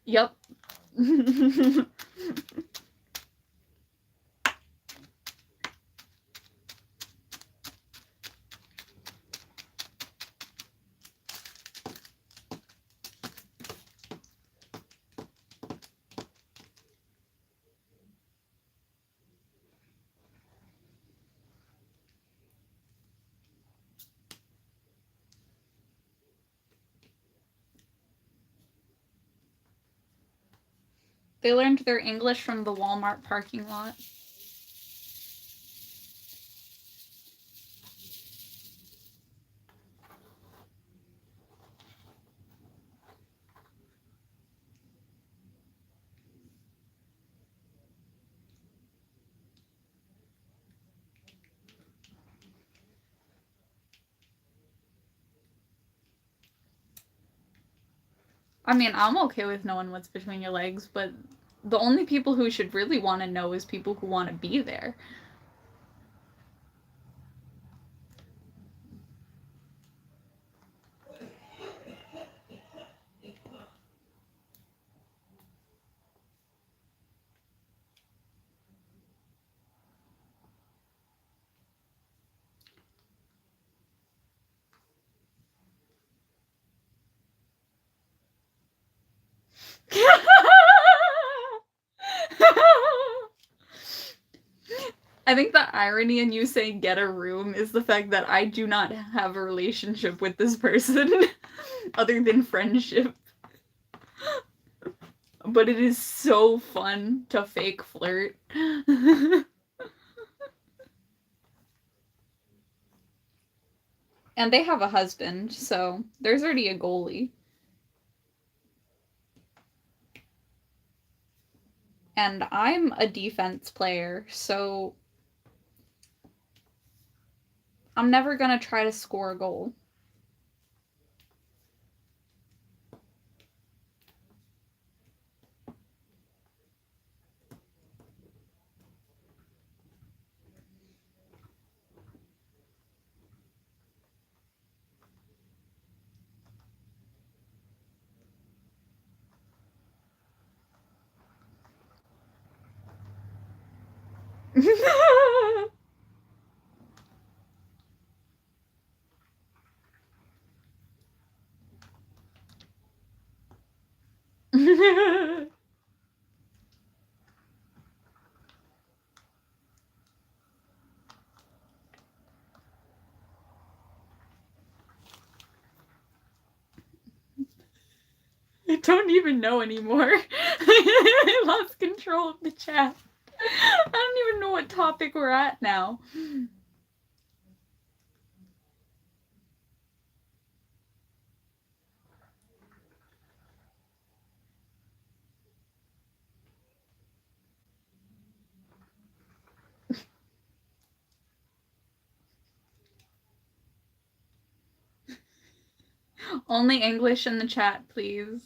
Yep. They learned their English from the Walmart parking lot. I mean, I'm okay with knowing what's between your legs, but the only people who should really want to know is people who want to be there. I think the irony in you saying get a room is the fact that I do not have a relationship with this person other than friendship. but it is so fun to fake flirt. And they have a husband, so there's already a goalie. And I'm a defense player, so I'm never gonna try to score a goal. I don't even know anymore. I lost control of the chat. I don't even know what topic we're at now. Only English in the chat, please.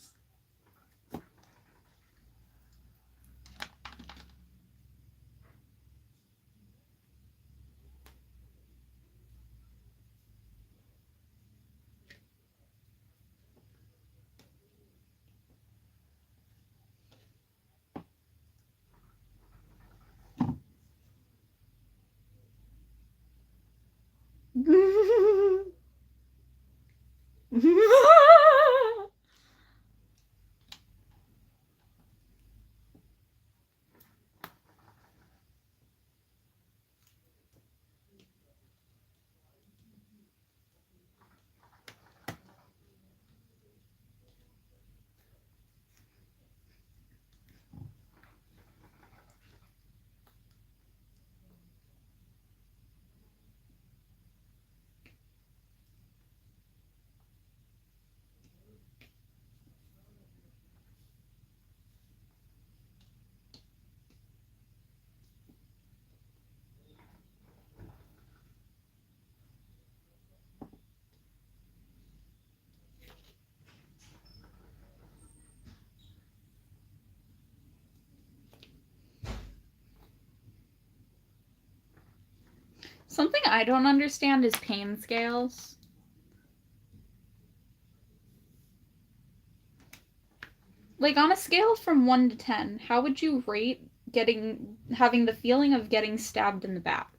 Something I don't understand is pain scales. Like, on a scale from 1 to 10, how would you rate having the feeling of getting stabbed in the back?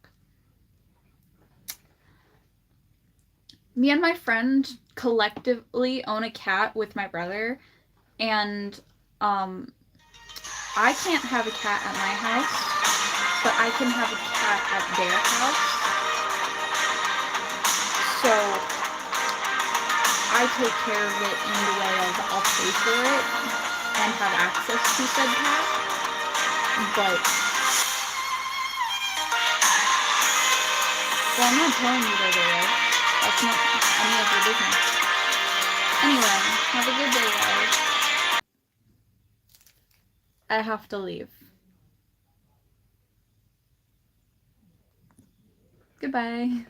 Me and my friend collectively own a cat with my brother, and I can't have a cat at my house, but I can have a cat at their house. So I take care of it in the way of I'll pay for it and have access to said cat. But well, I'm not telling you where they live. That's not any of your business. Anyway, have a good day, guys. I have to leave. Goodbye.